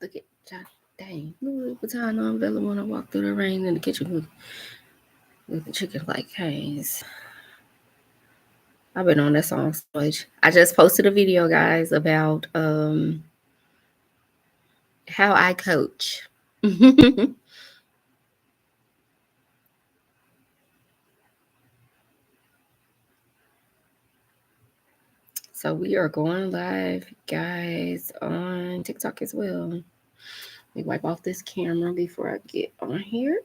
Look at John. Dang. Look what time I'm available when I walk through the rain in the kitchen with the chicken like canes. I've been on that song so much. I just posted a video, guys, about how I coach. So we are going live, guys, on TikTok as well. Let me wipe off this camera before I get on here.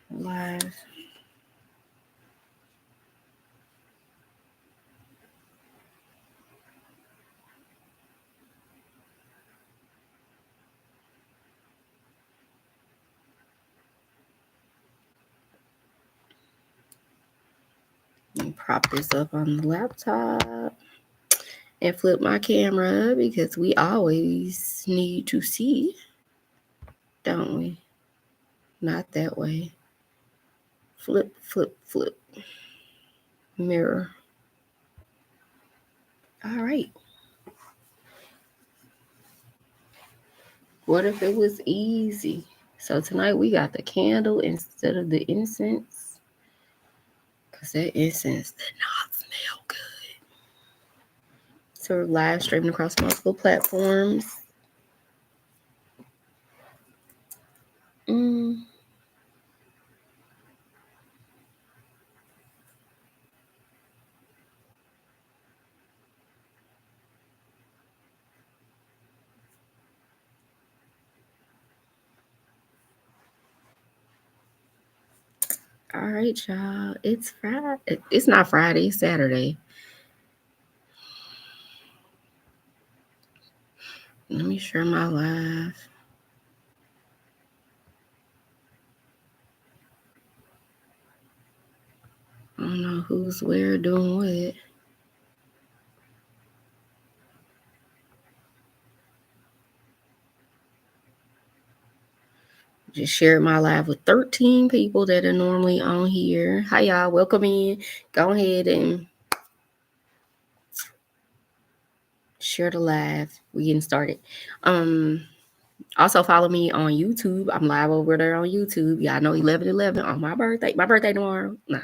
Live. Let me prop this up on the laptop and flip my camera because we always need to see, don't we? Not that way. Flip, flip, flip. Mirror. All right. What if it was easy? So tonight we got the candle instead of the incense. Because that incense did not smell good. So we're live streaming across multiple platforms. All right, y'all. It's Friday. It's not Friday, it's Saturday. Let me share my live. I don't know who's where doing what. Just shared my live with 13 people that are normally on here. Hi, y'all. Welcome in. Go ahead and share the live. We getting started. Also follow me on YouTube. I'm live over there on YouTube. Y'all know 11/11 on my birthday. My birthday tomorrow. Nah,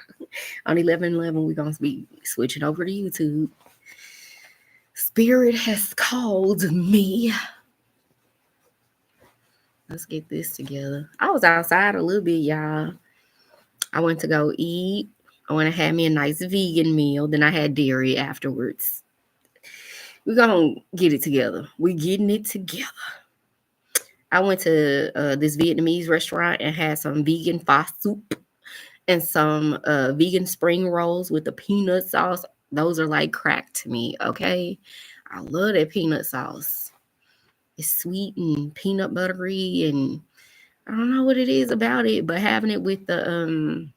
on 11/11 we're gonna be switching over to YouTube. Spirit has called me. Let's get this together. I was outside a little bit, y'all. I went to go eat. I went and had me a nice vegan meal. Then I had dairy afterwards. We're gonna get it together. We're getting it together. I went to this Vietnamese restaurant and had some vegan pho soup and some vegan spring rolls with the peanut sauce. Those are like crack to me, okay? I love that peanut sauce. It's sweet and peanut buttery, and I don't know what it is about it, but having it with the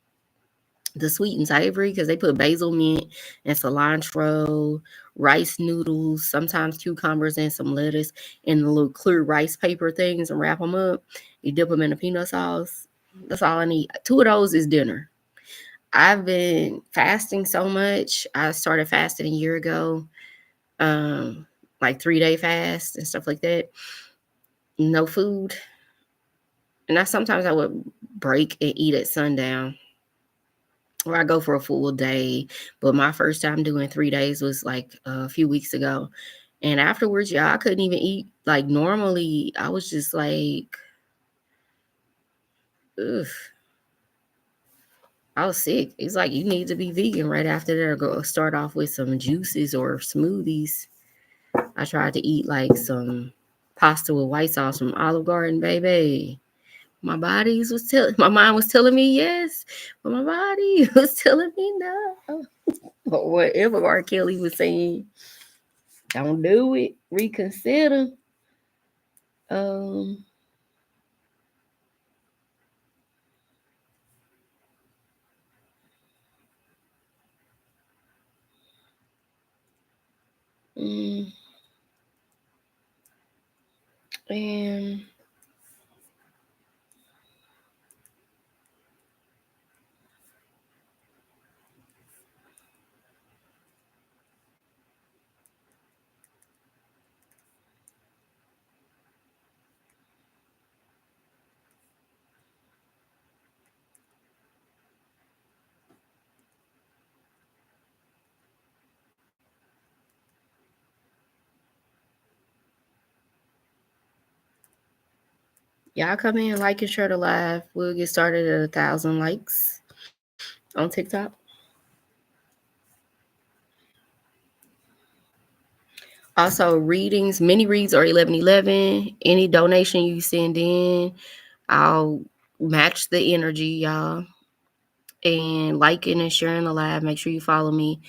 sweet and savory, because they put basil mint and cilantro, rice noodles, sometimes cucumbers and some lettuce in the little clear rice paper things and wrap them up. You dip them in the peanut sauce. That's all I need. 2 of those is dinner. I've been fasting so much. I started fasting a year ago, like 3-day fast and stuff like that. No food. And sometimes I would break and eat at sundown, or I go for a full day. But my first time doing 3 days was like a few weeks ago. And afterwards, y'all, I couldn't even eat. Like normally, I was just like, ugh. I was sick. It's like you need to be vegan right after that, or go start off with some juices or smoothies. I tried to eat like some pasta with white sauce from Olive Garden, baby. My mind was telling me yes, but my body was telling me no. Or whatever R. Kelly was saying, don't do it. Reconsider. Um, mm, and Y'all come in, like and share the live. We'll get started at 1,000 likes on TikTok. Also, readings, mini reads are 1111. Any donation you send in, I'll match the energy, y'all. And liking and sharing the live. Make sure you follow me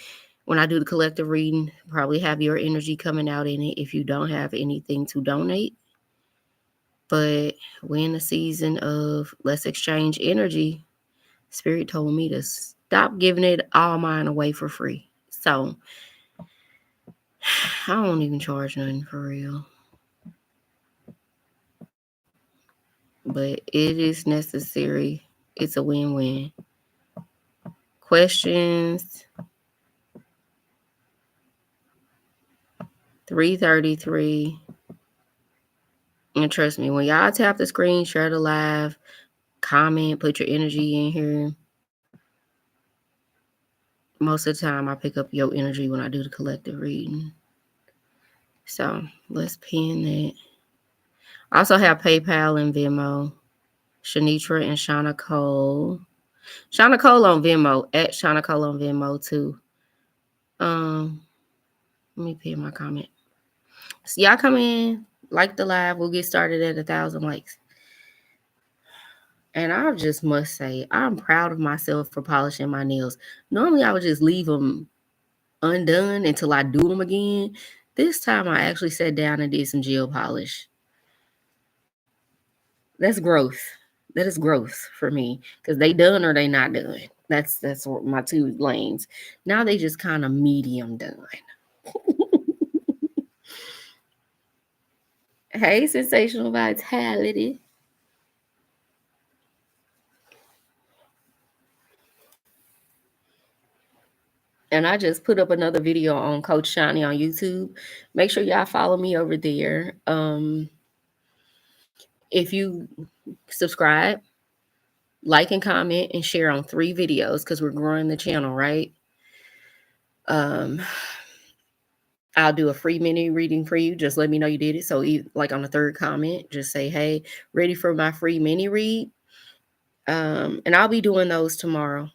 when I do the collective reading. Probably have your energy coming out in it if you don't have anything to donate. But we're in the season of let's exchange energy. Spirit told me to stop giving it all mine away for free. So I don't even charge nothing for real. But it is necessary. It's a win-win. Questions 333. And trust me, when y'all tap the screen, share the live, comment, put your energy in here. Most of the time, I pick up your energy when I do the collective reading. So let's pin that. I also have PayPal and Venmo. Shanitra and Shauna Cole. Shauna Cole on Venmo, at Shauna Cole on Venmo too. Let me pin my comment. So y'all come in, like the live. We'll get started at 1,000 likes. And I just must say, I'm proud of myself for polishing my nails. Normally, I would just leave them undone until I do them again. This time, I actually sat down and did some gel polish. That's growth. That is growth for me because they done or they not done. That's my two lanes. Now they just kind of medium done. Hey, sensational vitality. And I just put up another video on Thecoachshoni on YouTube. Make sure y'all follow me over there. If you subscribe, like and comment and share on 3 videos because we're growing the channel, right? I'll do a free mini reading for you. Just let me know you did it. So, like on the 3rd comment, just say, "Hey, ready for my free mini read?" And I'll be doing those tomorrow.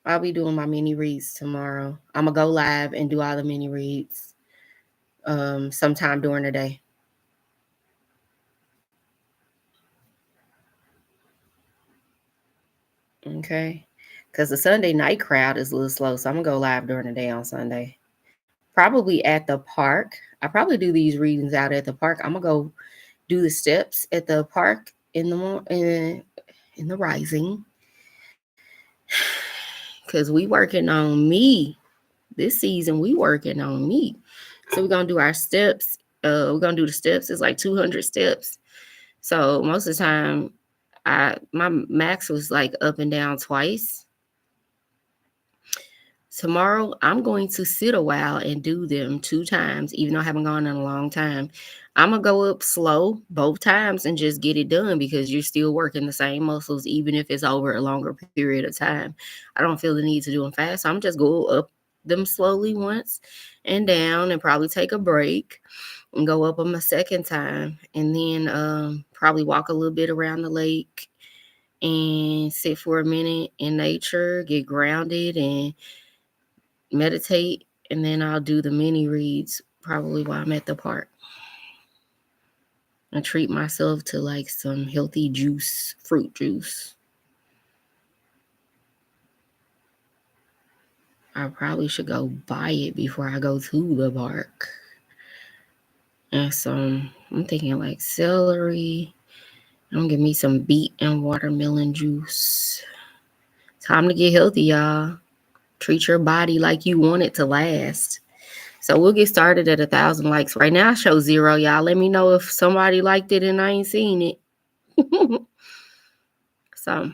I'll be doing my mini reads tomorrow. I'm gonna go live and do all the mini reads sometime during the day. Okay, because the Sunday night crowd is a little slow, so I'm gonna go live during the day on Sunday. Probably at the park. I probably do these readings out at the park. I'm gonna go do the steps at the park in the rising, because we working on me this season. We working on me. So we're gonna do our steps. We're gonna do the steps. It's like 200 steps. So most of the time, my max was like up and down twice. Tomorrow, I'm going to sit a while and do them 2 times, even though I haven't gone in a long time. I'm going to go up slow both times and just get it done because you're still working the same muscles, even if it's over a longer period of time. I don't feel the need to do them fast. So I'm just go up them slowly once and down and probably take a break and go up them a second time. And then probably walk a little bit around the lake and sit for a minute in nature, get grounded and meditate, and then I'll do the mini reads probably while I'm at the park and treat myself to like some healthy juice, fruit juice. I probably should go buy it before I go to the park. And some, I'm thinking like celery. I'm gonna give me some beet and watermelon juice. Time to get healthy, y'all. Treat your body like you want it to last. So we'll get started at 1,000 likes. Right now I show 0, y'all. Let me know if somebody liked it and I ain't seen it. So,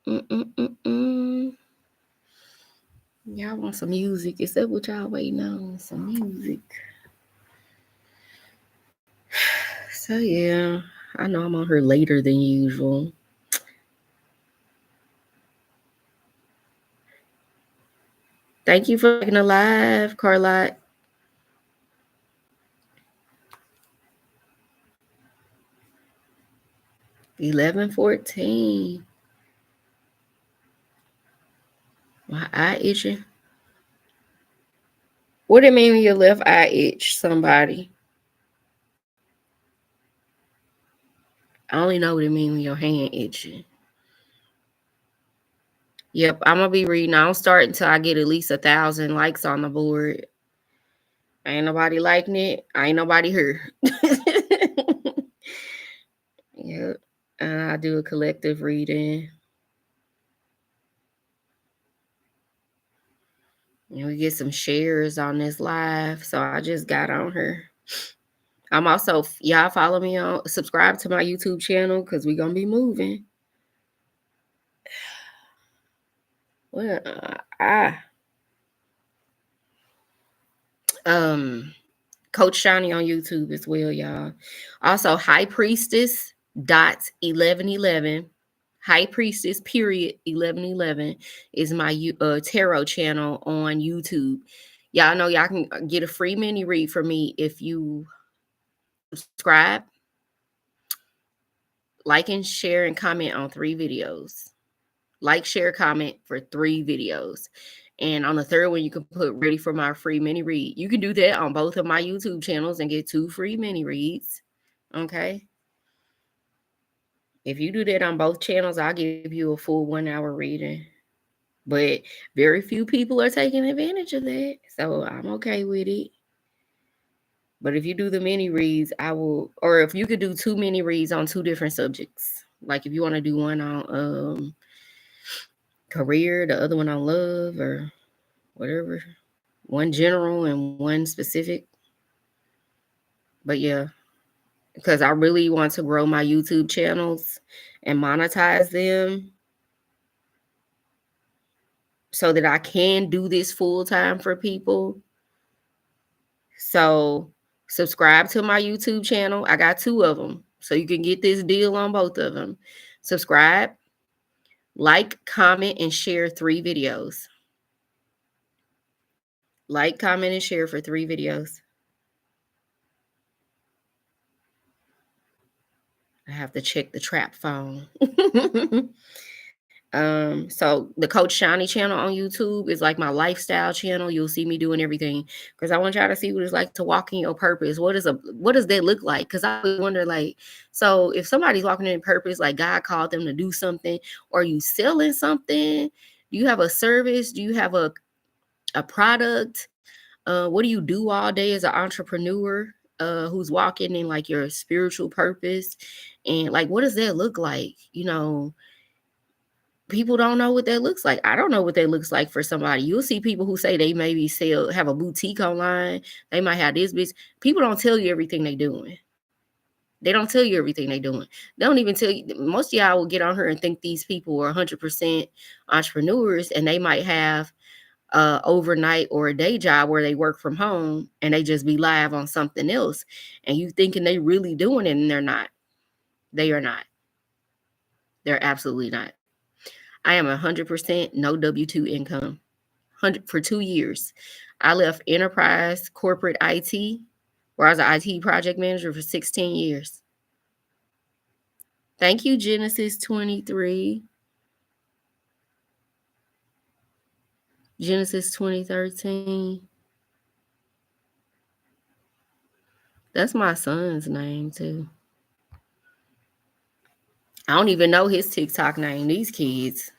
y'all want some music? Is that what y'all waiting on? Some music. So yeah, I know I'm on here later than usual. Thank you for making a live, Carlot. 11:14. My eye itching. What do it mean when your left eye itch? Somebody. I only know what it means when your hand itching. Yep, I'm gonna be reading. I don't start until I get at least 1,000 likes on the board. Ain't nobody liking it. Ain't nobody here. Yep. I do a collective reading. And we get some shares on this live. So I just got on her. I'm also, y'all follow me on, subscribe to my YouTube channel because we're going to be moving. Well, Thecoachshoni on YouTube as well, y'all. Also, High Priestess .1111. High Priestess period 1111 is my tarot channel on YouTube. Y'all know y'all can get a free mini read from me if you subscribe, like, and share, and comment on 3 videos. Like, share, comment for 3 videos. And on the third one, you can put ready for my free mini read. You can do that on both of my YouTube channels and get 2 free mini reads. Okay. If you do that on both channels, I'll give you a full 1-hour reading. But very few people are taking advantage of that. So I'm okay with it. But if you do the mini reads, I will, or if you could do 2 mini reads on 2 different subjects. Like if you want to do one on career, the other one on love, or whatever. One general and one specific. But yeah, because I really want to grow my YouTube channels and monetize them so that I can do this full time for people. So subscribe to my YouTube channel. I got 2 of them. So you can get this deal on both of them. Subscribe, like, comment, and share 3 videos. Like, comment, and share for 3 videos. I have to check the trap phone. So the Thecoachshoni channel on YouTube is like my lifestyle channel. You'll see me doing everything because I want y'all to see what it's like to walk in your purpose. What does that look like? Because I always wonder, like, so if somebody's walking in purpose, like God called them to do something, or you selling something, do you have a service? Do you have a product? What do you do all day as an entrepreneur who's walking in like your spiritual purpose? And like, what does that look like? You know, people don't know what that looks like. I don't know what that looks like for somebody. You'll see people who say they maybe have a boutique online. They might have this business. People don't tell you everything they doing. They don't tell you everything they doing. They don't even tell you. Most of y'all will get on here and think these people are 100% entrepreneurs, and they might have overnight or a day job where they work from home and they just be live on something else. And you thinking they really doing it, and they're not. They are not. They're absolutely not. I am 100% no W-2 income. For 2 years. I left enterprise corporate IT, where I was an IT project manager for 16 years. Thank you, Genesis 23. Genesis 2013. That's my son's name, too. I don't even know his TikTok name, these kids.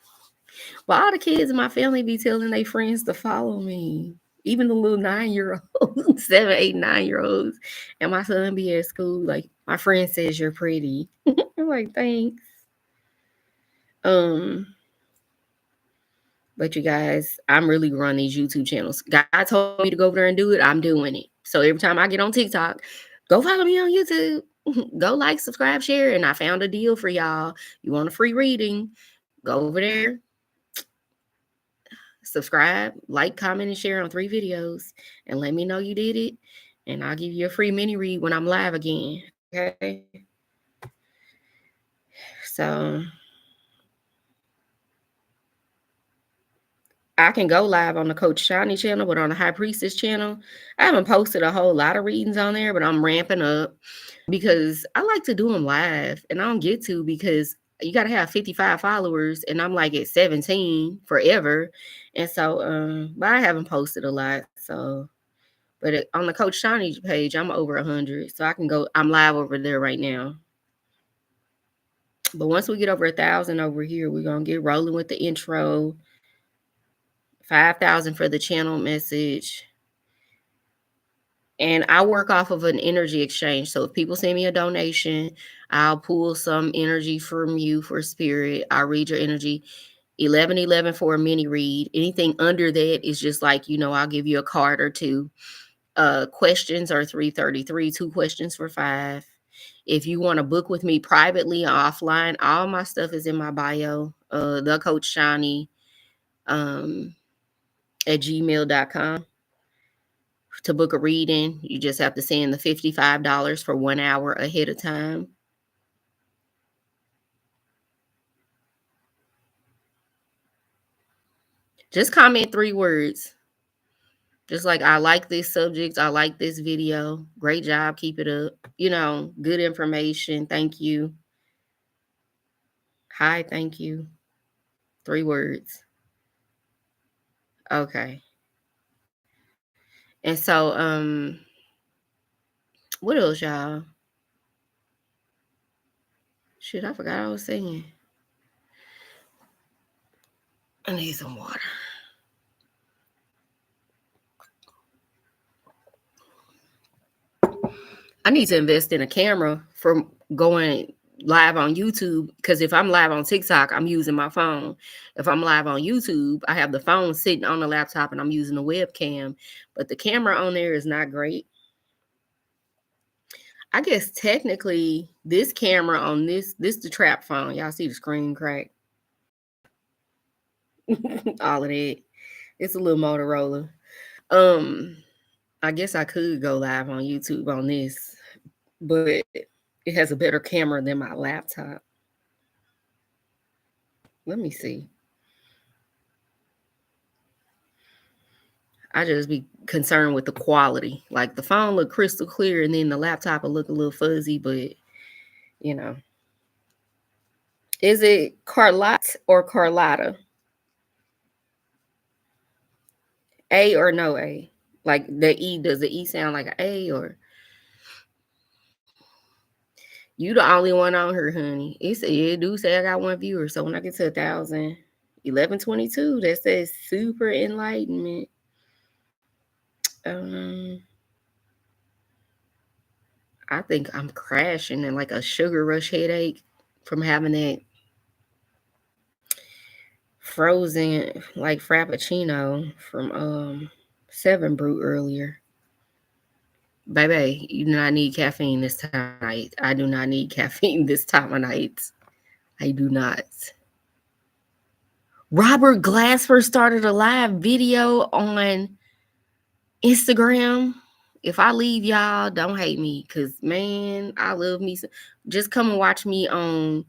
But all the kids in my family be telling their friends to follow me. Even the little 9-year-olds, 7, 8, 9-year-olds. And my son be at school, like, my friend says you're pretty. I'm like, thanks. But you guys, I'm really growing these YouTube channels. God told me to go over there and do it. I'm doing it. So every time I get on TikTok, go follow me on YouTube. Go like, subscribe, share. And I found a deal for y'all. You want a free reading? Go over there. Subscribe, like, comment, and share on 3 videos. And let me know you did it. And I'll give you a free mini read when I'm live again. Okay? So I can go live on the Thecoachshoni channel, but on the High Priestess channel, I haven't posted a whole lot of readings on there, but I'm ramping up because I like to do them live, and I don't get to because you got to have 55 followers, and I'm like at 17 forever. And so, but I haven't posted a lot. So, but on the Thecoachshoni page, I'm over 100. So I can go, I'm live over there right now. But once we get over 1,000 over here, we're going to get rolling with the intro. 5,000 for the channel message. And I work off of an energy exchange. So if people send me a donation, I'll pull some energy from you for spirit. I'll read your energy. 1111 for a mini read. Anything under that is just like, I'll give you a card or two. Questions are 333, 2 questions for 5. If you want to book with me privately or offline, all my stuff is in my bio. Thecoachshoni at gmail.com. To book a reading, you just have to send the $55 for 1 hour ahead of time. Just comment 3 words. Just like, I like this subject. I like this video. Great job. Keep it up. Good information. Thank you. Hi, thank you. 3 words. Okay. And so, what else, y'all? Shit, I forgot I was saying. I need some water. I need to invest in a camera for going live on YouTube, because if I'm live on TikTok, I'm using my phone. If I'm live on YouTube, I have the phone sitting on the laptop and I'm using the webcam, but the camera on there is not great. I guess technically this camera on this the trap phone. Y'all see the screen crack? All of that. It's a little Motorola. I guess I could go live on YouTube on this, but it has a better camera than my laptop. Let me see. I just be concerned with the quality. Like the phone look crystal clear, and then the laptop will look a little fuzzy, but Is it Carlotte or Carlotta? A or no A? Like the E, does the E sound like an A, or you the only one on here, honey? It do say I got 1 viewer. So when I get to 1,000, 1122, that says super enlightenment. I think I'm crashing in like a sugar rush headache from having that frozen like frappuccino from 7 Brew earlier. Baby, you do not need caffeine this time of night. I do not need caffeine this time of night. I do not. Robert Glasper started a live video on Instagram. If I leave, y'all, don't hate me, because, man, I love me. Just come and watch me on,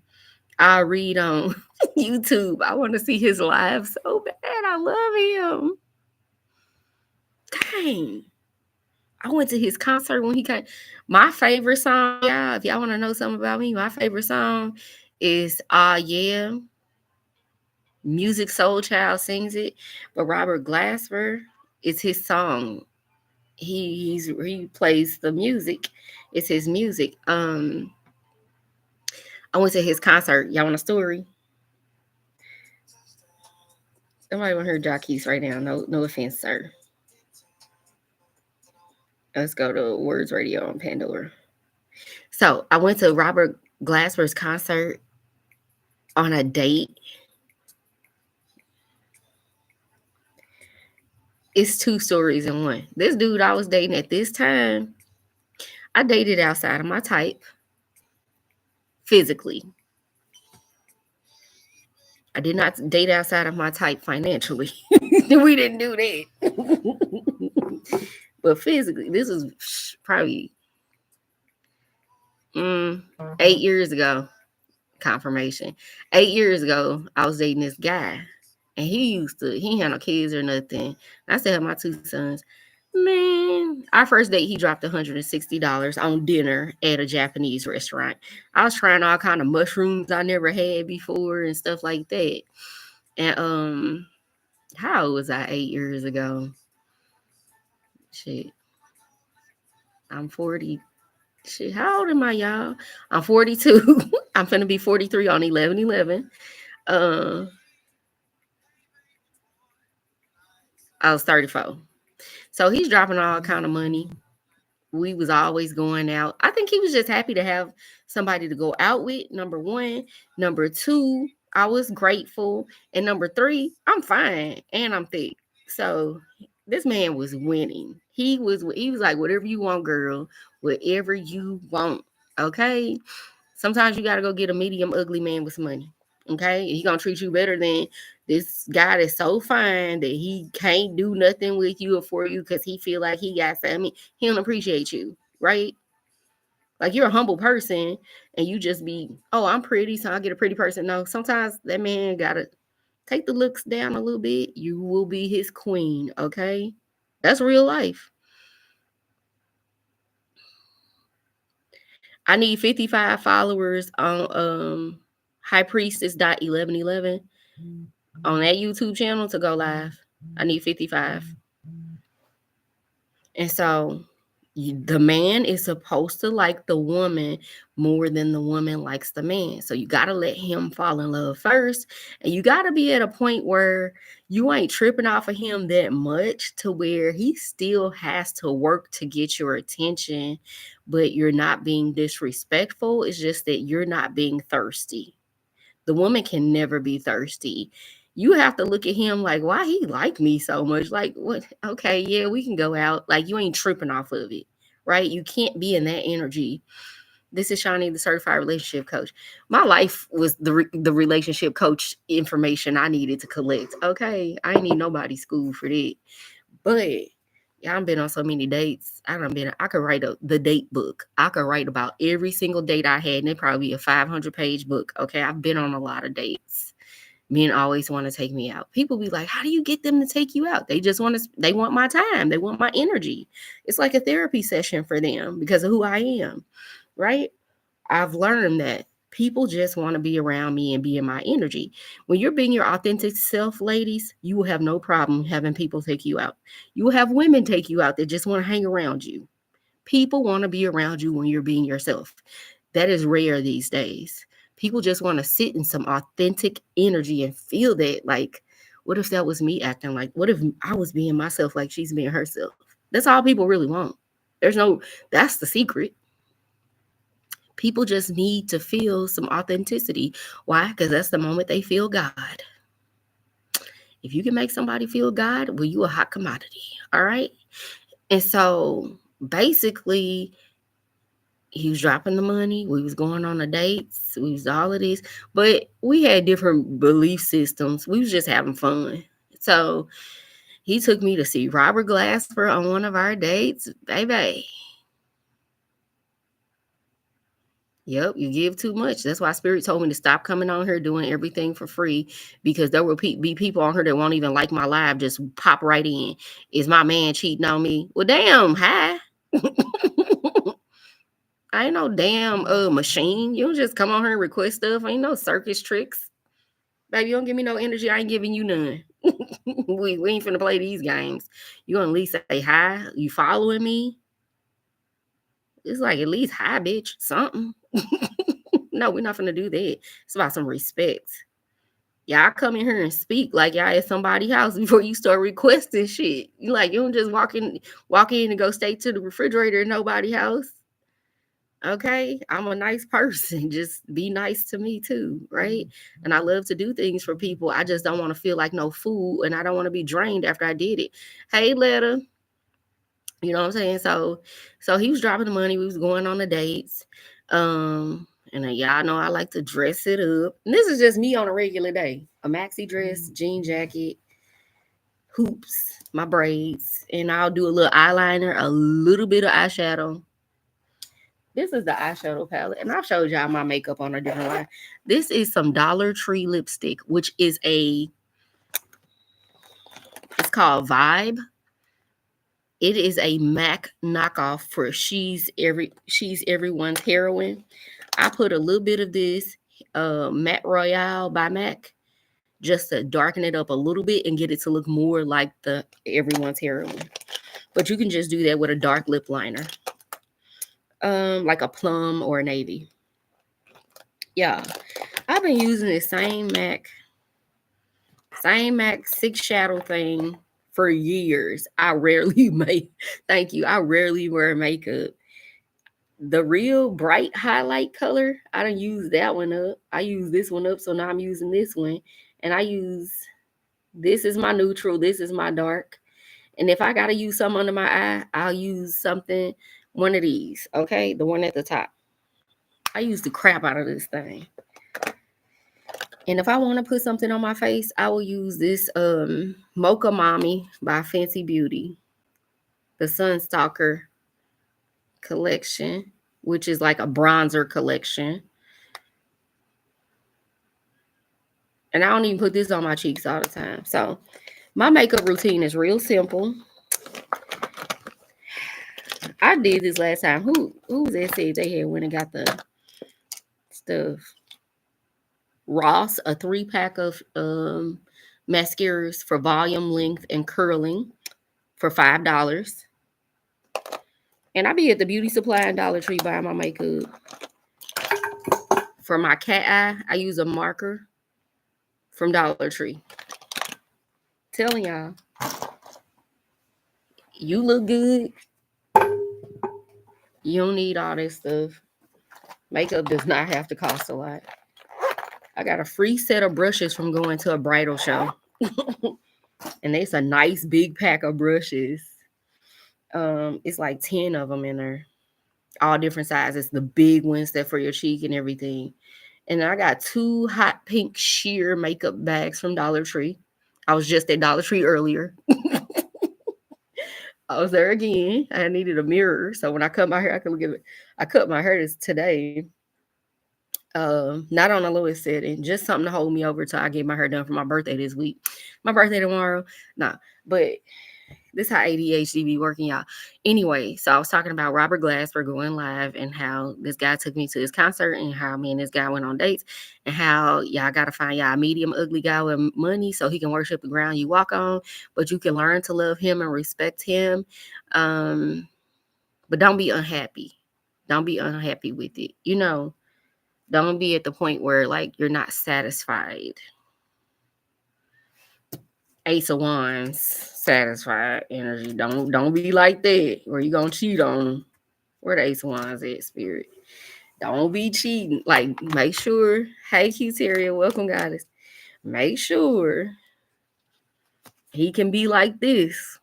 I'll read on YouTube. I want to see his live so bad. I love him. Dang. I went to his concert when he came. My favorite song, y'all, if y'all want to know something about me, my favorite song is Yeah. Music Soul Child sings it, but Robert Glasper, it's his song. He plays the music. It's his music. I went to his concert. Y'all want a story? Somebody want to hear Jockeys right now. No offense, sir. Let's go to Words Radio on Pandora. So I went to Robert Glasper's concert on a date. It's 2 stories in one. This dude I was dating at this time, I dated outside of my type physically. I did not date outside of my type financially. We didn't do that. But physically, this was probably 8 years ago. Confirmation. 8 years ago, I was dating this guy. And he ain't had no kids or nothing. I still have my two sons. Man, our first date, he dropped $160 on dinner at a Japanese restaurant. I was trying all kind of mushrooms I never had before and stuff like that. And how old was I 8 years ago? Shit, I'm 40. Shit, how old am I, y'all? I'm 42. I'm finna be 43 on 11/11. Uh, I was 34. So he's dropping all kind of money. We was always going out. I think he was just happy to have somebody to go out with. Number one. Number two, I was grateful. And number three, I'm fine and I'm thick. So this man was winning. He was like, whatever you want, girl, whatever you want. Okay. Sometimes you gotta go get a medium ugly man with some money. Okay. He gonna treat you better than this guy that's so fine that he can't do nothing with you or for you because he feel like he got something. He don't appreciate you, right? Like you're a humble person and you just be, oh, I'm pretty, so I'll get a pretty person. No, sometimes that man gotta take the looks down a little bit. You will be his queen, okay? That's real life. I need 55 followers on High Priestess.1111 on that YouTube channel to go live. I need 55. And so the man is supposed to like the woman more than the woman likes the man. So you got to let him fall in love first. And you got to be at a point where you ain't tripping off of him that much to where he still has to work to get your attention, but you're not being disrespectful. It's just that you're not being thirsty. The woman can never be thirsty. You have to look at him like, why he like me so much? Like, what? Okay, yeah, we can go out. Like, you ain't tripping off of it, right? You can't be in that energy. This is Shani, the certified relationship coach. My life was the relationship coach information I needed to collect. Okay, I ain't need nobody's school for that. But yeah, I've been on so many dates. I could write the date book. I could write about every single date I had, and it'd probably be a 500-page book. Okay, I've been on a lot of dates. Men always want to take me out. People be like, how do you get them to take you out? They just they want my time. They want my energy. It's like a therapy session for them because of who I am, right? I've learned that people just want to be around me and be in my energy. When you're being your authentic self, ladies, you will have no problem having people take you out. You will have women take you out that just want to hang around you. People want to be around you when you're being yourself. That is rare these days. People just want to sit in some authentic energy and feel that. Like, what if that was me acting like, what if I was being myself like she's being herself? That's all people really want. That's the secret. People just need to feel some authenticity. Why? Because that's the moment they feel God. If you can make somebody feel God, well, you a hot commodity. All right. And so basically, he was dropping the money. We was going on the dates. We was all of this. But we had different belief systems. We was just having fun. So he took me to see Robert Glasper on one of our dates. Baby. Yep, you give too much. That's why Spirit told me to stop coming on here doing everything for free because there will be people on here that won't even like my live, just pop right in. Is my man cheating on me? Well, damn, hi. I ain't no damn machine. You don't just come on here and request stuff. Ain't no circus tricks. Baby, you don't give me no energy. I ain't giving you none. we ain't finna play these games. You gonna at least say hi? You following me? It's like at least hi, bitch. Something. No, we're not gonna do that. It's about some respect. Y'all come in here and speak like y'all at somebody's house before you start requesting shit. You don't just walk in and go straight to the refrigerator in nobody's house. Okay, I'm a nice person. Just be nice to me too, right? And I love to do things for people. I just don't want to feel like no fool, and I don't want to be drained after I did it. Hey, Letta, you know what I'm saying? So he was dropping the money. We was going on the dates. And y'all know I like to dress it up. And this is just me on a regular day. A maxi dress, jean jacket, hoops, my braids, and I'll do a little eyeliner, a little bit of eyeshadow. This is the eyeshadow palette, and I've showed y'all my makeup on a different line. This is some Dollar Tree lipstick, which is a It's called Vibe. It is a MAC knockoff for She's Everyone's Heroine. I put a little bit of this Matte Royale by MAC just to darken it up a little bit and get it to look more like the Everyone's Heroine. But you can just do that with a dark lip liner, like a plum or a navy. Yeah, I've been using the same MAC 6 shadow thing for years. I rarely make. Thank you. I rarely wear makeup. The real bright highlight color, I don't use that one up. I use this one up, so now I'm using this one, and I use this is my neutral. This is my dark. And if I gotta use something under my eye, I'll use one of these. Okay, the one at the top. I use the crap out of this thing. And if I want to put something on my face, I will use this Mocha Mommy by Fancy Beauty, the Sunstalker collection, which is like a bronzer collection. And I don't even put this on my cheeks all the time. So my makeup routine is real simple. I did this last time. Who was that said they had went and got the stuff? Ross, a 3-pack of mascaras for volume, length, and curling for $5. And I be at the beauty supply and Dollar Tree buying my makeup. For my cat eye, I use a marker from Dollar Tree. Telling y'all, you look good. You don't need all this stuff. Makeup does not have to cost a lot. I got a free set of brushes from going to a bridal show. And it's a nice big pack of brushes. It's like 10 of them in there. All different sizes. The big ones that for your cheek and everything. And then I got 2 hot pink sheer makeup bags from Dollar Tree. I was just at Dollar Tree earlier. I was there again. I needed a mirror. So when I cut my hair, I could look at it. I cut my hair today. Not on a lowest setting, just something to hold me over till I get my hair done for my birthday this week. My birthday tomorrow. Nah, but this how ADHD be working, y'all. Anyway, so I was talking about Robert Glasper going live and how this guy took me to his concert and how me and this guy went on dates and how y'all got to find y'all a medium ugly guy with money so he can worship the ground you walk on, but you can learn to love him and respect him. But don't be unhappy. Don't be unhappy with it. Don't be at the point where like you're not satisfied. Ace of Wands, satisfied energy. Don't be like that, or you gonna cheat on them. Where the Ace of Wands at, spirit? Don't be cheating. Like, make sure. Hey, Q-Teria, welcome, goddess. Make sure he can be like this.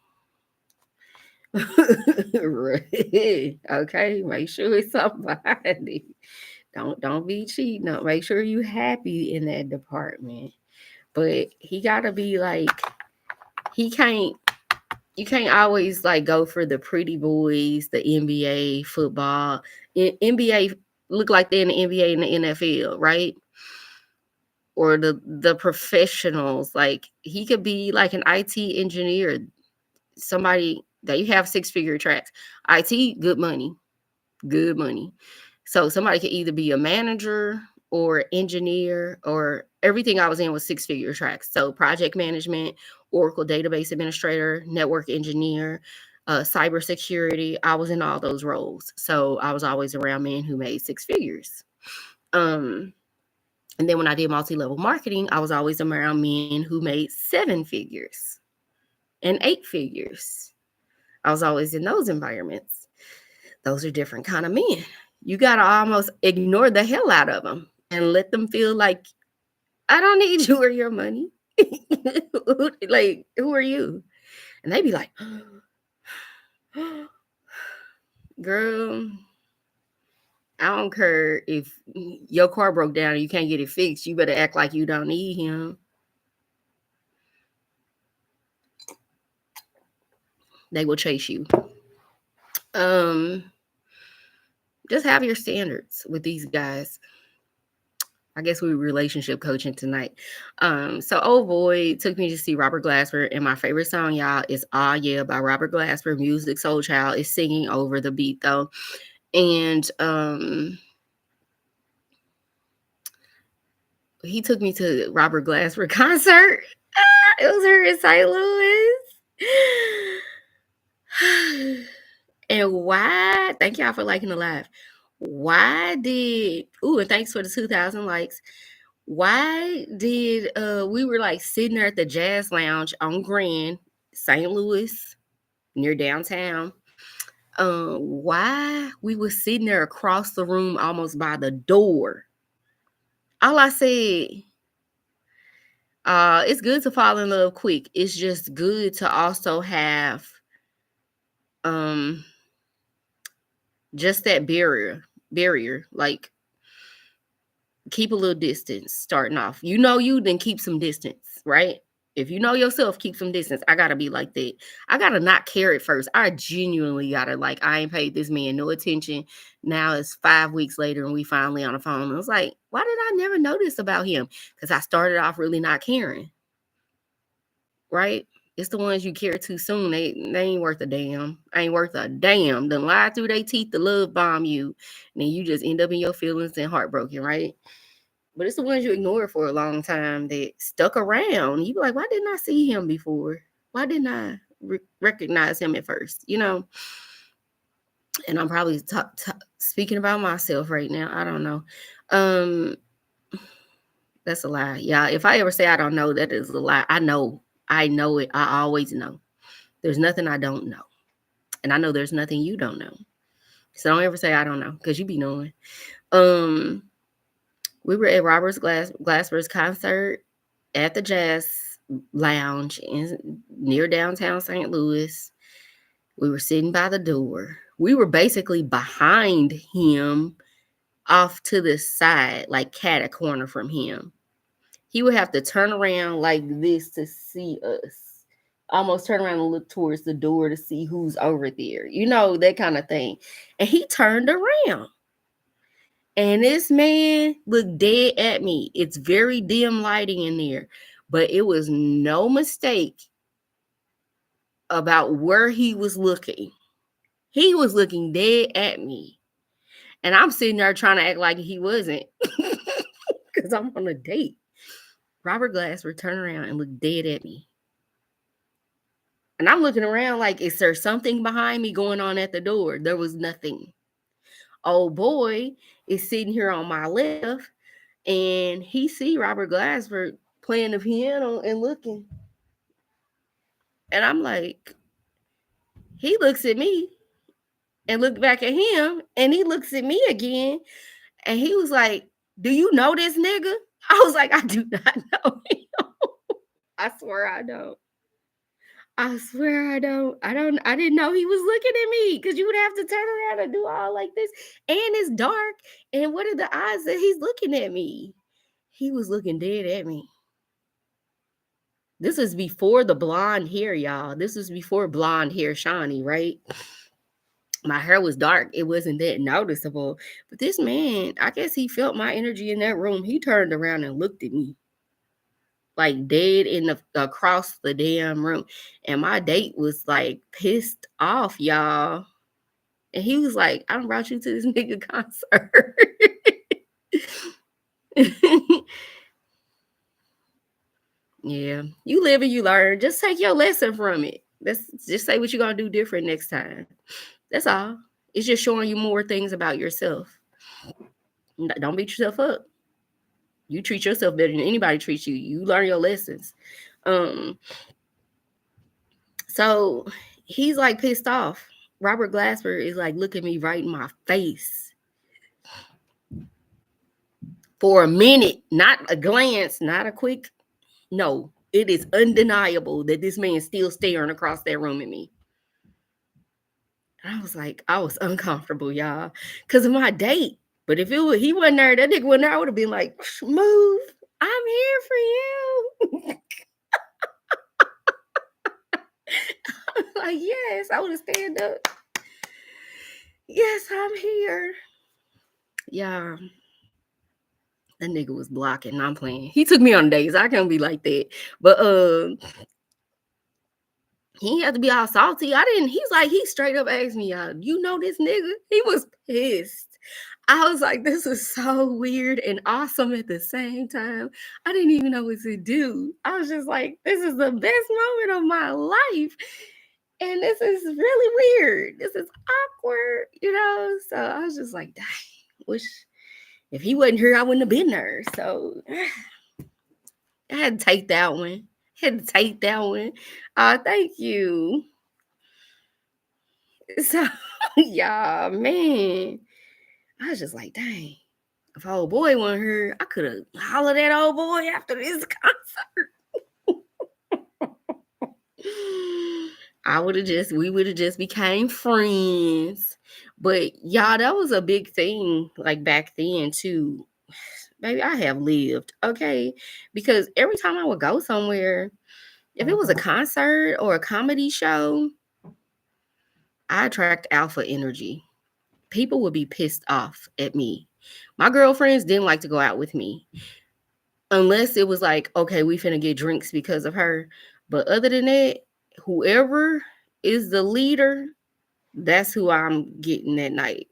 Right. Okay, make sure it's somebody. Don't be cheating. No, make sure you happy in that department. But he gotta be like, you can't always like go for the pretty boys, the NBA football. NBA look like they're in the NBA and the NFL, right? Or the professionals. Like he could be like an IT engineer, somebody that you have 6-figure tracks. IT, good money. Good money. So somebody could either be a manager or engineer, or everything I was in was 6-figure tracks. So project management, Oracle database administrator, network engineer, cybersecurity. I was in all those roles. So I was always around men who made 6 figures. And then when I did multi-level marketing, I was always around men who made 7 figures and 8 figures. I was always in those environments. Those are different kind of men. You got to almost ignore the hell out of them and let them feel like, I don't need you or your money. Like, who are you? And they be like, girl, I don't care if your car broke down and you can't get it fixed. You better act like you don't need him. They will chase you. Just have your standards with these guys. I guess we were relationship coaching tonight. So old boy took me to see Robert Glasper, and my favorite song, y'all, is "Ah Yeah" by Robert Glasper. Music Soul Child is singing over the beat though. And he took me to Robert Glasper concert. It was here in St. Louis. And why? Thank y'all for liking the live. Why did? Ooh, and thanks for the 2,000 likes. Why did we were like sitting there at the Jazz Lounge on Grand, St. Louis, near downtown? Why we were sitting there across the room, almost by the door? All I said, it's good to fall in love quick. It's just good to also have just that barrier, like keep a little distance starting off. You know you, then keep some distance, right? If you know yourself, keep some distance. I gotta be like that. I gotta not care at first. I genuinely gotta, like, I ain't paid this man no attention. Now it's 5 weeks later and we finally on the phone. And I was like, why did I never notice about him? Because I started off really not caring, right? It's the ones you care too soon. They ain't worth a damn. Ain't worth a damn. Then lie through their teeth to love bomb you. And then you just end up in your feelings and heartbroken, right? But it's the ones you ignore for a long time that stuck around. You be like, why didn't I see him before? Why didn't I recognize him at first? You know? And I'm probably speaking about myself right now. I don't know. That's a lie. Yeah, if I ever say I don't know, that is a lie. I know. I know it. I always know. There's nothing I don't know. And I know there's nothing you don't know. So don't ever say I don't know, because you be knowing. We were at Robert Glasper's concert at the Jazz Lounge near downtown St. Louis. We were sitting by the door. We were basically behind him, off to the side, like cat a corner from him. He would have to turn around like this to see us. Almost turn around and look towards the door to see who's over there. You know, that kind of thing. And he turned around. And this man looked dead at me. It's very dim lighting in there, but it was no mistake about where he was looking. He was looking dead at me. And I'm sitting there trying to act like he wasn't, because I'm on a date. Robert Glasper turned around and looked dead at me. And I'm looking around like, is there something behind me going on at the door? There was nothing. Old boy is sitting here on my left, and he see Robert Glasper playing the piano and looking. And I'm like, he looks at me and look back at him, and he looks at me again, and he was like, do you know this nigga? I was like, I do not know him. I swear I don't. I swear I don't. I didn't know he was looking at me, because you would have to turn around and do all like this. And it's dark. And what are the odds that he's looking at me? He was looking dead at me. This was before the blonde hair, y'all. This was before blonde hair Shawnee, right? My hair was dark. It wasn't that noticeable. But this man, I guess he felt my energy in that room. He turned around and looked at me, like dead in the across the damn room. And my date was like pissed off, y'all. And he was like, I done brought you to this nigga concert. Yeah. You live and you learn. Just take your lesson from it. Let's just say what you're gonna do different next time. That's all. It's just showing you more things about yourself. Don't beat yourself up. You treat yourself better than anybody treats you. You learn your lessons. So he's like pissed off. Robert Glasper is like looking me right in my face for a minute, not a glance, not a quick. No, it is undeniable that this man is still staring across that room at me. I was like, I was uncomfortable, y'all, because of my date. But if he wasn't there, that nigga wasn't there, I would have been like, move. I'm here for you. Like, yes, I would have stand up. Yes, I'm here. Yeah. That nigga was blocking. I'm playing. He took me on dates. I can't be like that. But he ain't have to be all salty. I didn't. He's like, he straight up asked me, you know this nigga? He was pissed. I was like, this is so weird and awesome at the same time. I didn't even know what to do. I was just like, this is the best moment of my life. And this is really weird. This is awkward, you know? So I was just like, dang, wish if he wasn't here, I wouldn't have been there. So I had to take that one. Thank you. So, yeah, man. I was just like, dang. If old boy wasn't here, I could have hollered at old boy after this concert. We would have just became friends. But y'all, that was a big thing, like back then too. Baby, I have lived, okay? Because every time I would go somewhere, if it was a concert or a comedy show, I attract alpha energy. People would be pissed off at me. My girlfriends didn't like to go out with me. Unless it was like, okay, we finna get drinks because of her. But other than that, whoever is the leader, that's who I'm getting that night.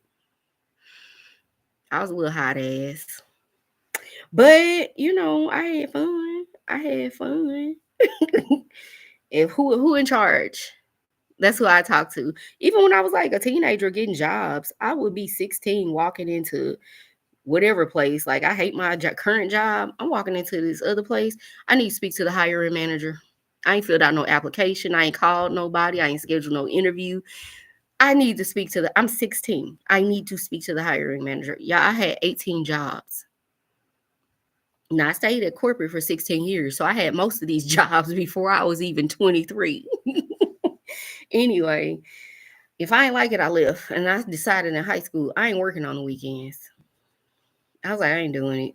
I was a little hot ass. But, you know, I had fun. If who in charge? That's who I talk to. Even when I was like a teenager getting jobs, I would be 16 walking into whatever place. Like, I hate my current job. I'm walking into this other place. I need to speak to the hiring manager. I ain't filled out no application. I ain't called nobody. I ain't scheduled no interview. I need to speak to I'm 16. I need to speak to the hiring manager. Yeah, I had 18 jobs. Now, I stayed at corporate for 16 years, so I had most of these jobs before I was even 23. Anyway, if I ain't like it, I left. And I decided in high school, I ain't working on the weekends. I was like, I ain't doing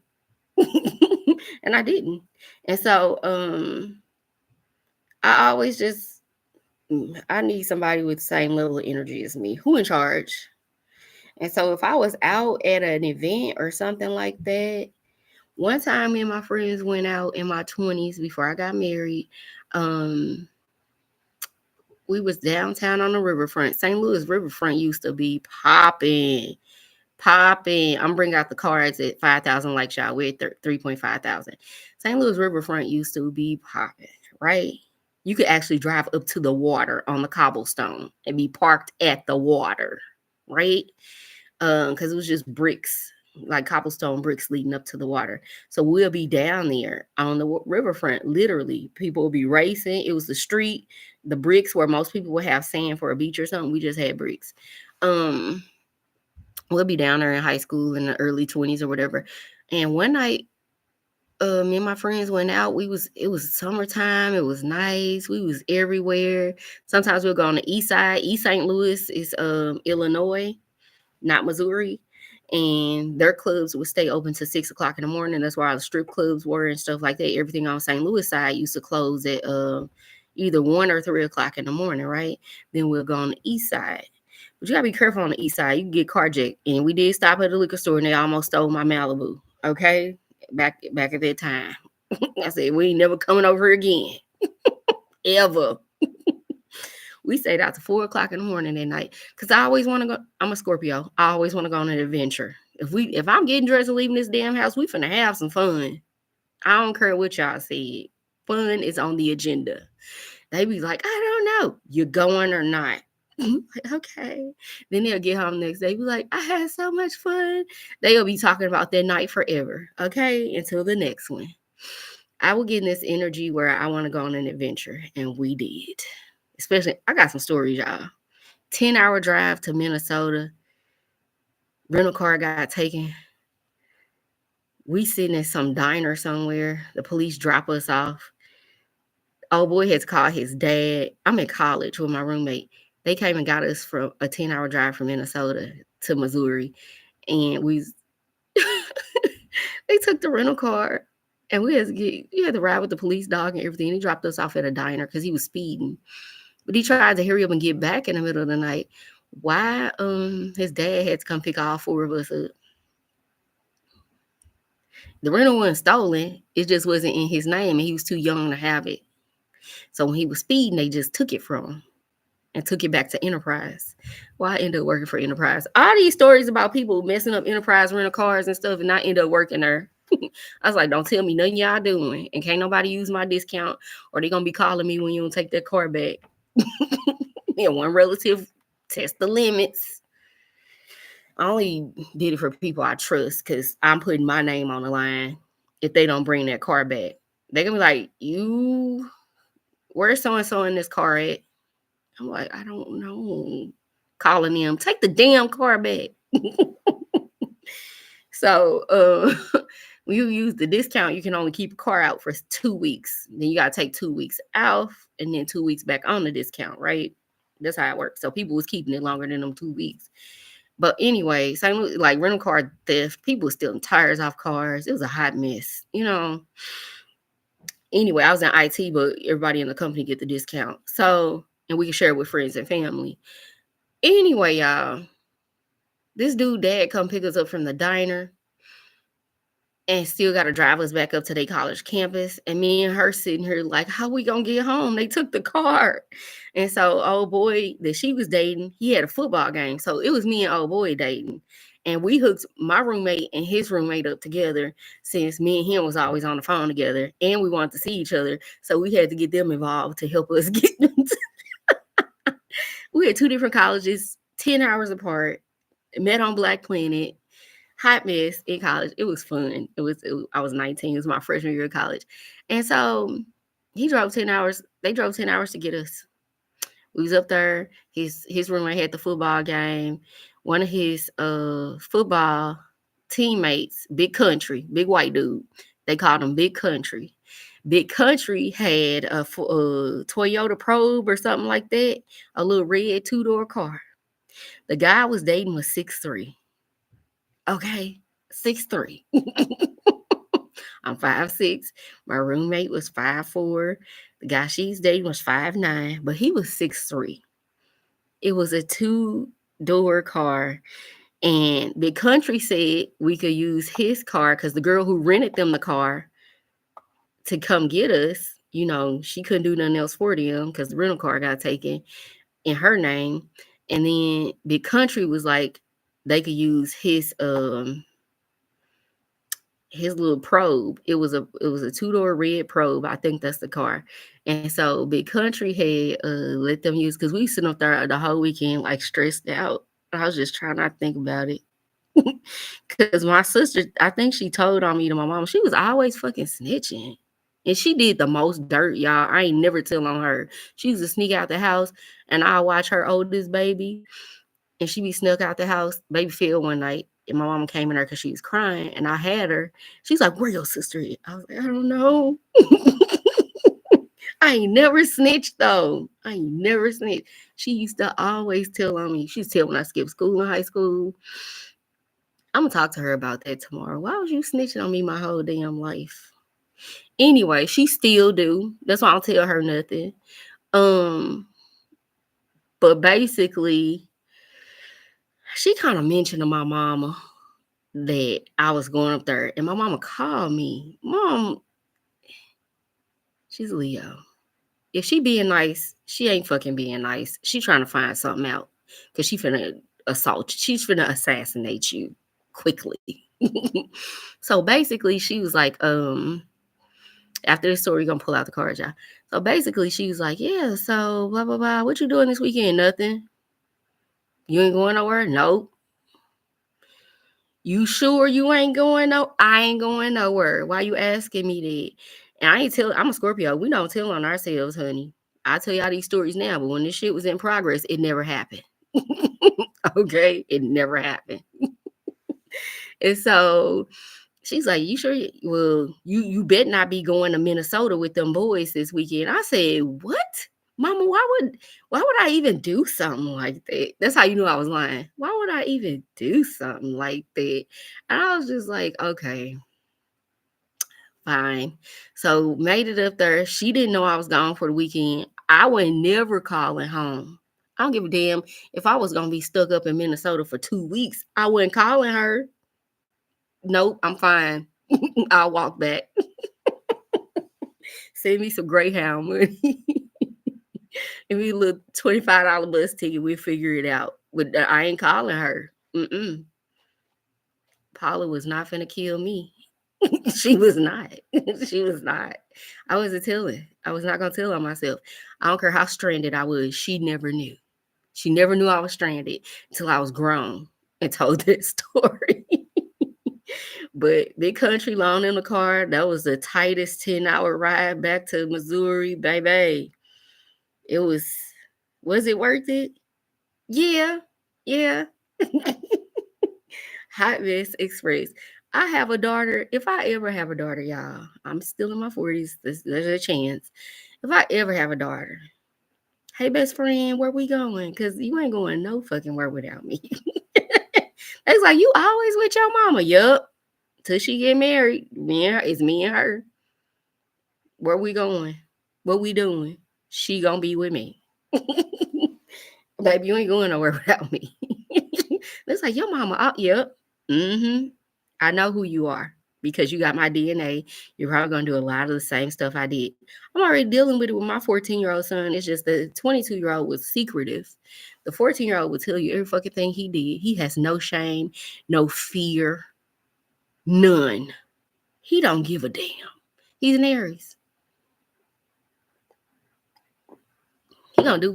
it. And I didn't. And so I always just, I need somebody with the same level of energy as me. Who in charge? And so if I was out at an event or something like that, one time me and my friends went out in my 20s before I got married. We was downtown on the riverfront. St. Louis riverfront used to be popping. I'm bringing out the cards at 5,000 like y'all. We're at 3.5 thousand. St. Louis riverfront used to be popping, right? You could actually drive up to the water on the cobblestone and be parked at the water, right? Because it was just bricks, like cobblestone bricks leading up to the water. So we'll be down there on the riverfront. Literally, people will be racing. It was the street, the bricks where most people would have sand for a beach or something. We just had bricks. We'll be down there in high school in the early 20s or whatever. And one night, me and my friends went out. It was summertime. It was nice. We was everywhere. Sometimes we'll go on the east side. East St. Louis is Illinois, not Missouri. And their clubs would stay open to 6 o'clock in the morning. That's where all the strip clubs were and stuff like that. Everything on St. Louis side used to close at either 1 or 3 o'clock in the morning, right? Then we'll go on the east side. But you gotta be careful on the east side. You can get carjacked. And we did stop at the liquor store and they almost stole my Malibu. Okay? Back at that time. I said, we ain't never coming over here again. Ever. We stayed out to 4 o'clock in the morning that night. Cause I always want to go. I'm a Scorpio. I always want to go on an adventure. If I'm getting dressed and leaving this damn house, we finna have some fun. I don't care what y'all said. Fun is on the agenda. They be like, I don't know. You going or not? Okay. Then they'll get home the next day. Be like, I had so much fun. They'll be talking about that night forever. Okay. Until the next one. I will get in this energy where I want to go on an adventure. And we did. Especially, I got some stories, y'all. 10-hour drive to Minnesota. Rental car got taken. We sitting at some diner somewhere. The police drop us off. Old boy had to call his dad. I'm in college with my roommate. They came and got us from a 10-hour drive from Minnesota to Missouri. And they took the rental car and we had to ride with the police dog and everything. He dropped us off at a diner because he was speeding. But he tried to hurry up and get back in the middle of the night. Why his dad had to come pick all 4 of us up. The rental wasn't stolen. It just wasn't in his name, and he was too young to have it. So when he was speeding, they just took it from him and took it back to Enterprise. Well, I ended up working for Enterprise. All these stories about people messing up Enterprise rental cars and stuff, and I ended up working there. I was like, don't tell me nothing y'all doing, and can't nobody use my discount, or they gonna be calling me when you don't take that car back. And one relative test the limits. I only did it for people I trust because I'm putting my name on the line if they don't bring that car back. They're gonna be like, where's so and so in this car at? I'm like, I don't know. Calling them, take the damn car back. So when you use the discount, you can only keep a car out for 2 weeks. Then you gotta take 2 weeks off and then 2 weeks back on the discount, right? That's how it works. So people was keeping it longer than them 2 weeks. But anyway, same like rental car theft, people were stealing tires off cars. It was a hot mess, Anyway, I was in IT, but everybody in the company get the discount. So, and we can share it with friends and family. Anyway, y'all, this dude dad come pick us up from the diner and still got to drive us back up to their college campus. And me and her sitting here like, how we gonna get home? They took the car. And so old boy that she was dating, he had a football game. So it was me and old boy dating. And we hooked my roommate and his roommate up together since me and him was always on the phone together. And we wanted to see each other. So we had to get them involved to help us get them. We had 2 different colleges, 10 hours apart, met on Black Planet. Hot mess in college. It was fun. I was 19. It was my freshman year of college. And so he drove 10 hours. They drove 10 hours to get us. We was up there. His roommate had the football game. One of his football teammates, Big Country, big white dude. They called him Big Country. Big Country had a Toyota Probe or something like that, a little red 2-door car. The guy I was dating was 6'3". Okay, 6'3". I'm 5'6". My roommate was 5'4". The guy she's dating was 5'9", but he was 6'3". It was a 2-door car. And Big Country said we could use his car because the girl who rented them the car to come get us, she couldn't do nothing else for them because the rental car got taken in her name. And then Big Country was like, they could use his little probe. It was a 2-door red probe. I think that's the car. And so Big Country had let them use, because we sitting up there the whole weekend like stressed out. I was just trying not to think about it. Because my sister, I think she told on me to my mom. She was always fucking snitching. And she did the most dirt, y'all. I ain't never tell on her. She used to sneak out the house, and I watch her oldest baby, and she be snuck out the house. Baby fell one night, and my mama came in there because she was crying, and I had her. She's like, where your sister is? I was like, I don't know. I ain't never snitched, though. I ain't never snitched. She used to always tell on me. She used to tell when I skipped school in high school. I'm going to talk to her about that tomorrow. Why was you snitching on me my whole damn life? Anyway, she still do. That's why I don't tell her nothing. But basically, she kind of mentioned to my mama that I was going up there, and my mama called me. Mom, she's Leo. If she being nice, she ain't fucking being nice. She trying to find something out because she finna assault you. She's finna assassinate you quickly. So basically, she was like, after this story, you're gonna pull out the cards, y'all. So basically, she was like, yeah, so blah, blah, blah. What you doing this weekend? Nothing. You ain't going nowhere? Nope. You sure you ain't going? No, I ain't going nowhere. Why you asking me that? And I'm a Scorpio. We don't tell on ourselves, honey. I tell y'all these stories now, but when this shit was in progress, it never happened. Okay? It never happened. And so she's like, you sure? Well, you better not be going to Minnesota with them boys this weekend. I said, what? Mama, why would I even do something like that? That's how you knew I was lying. Why would I even do something like that? And I was just like, okay, fine. So made it up there. She didn't know I was gone for the weekend. I would never calling home. I don't give a damn if I was going to be stuck up in Minnesota for 2 weeks. I wasn't calling her. Nope, I'm fine. I'll walk back. Send me some Greyhound money. If we look $25 bus ticket, we'll figure it out. But I ain't calling her. Paula was not finna kill me. She was not. She was not. I wasn't telling. I was not gonna tell on myself. I don't care how stranded I was. She never knew. She never knew I was stranded until I was grown and told that story. But big country long in the car, that was the tightest 10-hour ride back to Missouri, baby. It was it worth it? Yeah. Yeah. Hot Mess Express. I have a daughter. If I ever have a daughter, y'all, I'm still in my 40s. There's a chance. If I ever have a daughter, hey, best friend, where we going? Because you ain't going no fucking where without me. It's like, you always with your mama. Yup. Till she get married. It's me and her. Where we going? What we doing? She gonna be with me. Baby, you ain't going nowhere without me. It's like, your mama, yep. I know who you are because you got my DNA. You're probably going to do a lot of the same stuff I did. I'm already dealing with it with my 14-year-old son. It's just the 22-year-old was secretive. The 14-year-old will tell you every fucking thing he did. He has no shame, no fear, none. He don't give a damn. He's an Aries. He gonna do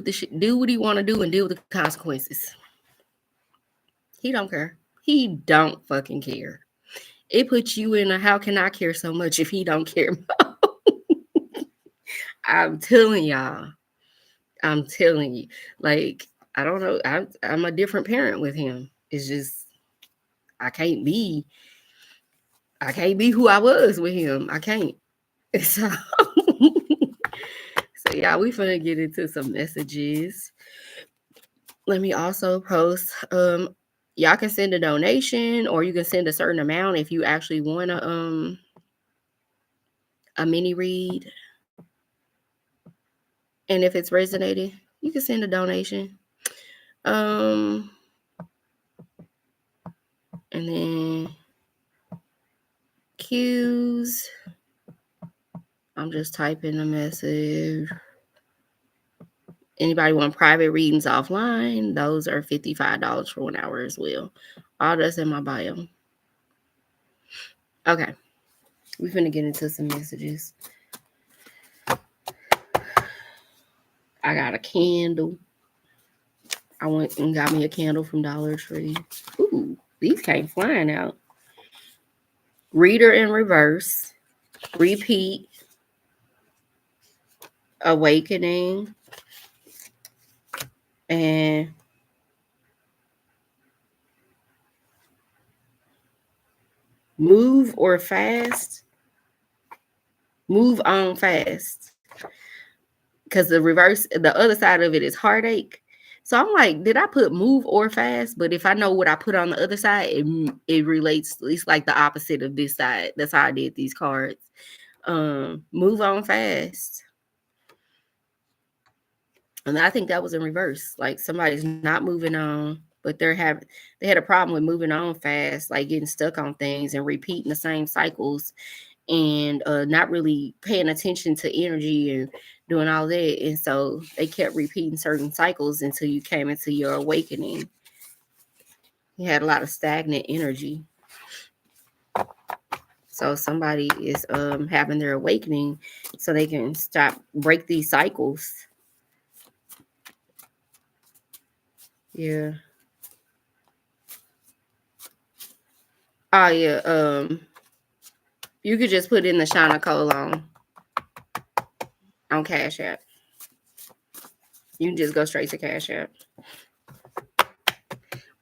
what he want to do and deal with the consequences. He don't care. He don't fucking care. It puts you in a how can I care so much if he don't care? I'm telling y'all. I'm telling you. Like, I don't know. I'm a different parent with him. It's just I can't be who I was with him. I can't. So, so yeah, we finna get into some messages. Let me also post. Y'all can send a donation or you can send a certain amount if you actually want a mini read. And if it's resonated, you can send a donation. And then cues. I'm just typing a message. Anybody want private readings offline? Those are $55 for 1 hour as well. All that's in my bio. Okay. We're finna get into some messages. I got a candle. I went and got me a candle from Dollar Tree. Ooh, these came flying out. Reader in reverse. Repeat. Awakening. And move or fast. Move on fast. Because the other side of it is heartache. So I'm like, did I put move or fast? But if I know what I put on the other side, it relates. It's like the opposite of this side. That's how I did these cards. Move on fast. And I think that was in reverse. Like somebody's not moving on, but they had a problem with moving on fast, like getting stuck on things and repeating the same cycles and not really paying attention to energy and doing all that. And so they kept repeating certain cycles until you came into your awakening. You had a lot of stagnant energy. So somebody is having their awakening so they can break these cycles. Yeah. Oh yeah. You could just put in the Shauna Cole on Cash App. You can just go straight to Cash App.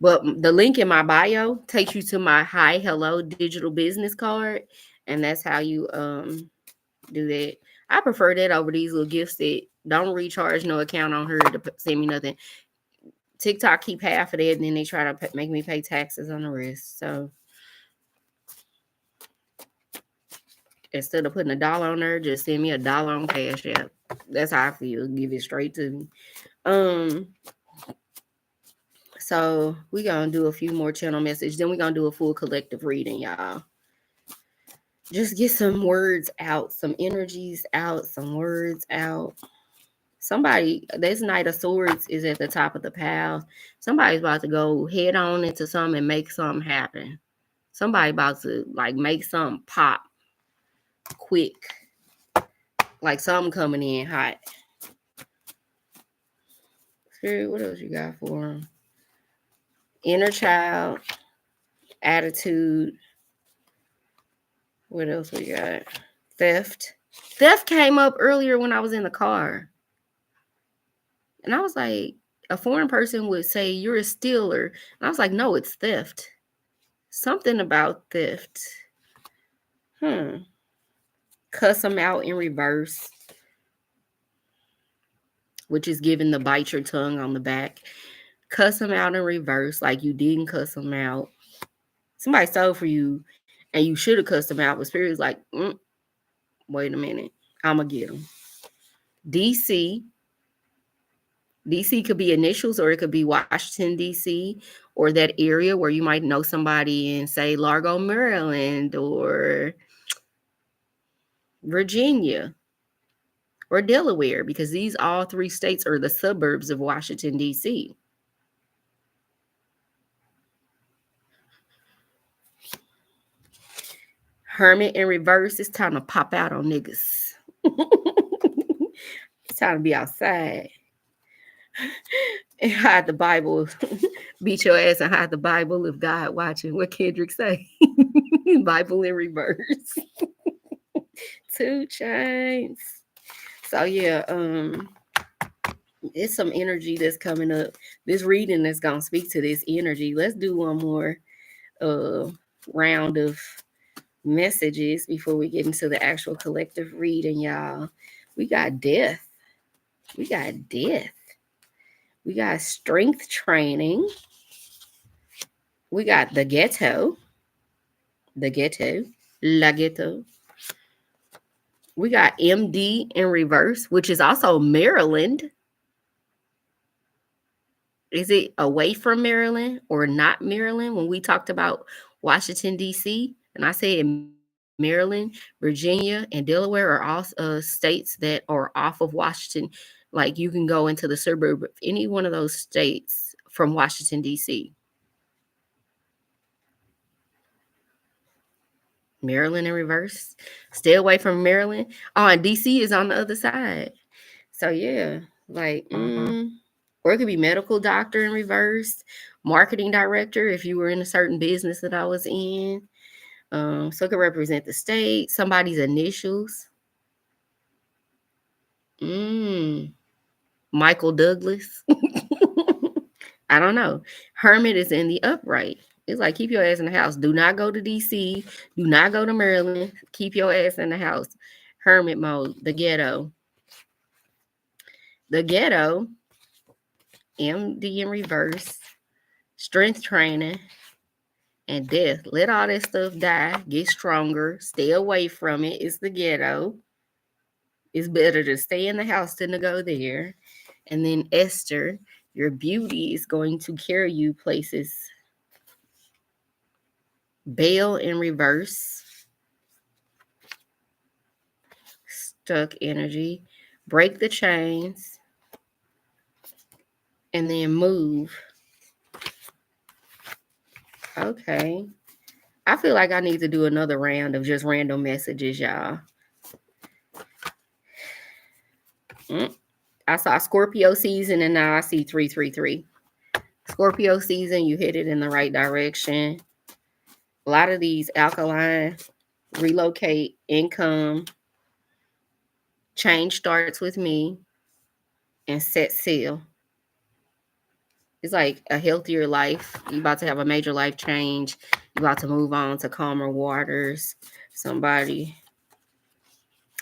But the link in my bio takes you to my Hi Hello digital business card, and that's how you do that. I prefer that over these little gifts that don't recharge no account on her to send me nothing. TikTok keep half of that, and then they try to make me pay taxes on the rest. So instead of putting $1 on her, just send me $1 on Cash App. That's how I feel. Give it straight to me. So we're gonna do a few more channel messages. Then we're gonna do a full collective reading, y'all. Just get some words out, some energies out, some words out. Somebody, this Knight of Swords is at the top of the pile. Somebody's about to go head on into something and make something happen. Somebody about to like make something pop quick, like something coming in hot. Spirit, what else you got for them? Inner child, attitude. What else we got? Theft. Theft came up earlier when I was in the car. And I was like, a foreign person would say, you're a stealer. And I was like, no, it's theft. Something about theft. Cuss them out in reverse, which is giving the bite your tongue on the back. Cuss them out in reverse, like you didn't cuss them out. Somebody stole for you, and you should have cussed them out, but Spirit's like, wait a minute, I'm going to get them. DC. DC could be initials, or it could be Washington, D.C., or that area where you might know somebody in, say, Largo, Maryland, or Virginia, or Delaware, because these all three states are the suburbs of Washington, D.C. Hermit in reverse. It's time to pop out on niggas. It's time to be outside. And hide the Bible. Beat your ass and hide the Bible if God watching. What Kendrick say? Bible in reverse. 2 Chainz. So yeah, it's some energy that's coming up. This reading is gonna speak to this energy. Let's do one more round of messages before we get into the actual collective reading, y'all. We got death. We got death. We got strength training. We got the ghetto. The ghetto. La ghetto. We got MD in reverse, which is also Maryland. Is it away from Maryland or not Maryland? When we talked about Washington, D.C., and I said Maryland, Virginia, and Delaware are all states that are off of Washington. Like you can go into the suburb of any one of those states from Washington, D.C. Maryland in reverse. Stay away from Maryland. Oh, and DC is on the other side. So yeah, like, or it could be medical doctor in reverse, marketing director if you were in a certain business that I was in. So it could represent the state, somebody's initials. Michael Douglas. I don't know. Hermit is in the upright. It's like, keep your ass in the house. Do not go to DC. Do not go to Maryland. Keep your ass in the house. Hermit mode. The ghetto. The ghetto. MD in reverse. Strength training. And death. Let all that stuff die. Get stronger. Stay away from it. It's the ghetto. It's better to stay in the house than to go there. And then Esther. Your beauty is going to carry you places. Bail in reverse. Stuck energy. Break the chains. And then move. Okay. I feel like I need to do another round of just random messages, y'all. I saw Scorpio season and now I see 333. Scorpio season, you hit it in the right direction. A lot of these alkaline, relocate, income, change starts with me, and set sail. It's like a healthier life. You're about to have a major life change. You're about to move on to calmer waters. Somebody.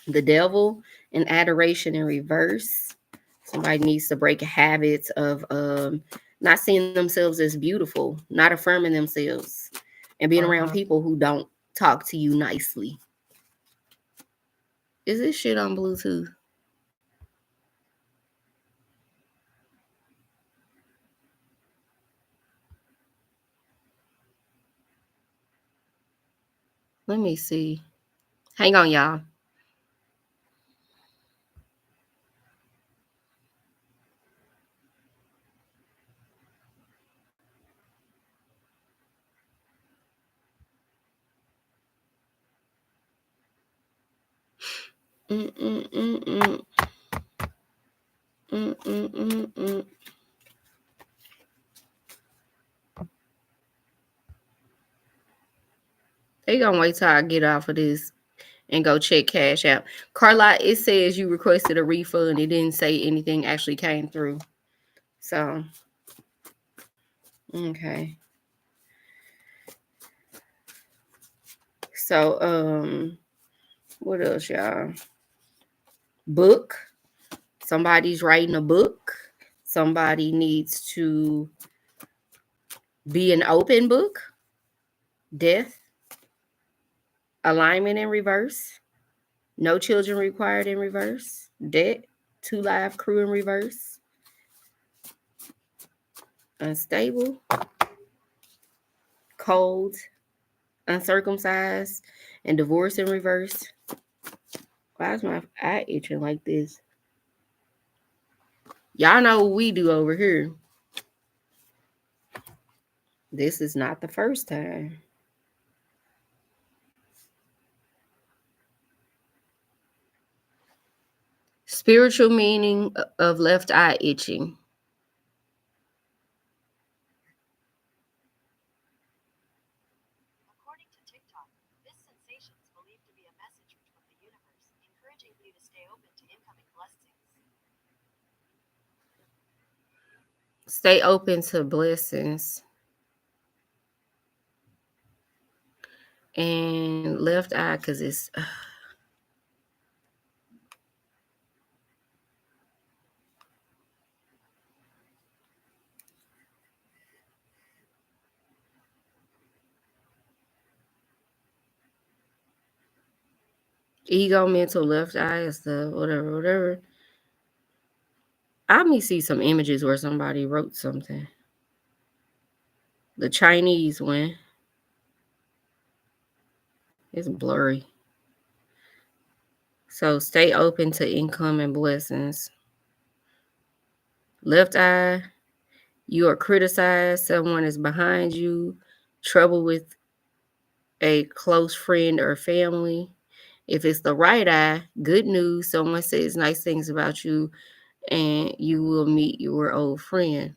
The devil and adoration in reverse. Somebody needs to break habits of not seeing themselves as beautiful, not affirming themselves, and being around people who don't talk to you nicely. Is this shit on Bluetooth? Let me see. Hang on, y'all. Mm-mm-mm-mm. Mm-mm-mm-mm. They gonna wait till I get off of this and go check Cash App. Carla, it says you requested a refund. It didn't say anything actually came through. So, okay. So, what else, y'all? Book. Somebody's writing a book. Somebody needs to be an open book. Death. Alignment in reverse. No children required in reverse. Debt. 2 live crew in reverse. Unstable. Cold. Uncircumcised. And divorce in reverse. Why is my eye itching like this? Y'all know what we do over here. This is not the first time. Spiritual meaning of left eye itching. According to TikTok, this sensation is believed to be a message from the universe, encouraging you to stay open to incoming blessings. Stay open to blessings. And left eye, because it's ego, mental, left eye is the whatever. I may see some images where somebody wrote something. The Chinese one is blurry. So stay open to income and blessings. Left eye, you are criticized. Someone is behind you. Trouble with a close friend or family. If it's the right eye, good news. Someone says nice things about you and you will meet your old friend.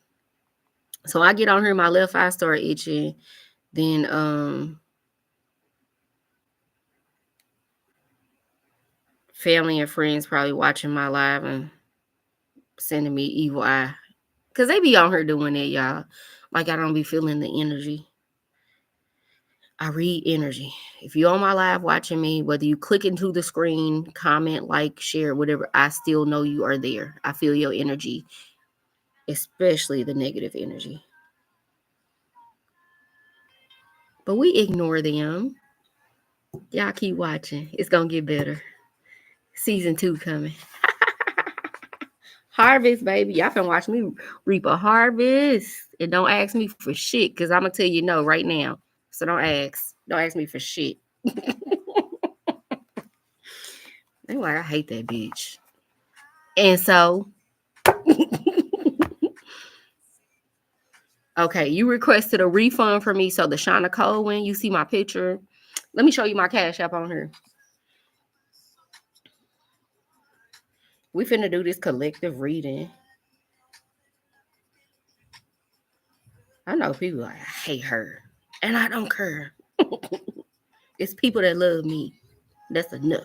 So I get on here, my left eye start itching. Then family and friends probably watching my live and sending me evil eye. Cause they be on here doing it, y'all. Like I don't be feeling the energy. I read energy. If you're on my live watching me, whether you click into the screen, comment, like, share, whatever, I still know you are there. I feel your energy, especially the negative energy. But we ignore them. Y'all keep watching. It's gonna get better. Season 2 coming. Harvest, baby. Y'all can watch me reap a harvest. And don't ask me for shit, because I'm gonna tell you no right now. So don't ask. Don't ask me for shit. They like, I hate that bitch. And so, okay, you requested a refund for me. So the Shauna Cole one, you see my picture. Let me show you my Cash App on here. We finna do this collective reading. I know people like, I hate her. And I don't care. It's people that love me. That's enough.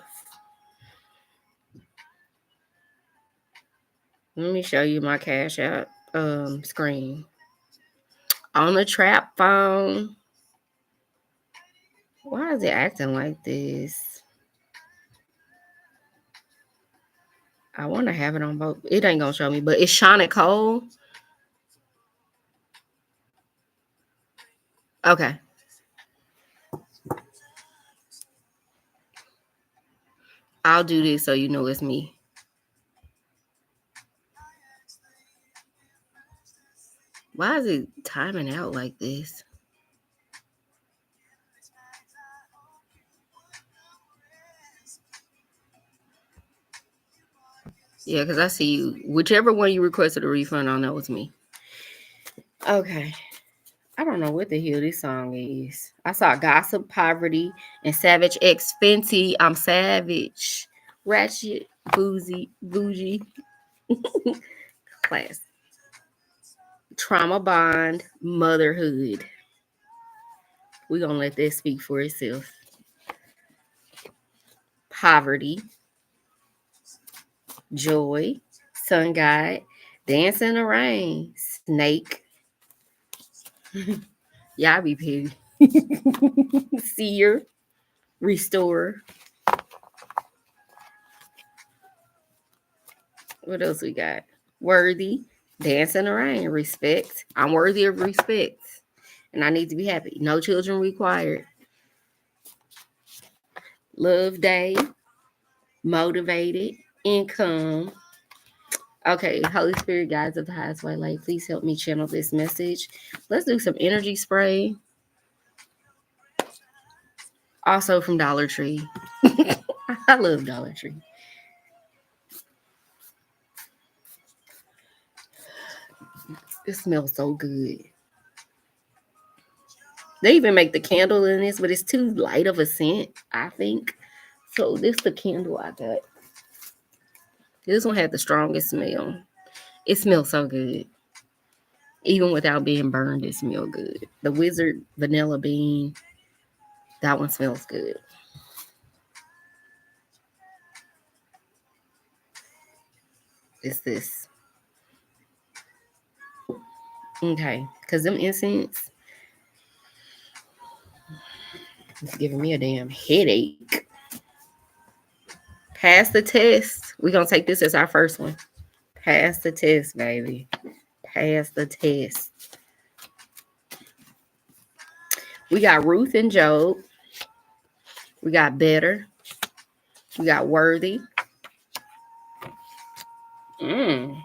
Let me show you my Cash App screen. On the trap phone. Why is it acting like this? I want to have it on both. It ain't gonna show me, but it's Shauna Cole. Okay. I'll do this so you know it's me. Why is it timing out like this? Yeah, because I see you. Whichever one you requested a refund on, that was me. Okay. I don't know what the hell this song is. I saw Gossip, Poverty, and Savage X Fenty. I'm Savage. Ratchet, Bougie, Class. Trauma Bond, Motherhood. We're going to let that speak for itself. Poverty, Joy, Sun God, Dance in the Rain, Snake. Y'all be petty. Seer, Restore. What else we got? Worthy, Dance in the Rain, Respect. I'm worthy of respect. And I need to be happy. No children required. Love Day, Motivated, Income. Okay, Holy Spirit, guides of the highest white light, please help me channel this message. Let's do some energy spray. Also from Dollar Tree. I love Dollar Tree. It smells so good. They even make the candle in this, but it's too light of a scent, I think. So this the candle I got. This one had the strongest smell. It smells so good. Even without being burned, it smells good. The Wizard Vanilla Bean, that one smells good. It's this. Okay. Because them incense, it's giving me a damn headache. Pass the test. We're going to take this as our first one. Pass the test, baby. Pass the test. We got Ruth and Job. We got Better. We got Worthy. Mm.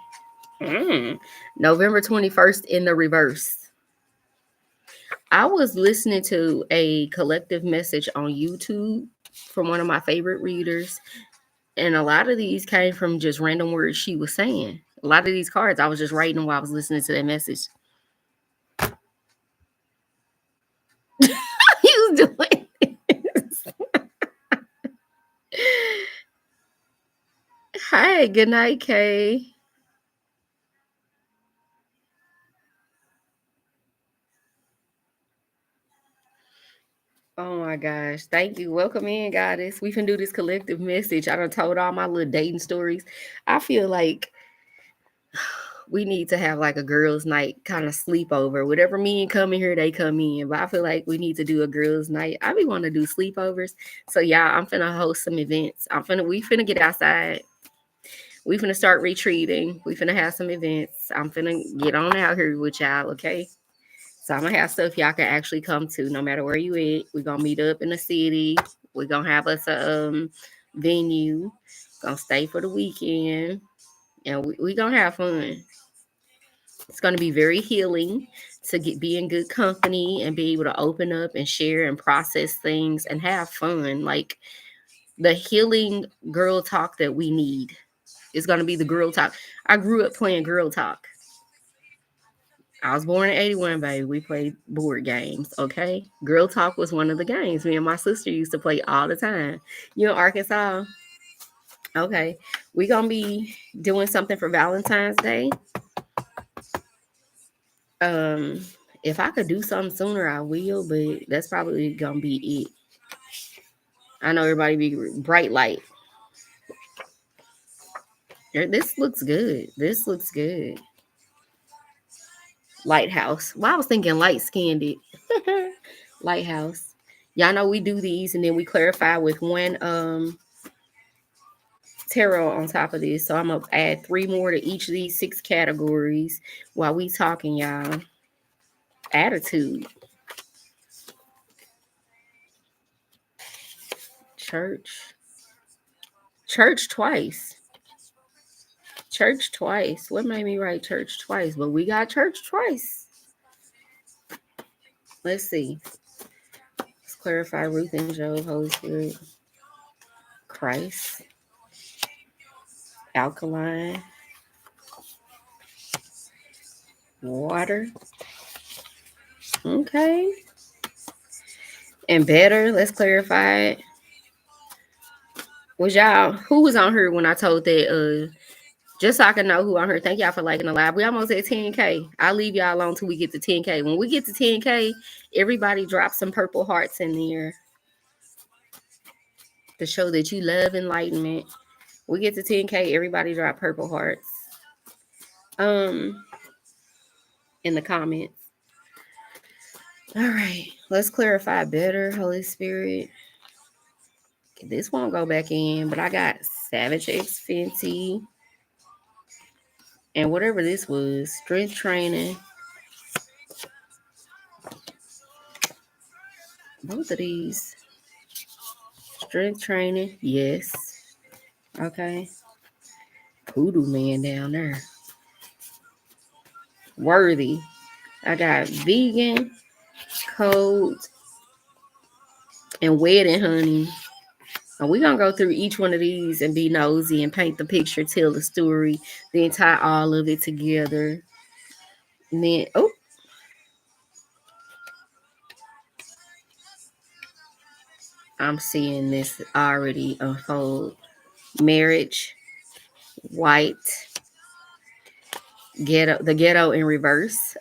November 21st in the reverse. I was listening to a collective message on YouTube from one of my favorite readers. And a lot of these came from just random words she was saying. A lot of these cards, I was just writing while I was listening to that message. You was doing this. Hi, good night, Kay. Oh my gosh. Thank you. Welcome in, goddess. We can do this collective message. I done told all my little dating stories. I feel like we need to have like a girls' night kind of sleepover. Whatever men come in here, they come in. But I feel like we need to do a girls' night. I be want to do sleepovers. So y'all, I'm finna host some events. We finna get outside. We finna start retreating. We finna have some events. I'm finna get on out here with y'all, okay? So I'm gonna have stuff y'all can actually come to, no matter where you at. We're gonna meet up in the city. We're gonna have us a venue. Gonna stay for the weekend, and we gonna have fun. It's gonna be very healing to be in good company and be able to open up and share and process things and have fun. Like the healing girl talk that we need is gonna be the girl talk. I grew up playing girl talk. I was born in 81, baby. We played board games, okay? Girl Talk was one of the games me and my sister used to play all the time. You in Arkansas? Okay. We going to be doing something for Valentine's Day. Um, if I could do something sooner, I will, but that's probably going to be it. I know everybody be bright light. This looks good. This looks good. Lighthouse. Well, I was thinking light skinned it. Lighthouse. Y'all know we do these and then we clarify with one tarot on top of this. So I'm gonna add 3 more to each of these 6 categories while we talking, y'all. Attitude. Church. Church twice. Church twice. What made me write church twice? But we got church twice. Let's see. Let's clarify Ruth and Job, Holy Spirit, Christ, alkaline, water. Okay. And better, let's clarify it. Was y'all who was on here when I told that just so I can know who on here. Thank y'all for liking the live. We almost at 10K. I'll leave y'all alone till we get to 10K. When we get to 10K, everybody drop some purple hearts in there to show that you love enlightenment. We get to 10K, everybody drop purple hearts. Um in the comments. All right, let's clarify better, Holy Spirit. This won't go back in, but I got Savage X Fenty and whatever this was, strength training. Both of these. Strength training, yes. Okay. Voodoo man down there. Worthy. I got vegan, cold, and wedding honey. And we're gonna go through each one of these and be nosy and paint the picture, tell the story, then tie all of it together. And then I'm seeing this already unfold. Marriage, white, ghetto, the ghetto in reverse.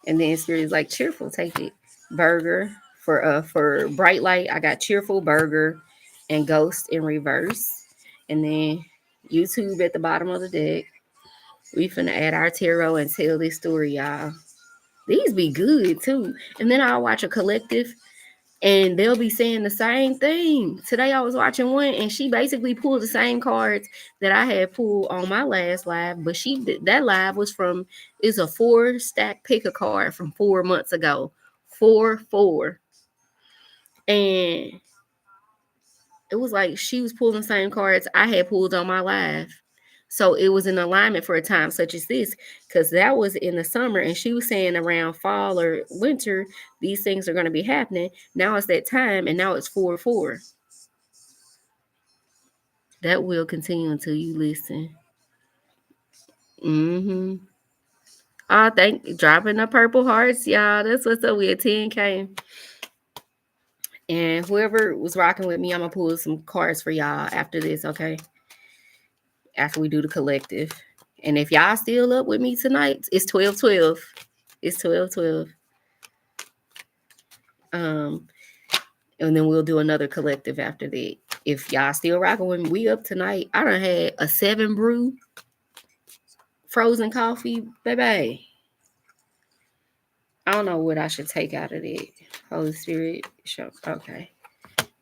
And then spirit is like cheerful, take it. Burger for bright light, I got cheerful burger and ghost in reverse. And then YouTube at the bottom of the deck. We finna add our tarot and tell this story, y'all. These be good too. And then I'll watch a collective and they'll be saying the same thing. Today I was watching one and she basically pulled the same cards that I had pulled on my last live, but that live was from is a 4-stack pick a card from 4 months ago. 4. And it was like she was pulling the same cards I had pulled on my live. So it was in alignment for a time such as this, because that was in the summer, and she was saying around fall or winter, these things are going to be happening. Now it's that time, and now it's 4. That will continue until you listen. Mm-hmm. Oh, dropping the purple hearts, y'all. That's what's up. We at 10K. And whoever was rocking with me, I'm gonna pull some cards for y'all after this, okay? After we do the collective. And if y'all still up with me tonight, it's 12-12. It's 12-12. And then we'll do another collective after that. If y'all still rocking with me, we up tonight. I done had a 7 brew frozen coffee, baby. I don't know what I should take out of it. Holy Spirit, show. Okay.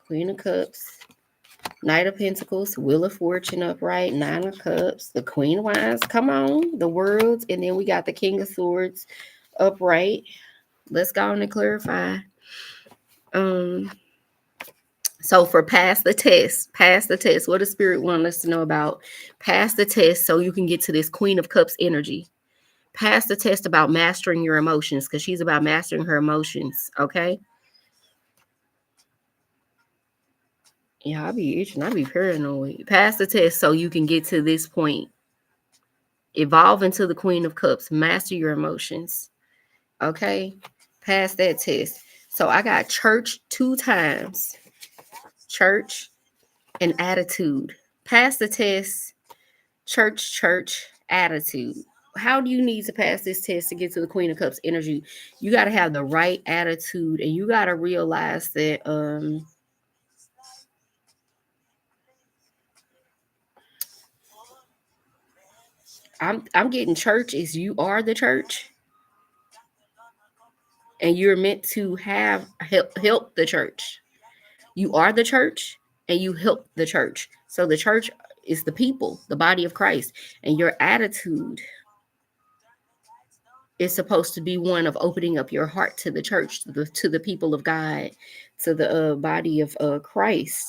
Queen of Cups, Knight of Pentacles, Wheel of Fortune upright, 9 of Cups, the Queen of Wands, come on, the World, and then we got the King of Swords upright. Let's go on and clarify. So for pass the test, what does Spirit want us to know about? Pass the test so you can get to this Queen of Cups energy. Pass the test about mastering your emotions, because she's about mastering her emotions, okay? Yeah, I be itching. I be paranoid. Pass the test so you can get to this point. Evolve into the Queen of Cups. Master your emotions. Okay? Pass that test. So I got church 2 times. Church and attitude. Pass the test. Church, attitude. How do you need to pass this test to get to the Queen of Cups energy? You got to have the right attitude, and you got to realize that I'm getting church is you are the church, and you're meant to have help the church. You are the church and you help the church. So the church is the people, the body of Christ, and your attitude is supposed to be one of opening up your heart to the church, to the people of God, to the body of Christ.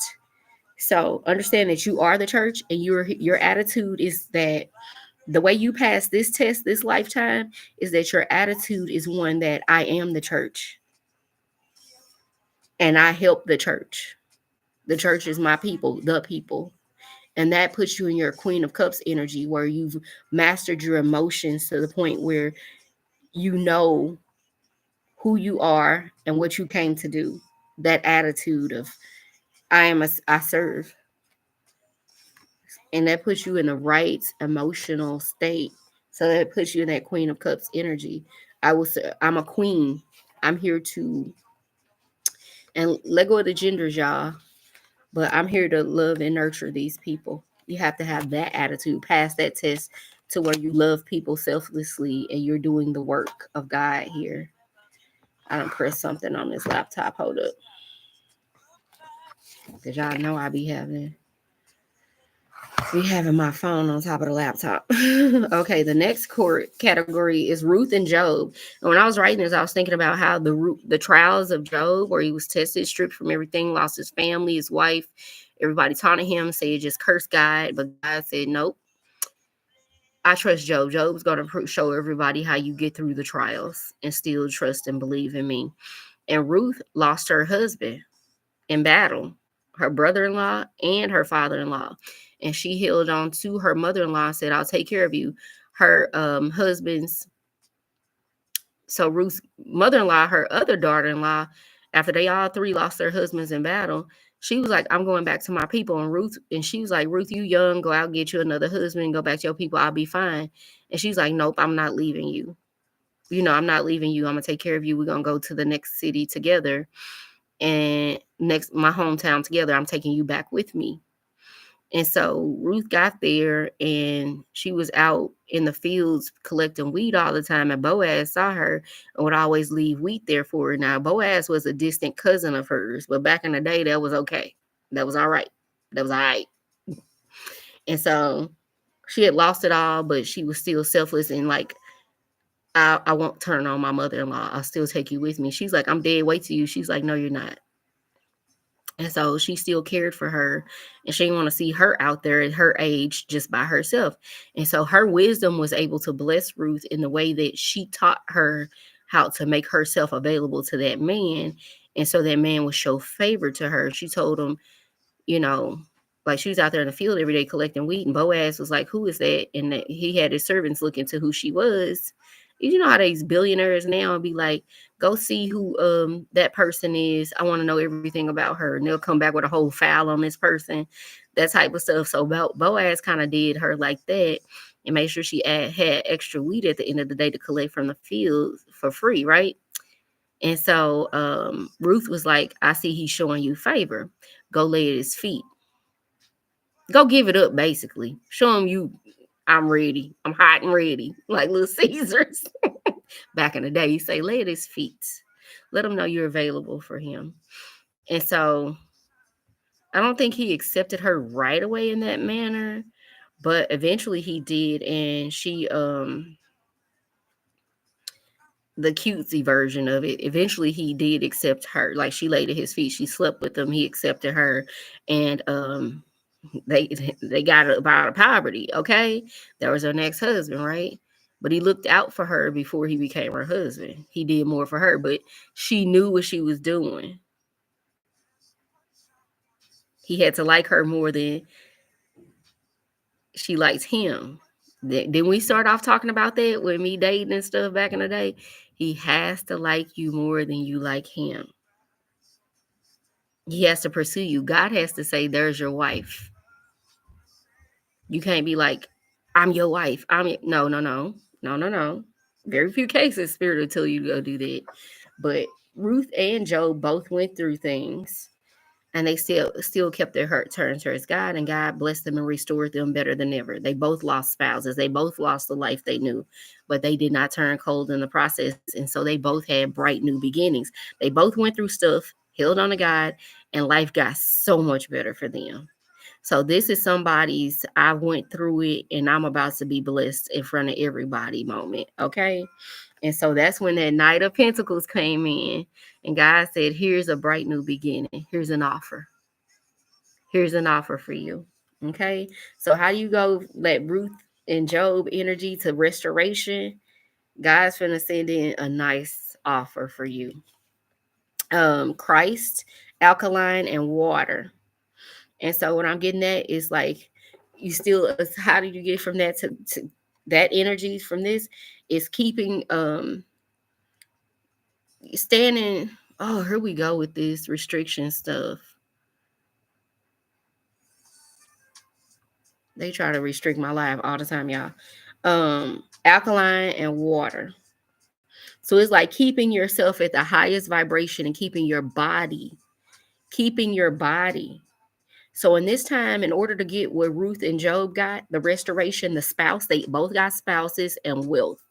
So understand that you are the church, and your attitude is that the way you pass this test this lifetime is that your attitude is one that I am the church and I help the church. The church is my people, the people. And that puts you in your Queen of Cups energy, where you've mastered your emotions to the point where you know who you are and what you came to do. That attitude of I serve, and that puts you in the right emotional state. So that puts you in that Queen of Cups energy. I will say I'm a queen. I'm here to, and let go of the genders, y'all. But I'm here to love and nurture these people. You have to have that attitude, pass that test to where you love people selflessly and you're doing the work of God here. I don't press something on this laptop. Hold up. Because y'all know I be having my phone on top of the laptop. Okay, the next court category is Ruth and Job. And when I was writing this, I was thinking about how the trials of Job, where he was tested, stripped from everything, lost his family, his wife, everybody taunted him, said he just cursed God, but God said, nope, I trust Job. Job's going to show everybody how you get through the trials and still trust and believe in me. And Ruth lost her husband in battle, her brother-in-law and her father-in-law, and she held on to her mother-in-law and said, I'll take care of you. Her husband's so Ruth's mother-in-law, her other daughter-in-law, after they all three lost their husbands in battle, she was like, I'm going back to my people. And she was like, Ruth, you young, go out, get you another husband, go back to your people, I'll be fine. And she's like, nope, I'm not leaving you. I'm not leaving you. I'm gonna take care of you. We're gonna go to the next city together, and next my hometown together. I'm taking you back with me. And so Ruth got there and she was out in the fields collecting wheat all the time. And Boaz saw her and would always leave wheat there for her. Now, Boaz was a distant cousin of hers, but back in the day, that was okay. That was all right. That was all right. And so she had lost it all, but she was still selfless and like, I won't turn on my mother in law. I'll still take you with me. She's like, I'm dead. Wait till you. She's like, no, you're not. And so she still cared for her, and she didn't want to see her out there at her age just by herself. And so her wisdom was able to bless Ruth in the way that she taught her how to make herself available to that man. And so that man would show favor to her. She told him, you know, like she was out there in the field every day collecting wheat, and Boaz was like, who is that? And he had his servants look into who she was. You know how these billionaires now be like, go see who that person is. I want to know everything about her. And they'll come back with a whole file on this person, that type of stuff. So Boaz kind of did her like that and made sure she had extra wheat at the end of the day to collect from the fields for free, right? And so Ruth was like, I see he's showing you favor. Go lay at his feet. Go give it up, basically. Show him I'm ready. I'm hot and ready, like Little Caesars. Back in the day, you say, lay at his feet. Let him know you're available for him. And so I don't think he accepted her right away in that manner, but eventually he did. And she, the cutesy version of it, eventually he did accept her. Like she laid at his feet, she slept with him, he accepted her. And, they got up out of poverty. Okay, that was her next husband, right? But he looked out for her before he became her husband. He did more for her, but she knew what she was doing. He had to like her more than she liked him. Then we start off talking about that with me dating and stuff back in the day. He has to like you more than you like him. He has to pursue you. God has to say, there's your wife. You can't be like, I'm your wife. No, no, no, no, no, no. Very few cases Spirit will tell you to go do that. But Ruth and Job both went through things, and they still kept their heart turned towards God, and God blessed them and restored them better than ever. They both lost spouses. They both lost the life they knew, but they did not turn cold in the process. And so they both had bright new beginnings. They both went through stuff, held on to God, and life got so much better for them. So this is somebody's I went through it and I'm about to be blessed in front of everybody moment. Okay. And so that's when that Knight of Pentacles came in, and God said, here's a bright new beginning. Here's an offer. Here's an offer for you. Okay. So how do you go let Ruth and Job energy to restoration? God's gonna send in a nice offer for you. Christ, alkaline, and water. And so what I'm getting at is like you still, how do you get from that to that energy from this is keeping standing. Oh, here we go with this restriction stuff. They try to restrict my life all the time, y'all. Alkaline and water. So it's like keeping yourself at the highest vibration and keeping your body. So in this time, in order to get what Ruth and Job got, the restoration, the spouse, they both got spouses and wealth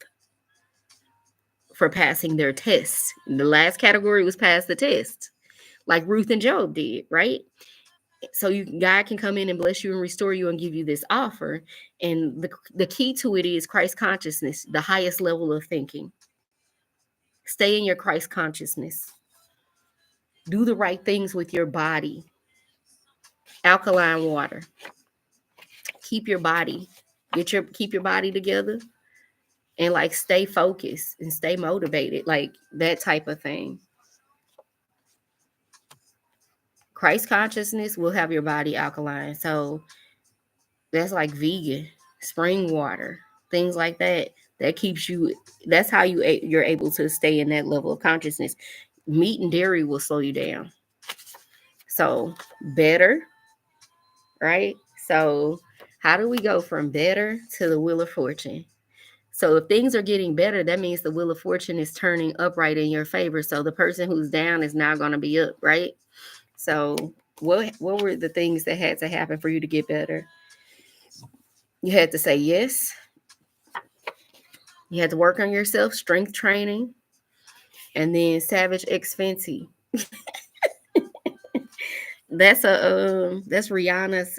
for passing their tests. The last category was pass the test, like Ruth and Job did, right? So God can come in and bless you and restore you and give you this offer. And the key to it is Christ consciousness, the highest level of thinking. Stay in your Christ consciousness. Do the right things with your body. Alkaline water. Keep your body. Keep your body together and like stay focused and stay motivated. Like that type of thing. Christ consciousness will have your body alkaline. So that's like vegan, spring water, things like that. That keeps you. That's how you're able to stay in that level of consciousness. Meat and dairy will slow you down. So better, right? So how do we go from better to the wheel of fortune? So if things are getting better, that means the wheel of fortune is turning upright in your favor. So the person who's down is now going to be up, right? So what were the things that had to happen for you to get better? You had to say yes. You had to work on yourself, strength training, and then Savage X Fenty. That's Rihanna's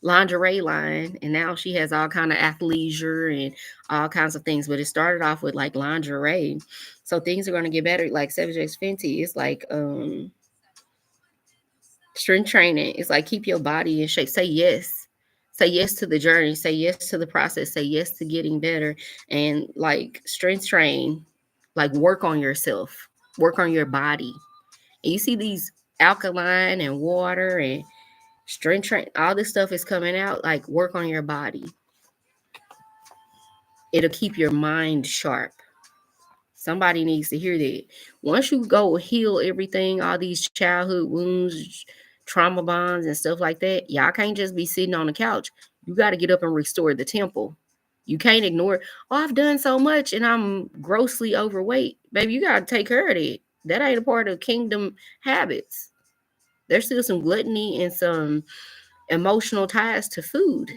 lingerie line, and now she has all kind of athleisure and all kinds of things. But it started off with like lingerie, so things are going to get better. Like Savage X Fenty, it's like strength training. It's like keep your body in shape. Say yes. Say yes to the journey. Say yes to the process. Say yes to getting better. And like strength train, like work on yourself, work on your body. And you see these alkaline and water and strength train, all this stuff is coming out. Like work on your body. It'll keep your mind sharp. Somebody needs to hear that. Once you go heal everything, all these childhood wounds, trauma bonds, and stuff like that, y'all can't just be sitting on the couch. You got to get up and restore the temple. You can't ignore, oh, I've done so much and I'm grossly overweight. Baby, you got to take care of that. That ain't a part of kingdom habits. There's still some gluttony and some emotional ties to food.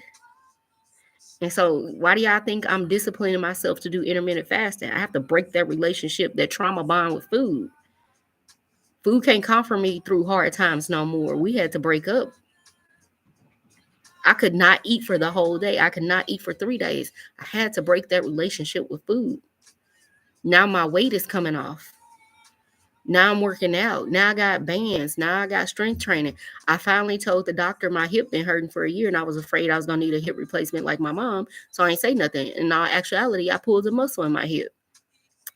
And so, why do y'all think I'm disciplining myself to do intermittent fasting? I have to break that relationship, that trauma bond with food. Food can't comfort me through hard times no more. We had to break up. I could not eat for the whole day. I could not eat for 3 days. I had to break that relationship with food. Now my weight is coming off. Now I'm working out. Now I got bands. Now I got strength training. I finally told the doctor my hip been hurting for a year and I was afraid I was gonna need a hip replacement like my mom. So I ain't say nothing. In all actuality, I pulled a muscle in my hip.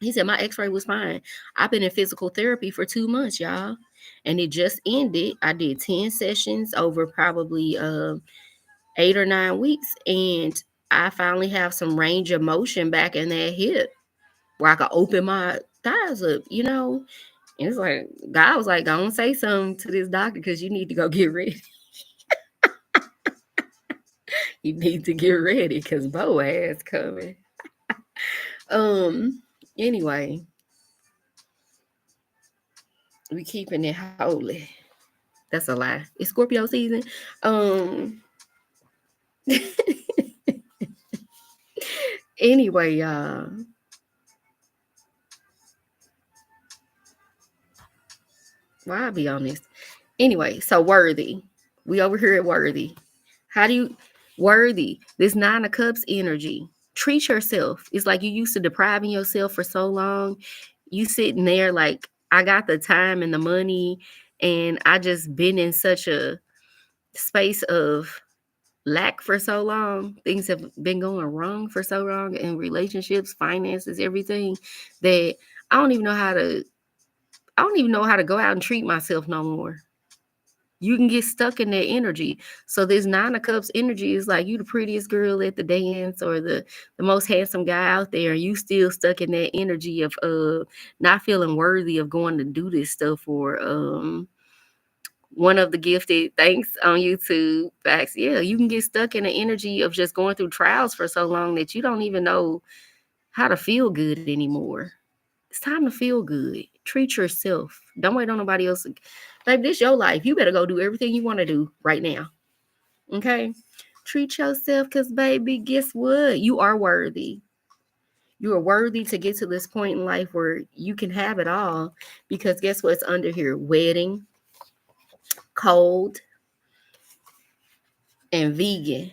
He said my x-ray was fine. I've been in physical therapy for 2 months, y'all. And it just ended. I did 10 sessions over probably 8 or 9 weeks. And I finally have some range of motion back in that hip where I could open my thighs up, you know. And it's like God was like, don't say something to this doctor because you need to go get ready. You need to get ready because Boaz coming. Um. Anyway, we keeping it holy. That's a lie. It's Scorpio season. Um. Anyway, y'all. Why I be on this? Anyway, so worthy. We over here at worthy. How do you worthy? This 9 of Cups energy. Treat yourself. It's like you used to depriving yourself for so long. You sitting there like I got the time and the money, and I just been in such a space of lack for so long. Things have been going wrong for so long in relationships, finances, everything that I don't even know how to. I don't even know how to go out and treat myself no more. You can get stuck in that energy. So this Nine of Cups energy is like you the prettiest girl at the dance or the most handsome guy out there, and you still stuck in that energy of not feeling worthy of going to do this stuff or one of the gifted thanks on YouTube facts. Yeah, you can get stuck in the energy of just going through trials for so long that you don't even know how to feel good anymore. It's time to feel good. Treat yourself. Don't wait on nobody else. Babe, this your life. You better go do everything you want to do right now. Okay? Treat yourself because, baby, guess what? You are worthy. You are worthy to get to this point in life where you can have it all because guess what's under here? Wedding, cold, and vegan.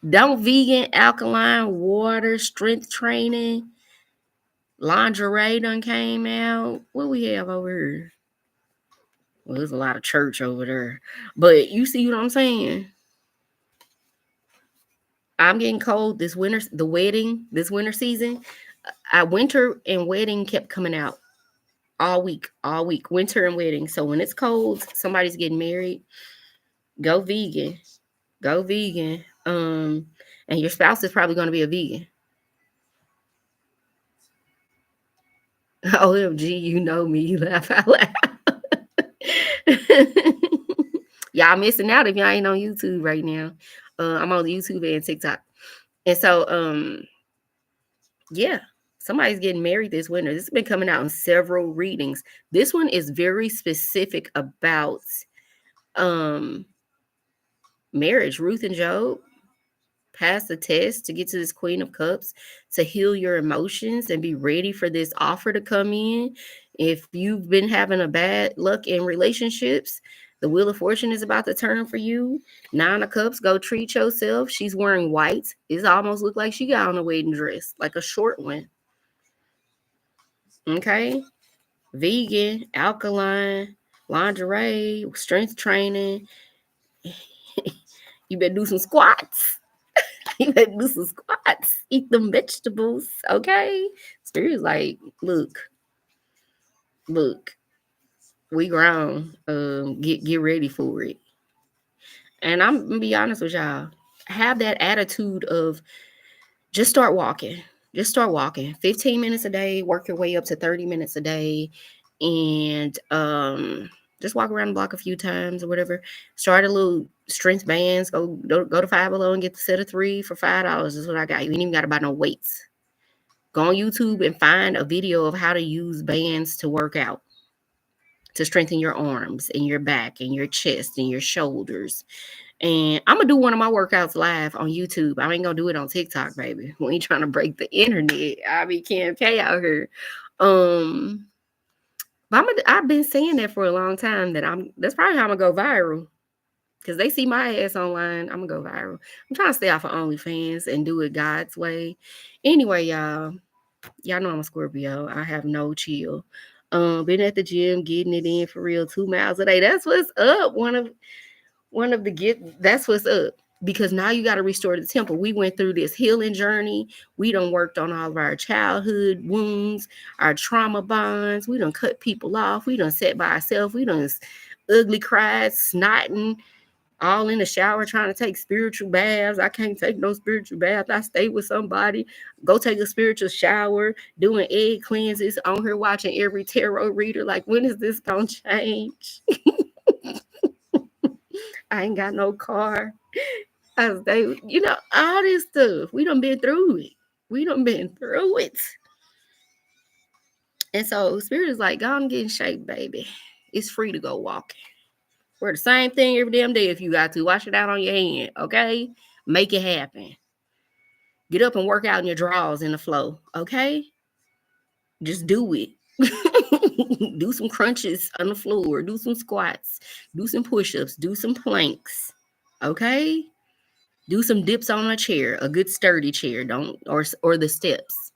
Don't vegan, alkaline water, strength training, lingerie done came out. What we have over here? Well, there's a lot of church over there. But you see what I'm saying? I'm getting cold this winter, the wedding, this winter season. Winter and wedding kept coming out all week, winter and wedding. So when it's cold, somebody's getting married, go vegan, go vegan. And your spouse is probably going to be a vegan. OMG, you know me, you laugh out loud. Y'all missing out if y'all ain't on YouTube right now. I'm on YouTube and TikTok. And so, yeah, somebody's getting married this winter. This has been coming out in several readings. This one is very specific about um marriage. Ruth and Job passed the test to get to this Queen of Cups to heal your emotions and be ready for this offer to come in. If you've been having a bad luck in relationships, the Wheel of Fortune is about to turn for you. Nine of Cups, go treat yourself. She's wearing white. It almost looked like she got on a wedding dress, like a short one. Okay. Vegan, alkaline, lingerie, strength training. You better do some squats. You better do some squats. Eat them vegetables. Okay. Spirit's like, look, we grown. Get ready for it. And I'm gonna be honest with y'all. Have that attitude of just start walking. Just start walking. 15 minutes a day, work your way up to 30 minutes a day. And just walk around the block a few times or whatever. Start a little strength bands. Go to Five Below and get the set of 3 for $5. Is what I got. You ain't even gotta buy no weights. Go on YouTube and find a video of how to use bands to work out to strengthen your arms and your back and your chest and your shoulders. And I'm gonna do one of my workouts live on YouTube. I ain't gonna do it on TikTok, baby. We ain't trying to break the internet. I be can't pay out here. Um, but I've been saying that for a long time that that's probably how I'm gonna go viral. Cause they see my ass online, I'm gonna go viral. I'm trying to stay off of OnlyFans and do it God's way. Anyway, y'all know I'm a Scorpio. I have no chill. Been at the gym, getting it in for real, 2 miles a day. That's what's up. One of the get. That's what's up. Because now you got to restore the temple. We went through this healing journey. We done worked on all of our childhood wounds, our trauma bonds. We done cut people off. We done sat by ourselves. We done ugly cried, snotting, all in the shower trying to take spiritual baths. I can't take no spiritual bath. I stay with somebody. Go take a spiritual shower, doing egg cleanses, on here watching every tarot reader. Like, when is this gonna change? I ain't got no car. I stay, all this stuff. We done been through it. We done been through it. And so spirit is like, go and get in shape, baby. It's free to go walking. Wear the same thing every damn day if you got to. Wash it out on your hand, okay? Make it happen. Get up and work out in your drawers in the flow, okay? Just do it. Do some crunches on the floor. Do some squats. Do some push-ups. Do some planks, okay? Do some dips on a chair, a good sturdy chair. Don't or the steps.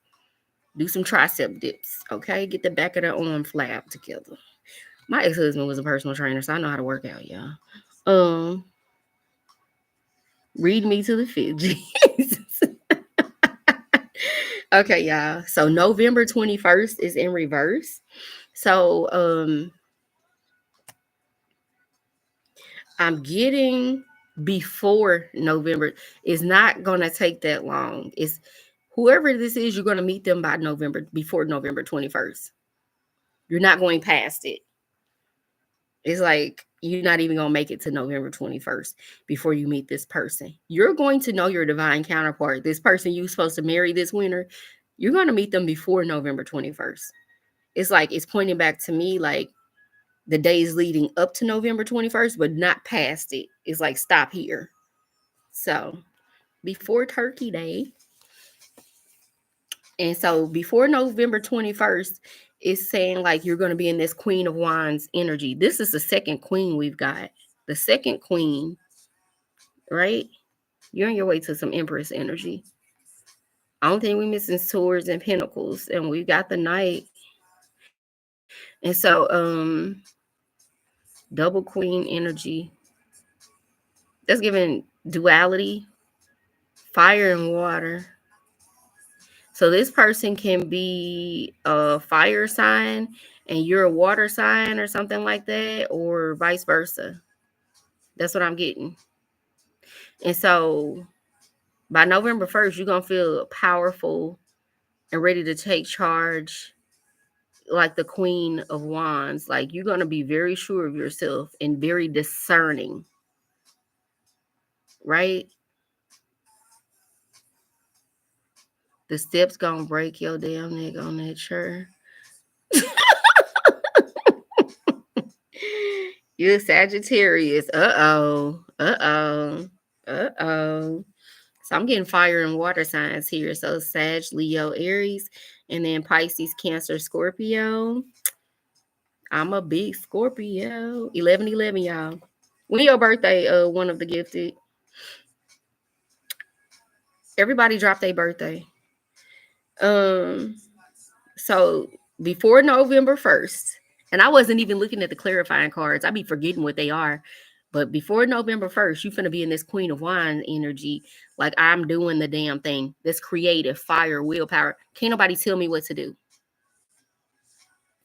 Do some tricep dips, okay? Get the back of the arm flap together. My ex-husband was a personal trainer, so I know how to work out, y'all. Read me to the fit, Jesus. Okay, y'all. So November 21st is in reverse. So I'm getting before November. It's not gonna take that long. It's whoever this is, you're gonna meet them by November, before November 21st. You're not going past it. It's like you're not even gonna make it to November 21st before you meet this person. You're going to know your divine counterpart. This person you're supposed to marry this winter, you're gonna meet them before November 21st. It's like it's pointing back to me like the days leading up to November 21st, but not past it. It's like stop here. So before Turkey Day, and so before November 21st, it's saying like you're going to be in this Queen of Wands energy. This is the second queen we've got. The second queen, right? You're on your way to some Empress energy. I don't think we're missing swords and pentacles. And we got the knight. And so double queen energy. That's giving duality, fire and water. So this person can be a fire sign and you're a water sign or something like that, or vice versa. That's what I'm getting. And so by November 1st, you're going to feel powerful and ready to take charge like the Queen of Wands. Like you're going to be very sure of yourself and very discerning, right? The steps going to break your damn neck on that chair. You're a Sagittarius. Uh-oh. Uh-oh. Uh-oh. So I'm getting fire and water signs here. So Sag, Leo, Aries, and then Pisces, Cancer, Scorpio. I'm a big Scorpio. 11/11, y'all. When your birthday, one of the gifted. Everybody dropped their birthday. Um, so before November 1st, and I wasn't even looking at the clarifying cards. I be forgetting what they are. But before November 1st, you finna be in this Queen of Wands energy. Like I'm doing the damn thing. This creative fire, willpower. Can't nobody tell me what to do.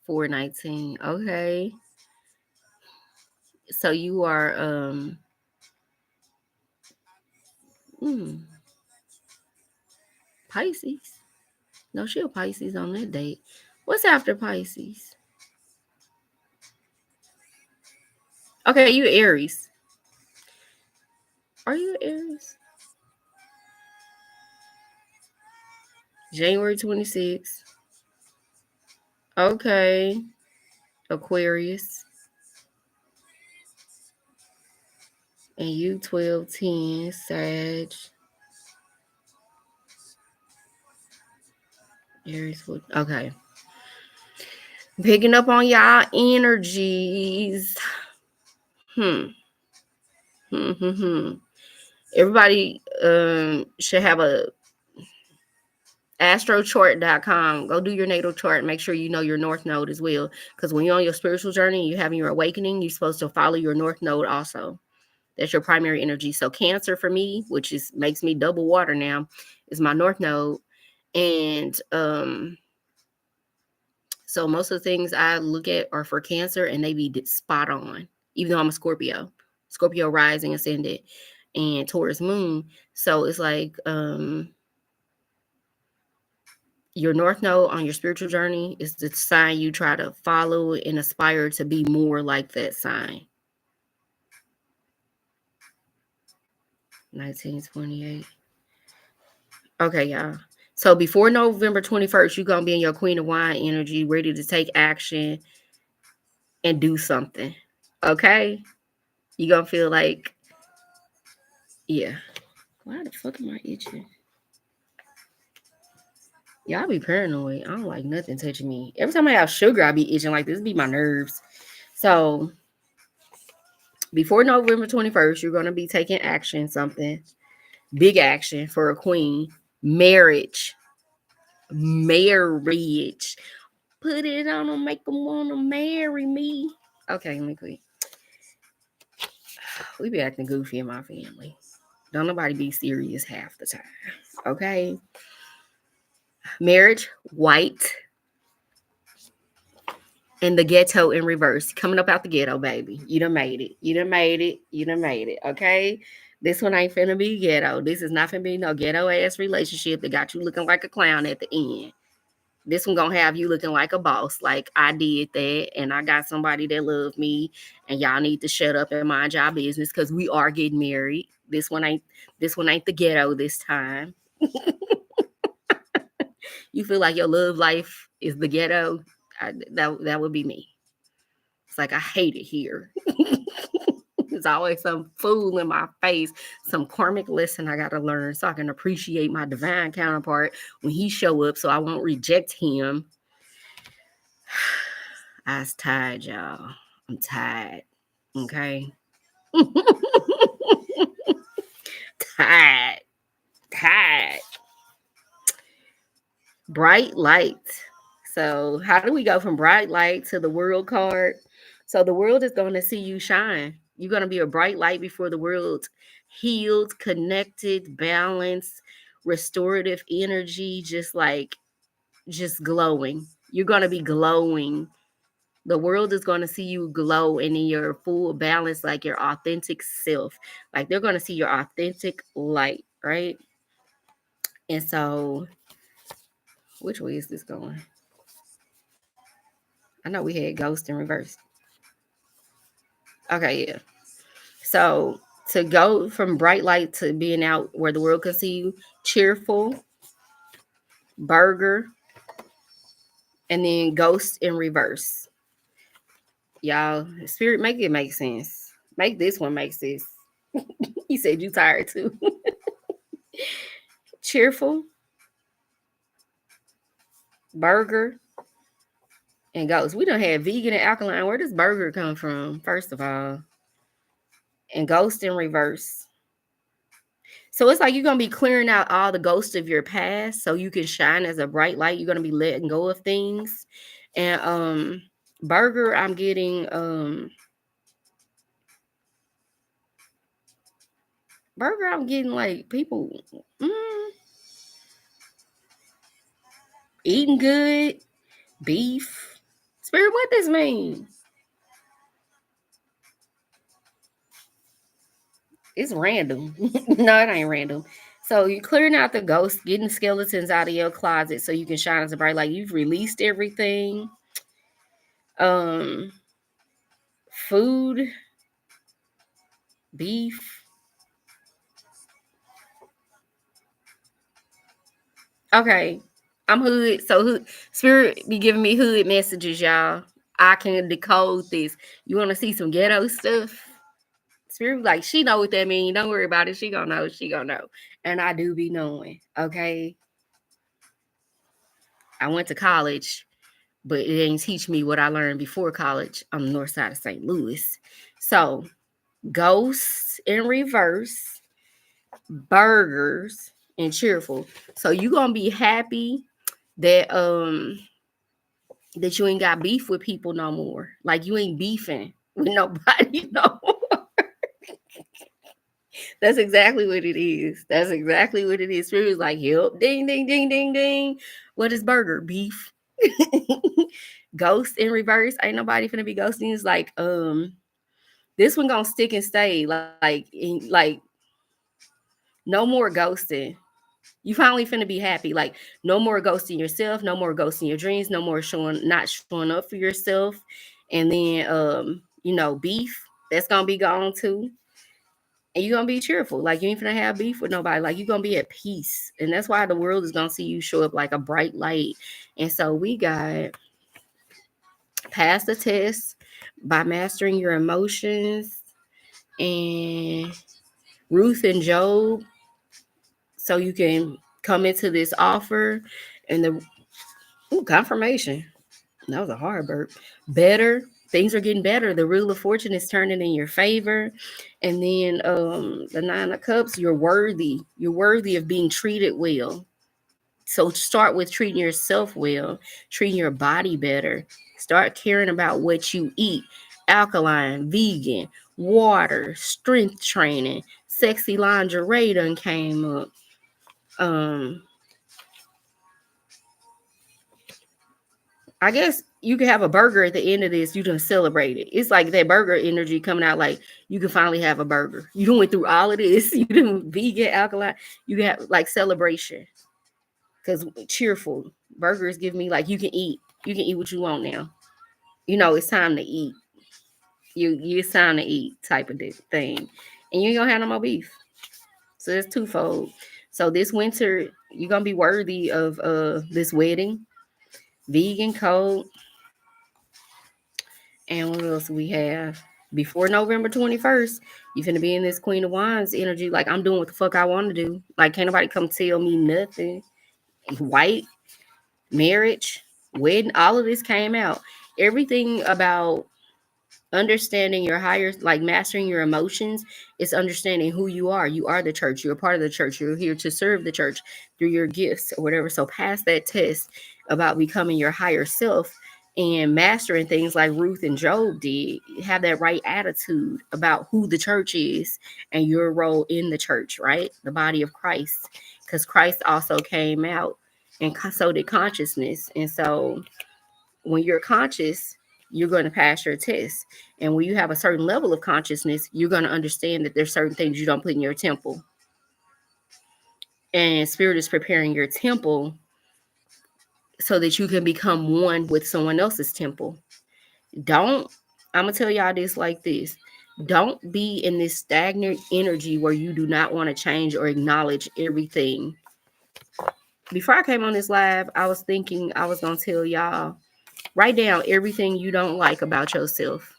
419. Okay. So you are hmm, Pisces. No, she a Pisces on that date. What's after Pisces? Okay, you Aries. Are you Aries? January 26th. Okay. Aquarius. And you 12/10, Sag. Aries. Okay. Picking up on y'all energies. Hmm. Everybody should have a astrochart.com. Go do your natal chart. Make sure you know your north node as well. Because when you're on your spiritual journey, you're having your awakening, you're supposed to follow your north node also. That's your primary energy. So Cancer for me, which is makes me double water now, is my north node. And so most of the things I look at are for Cancer and they be spot on, even though I'm a Scorpio rising, ascendant, and Taurus moon. So it's like your north node on your spiritual journey is the sign you try to follow and aspire to be more like that sign. 1928. Okay, y'all. So before November 21st, you're going to be in your Queen of Wine energy, ready to take action and do something. Okay? You're going to feel like, yeah. Why the fuck am I itching? Y'all be paranoid. I don't like nothing touching me. Every time I have sugar, I be itching like this. Be my nerves. So before November 21st, you're going to be taking action, something. Big action for a queen. Marriage. Marriage. Put it on them, make them want to marry me. Okay, let me quit. We be acting goofy in my family. Don't nobody be serious half the time. Okay. Marriage, white. And the ghetto in reverse. Coming up out the ghetto, baby. You done made it. You done made it. You done made it. Okay? This one ain't finna be ghetto. This is not finna be no ghetto ass relationship that got you looking like a clown at the end. This one gonna have you looking like a boss. Like I did that, and I got somebody that loved me, and y'all need to shut up and mind y'all business because we are getting married. This one ain't the ghetto this time. You feel like your love life is the ghetto? That would be me. It's like I hate it here. There's always some fool in my face, some karmic lesson I gotta learn so I can appreciate my divine counterpart when he show up, so I won't reject him. I was tired, y'all. I'm tired. Okay. Tired. Tired. Bright light. So, how do we go from bright light to the world card? So, the world is going to see you shine. You're going to be a bright light before the world, healed, connected, balanced, restorative energy, just glowing. You're going to be glowing. The world is going to see you glow in your full balance, like your authentic self. Like they're going to see your authentic light, right? And so, which way is this going? I know we had ghost in reverse. Okay, yeah. So to go from bright light to being out where the world can see you, cheerful, burger, and then ghost in reverse. Y'all, spirit, make it make sense. Make this one make sense. He said you tired too. Cheerful, burger, and ghost. We don't have vegan and alkaline. Where does burger come from? First of all, and ghost in reverse. So it's like you're gonna be clearing out all the ghosts of your past, so you can shine as a bright light. You're gonna be letting go of things, and burger. I'm getting burger. I'm getting like people eating good beef. Spirit, what this mean? It's random. No, it ain't random. So you're clearing out the ghosts, getting skeletons out of your closet so you can shine as a bright light. You've released everything. Um, food, beef. Okay, I'm hood. So hood spirit be giving me hood messages, y'all. I can decode this. You want to see some ghetto stuff? Spirit like she know what that mean. Don't worry about it. She gonna know. She gonna know. And I do be knowing. Okay, I went to college, but it didn't teach me what I learned before college on the north side of St. Louis. So, ghosts in reverse, burgers, and cheerful. So you gonna be happy that that you ain't got beef with people no more. Like you ain't beefing with nobody no more. That's exactly what it is. That's exactly what it is. Spirit was like, yep, ding, ding, ding, ding, ding. What is burger? Beef. Ghost in reverse. Ain't nobody finna be ghosting. It's like, this one gonna stick and stay. Like no more ghosting. You finally finna be happy. Like no more ghosting yourself, no more ghosting your dreams, no more not showing up for yourself. And then beef, that's gonna be gone too. And you're gonna be cheerful. Like you ain't finna have beef with nobody. Like you're gonna be at peace. And that's why the world is gonna see you show up like a bright light. And so we got pass the test by mastering your emotions and Ruth and Job, so you can come into this offer and the confirmation. That was a hard burp. Better. Things are getting better. The wheel of fortune is turning in your favor. And then the nine of cups, you're worthy. You're worthy of being treated well. So start with treating yourself well, treating your body better. Start caring about what you eat. Alkaline, vegan, water, strength training, sexy lingerie done came up. Um, I guess you can have a burger at the end of this, you done celebrate it. It's like that burger energy coming out, like you can finally have a burger. You done went through all of this, you done vegan, alkaline, you can have like celebration. Cause cheerful. Burgers give me like you can eat. You can eat what you want now. You know, it's time to eat. You it's time to eat type of thing. And you ain't gonna have no more beef. So it's twofold. So this winter, you're gonna be worthy of this wedding. Vegan cold. And what else we have? Before November 21st, you finna be in this Queen of Wands energy. Like, I'm doing what the fuck I want to do. Like, can't nobody come tell me nothing. White, marriage, wedding, all of this came out. Everything about understanding your higher, like mastering your emotions, is understanding who you are. You are the church. You're a part of the church. You're here to serve the church through your gifts or whatever. So pass that test about becoming your higher self and mastering things like Ruth and Job did. Have that right attitude about who the church is and your role in the church, right? The body of Christ. Because Christ also came out, and so did consciousness. And so when you're conscious, you're going to pass your test. And when you have a certain level of consciousness, you're going to understand that there's certain things you don't put in your temple. And spirit is preparing your temple so that you can become one with someone else's temple. Don't, I'm going to tell y'all this like this. Don't be in this stagnant energy where you do not want to change or acknowledge everything. Before I came on this live, I was thinking I was going to tell y'all, write down everything you don't like about yourself.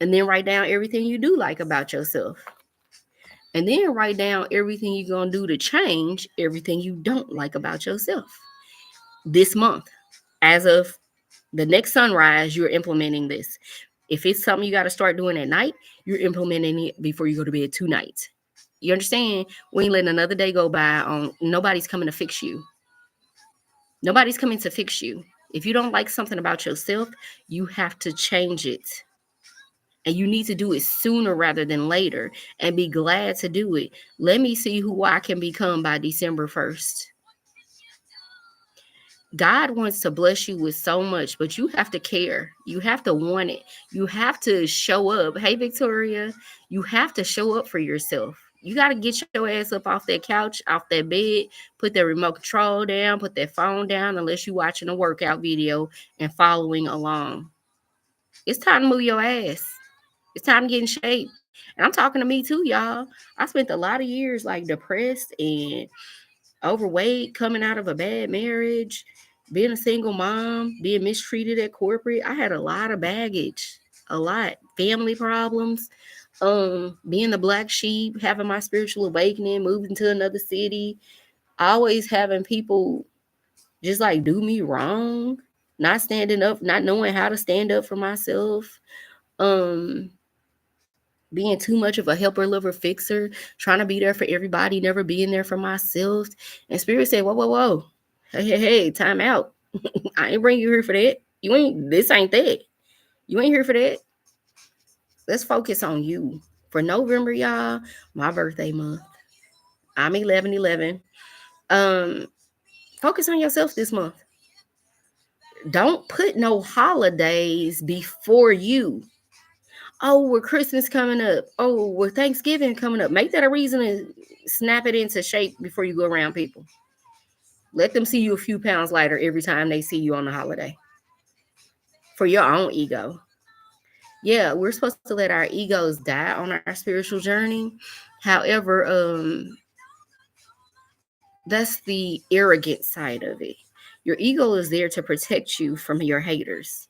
And then write down everything you do like about yourself. And then write down everything you're going to do to change everything you don't like about yourself this month. As of the next sunrise, you're implementing this. If it's something you got to start doing at night, you're implementing it before you go to bed tonight. You understand? We ain't letting another day go by on nobody's coming to fix you. Nobody's coming to fix you. If you don't like something about yourself, you have to change it. And you need to do it sooner rather than later and be glad to do it. Let me see who I can become by December 1st. God wants to bless you with so much, but you have to care. You have to want it. You have to show up. Hey, Victoria, you have to show up for yourself. You got to get your ass up off that couch, off that bed, put that remote control down, put that phone down, unless you're watching a workout video and following along. It's time to move your ass. It's time to get in shape. And I'm talking to me too, y'all. I spent a lot of years like depressed and overweight, coming out of a bad marriage, being a single mom, being mistreated at corporate. I had a lot of baggage, a lot. Family problems, being the black sheep, having my spiritual awakening, moving to another city, always having people just like do me wrong, not standing up, not knowing how to stand up for myself. Um, Being too much of a helper, lover, fixer, trying to be there for everybody, never being there for myself. And Spirit said, whoa, whoa, whoa. Hey, time out. I ain't bring you here for that. This ain't that. You ain't here for that. Let's focus on you. For November, y'all, my birthday month. I'm 11/11. Um, Focus on yourself this month. Don't put no holidays before you. Oh, with Christmas coming up. Oh, with Thanksgiving coming up. Make that a reason to snap it into shape before you go around people. Let them see you a few pounds lighter every time they see you on the holiday. For your own ego. Yeah, we're supposed to let our egos die on our spiritual journey. However, that's the arrogant side of it. Your ego is there to protect you from your haters.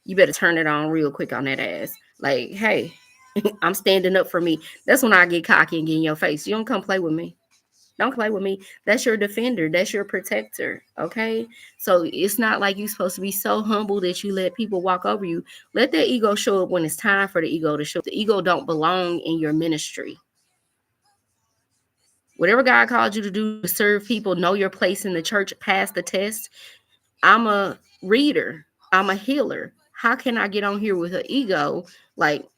You better turn it on real quick on that ass. Like, hey, I'm standing up for me. That's when I get cocky and get in your face. You don't come play with me. Don't play with me. That's your defender. That's your protector. Okay. So it's not like you're supposed to be so humble that you let people walk over you. Let that ego show up when it's time for the ego to show up. The ego don't belong in your ministry. Whatever God called you to do to serve people, know your place in the church, pass the test. I'm a reader. I'm a healer. How can I get on here with an ego, like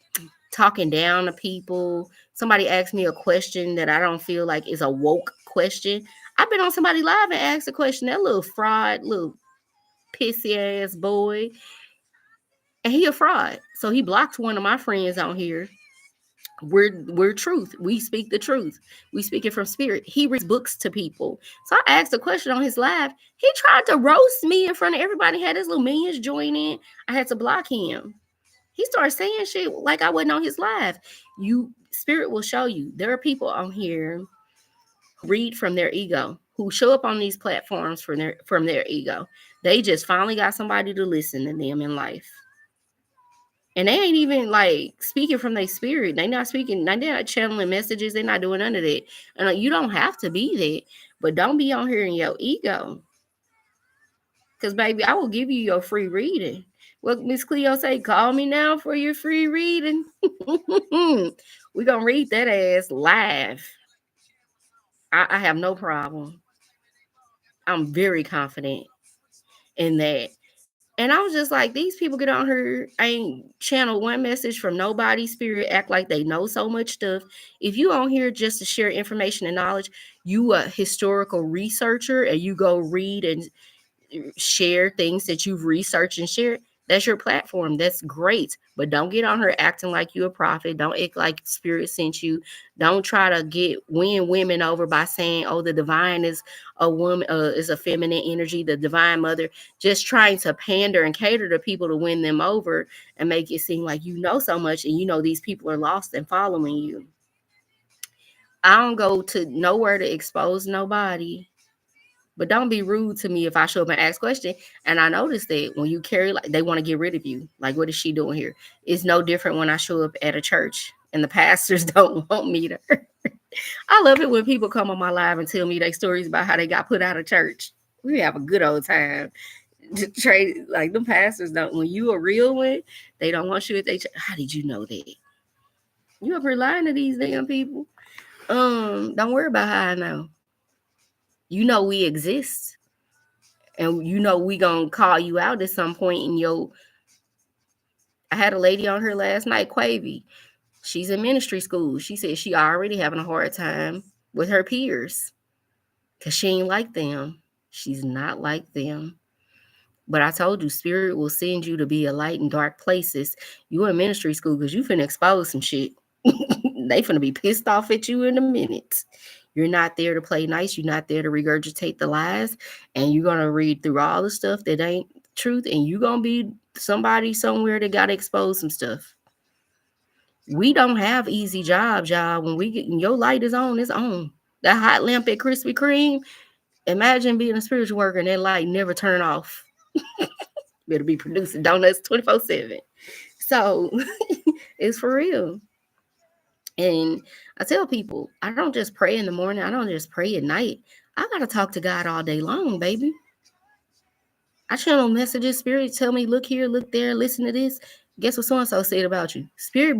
talking down to people? Somebody asked me a question that I don't feel like is a woke question. I've been on somebody live and asked a question. That little fraud, little pissy ass boy. And he a fraud. So he blocked one of my friends on here. We're truth. We speak the truth. We speak it from spirit. He reads books to people. So I asked a question on his live. He tried to roast me in front of everybody. Had his little minions join in. I had to block him. He started saying shit like I wasn't on his live. You spirit will show you. There are people on here who read from their ego, who show up on these platforms from their ego. They just finally got somebody to listen to them in life. And they ain't even like speaking from their spirit. They not speaking, they're not channeling messages. They're not doing none of that. And you don't have to be that, but don't be on here in your ego. Cause baby, I will give you your free reading. What Miss Cleo say, call me now for your free reading. We're gonna read that ass live. I have no problem. I'm very confident in that. And I was just like, these people get on here, ain't channel one message from nobody's spirit, act like they know so much stuff. If you on here just to share information and knowledge, you a historical researcher and you go read and share things that you've researched and shared, that's your platform. That's great. But don't get on her acting like you a prophet. Don't act like spirit sent you. Don't try to win women over by saying, oh, the divine is a woman, is a feminine energy, the divine mother. Just trying to pander and cater to people to win them over and make it seem like you know so much and you know these people are lost and following you. I don't go to nowhere to expose nobody. But don't be rude to me if I show up and ask questions. And I noticed that when you carry, like, they want to get rid of you. Like, what is she doing here? It's no different when I show up at a church and the pastors don't want me to. I love it when people come on my live and tell me their stories about how they got put out of church. We have a good old time. Trade like them pastors don't. When you a real one, they don't want you at their church. How did you know that? You up here lying to these damn people? Don't worry about how I know. You know we exist. And you know we gonna call you out at some point in your. I had a lady on here last night, Quavy. She's in ministry school. She said she already having a hard time with her peers because she ain't like them. She's not like them. But I told you, spirit will send you to be a light in dark places. You in ministry school because you finna expose some shit. They finna be pissed off at you in a minute. You're not there to play nice. You're not there to regurgitate the lies. And you're gonna read through all the stuff that ain't truth. And you're gonna be somebody somewhere that gotta expose some stuff. We don't have easy jobs, y'all. When we get your light is on, it's on. That hot lamp at Krispy Kreme. Imagine being a spiritual worker and that light never turn off. Better be producing donuts 24/7. So it's for real. And I tell people, I don't just pray in the morning. I don't just pray at night. I got to talk to God all day long, baby. I channel messages. Spirit tell me, look here, look there, listen to this. Guess what so-and-so said about you? Spirit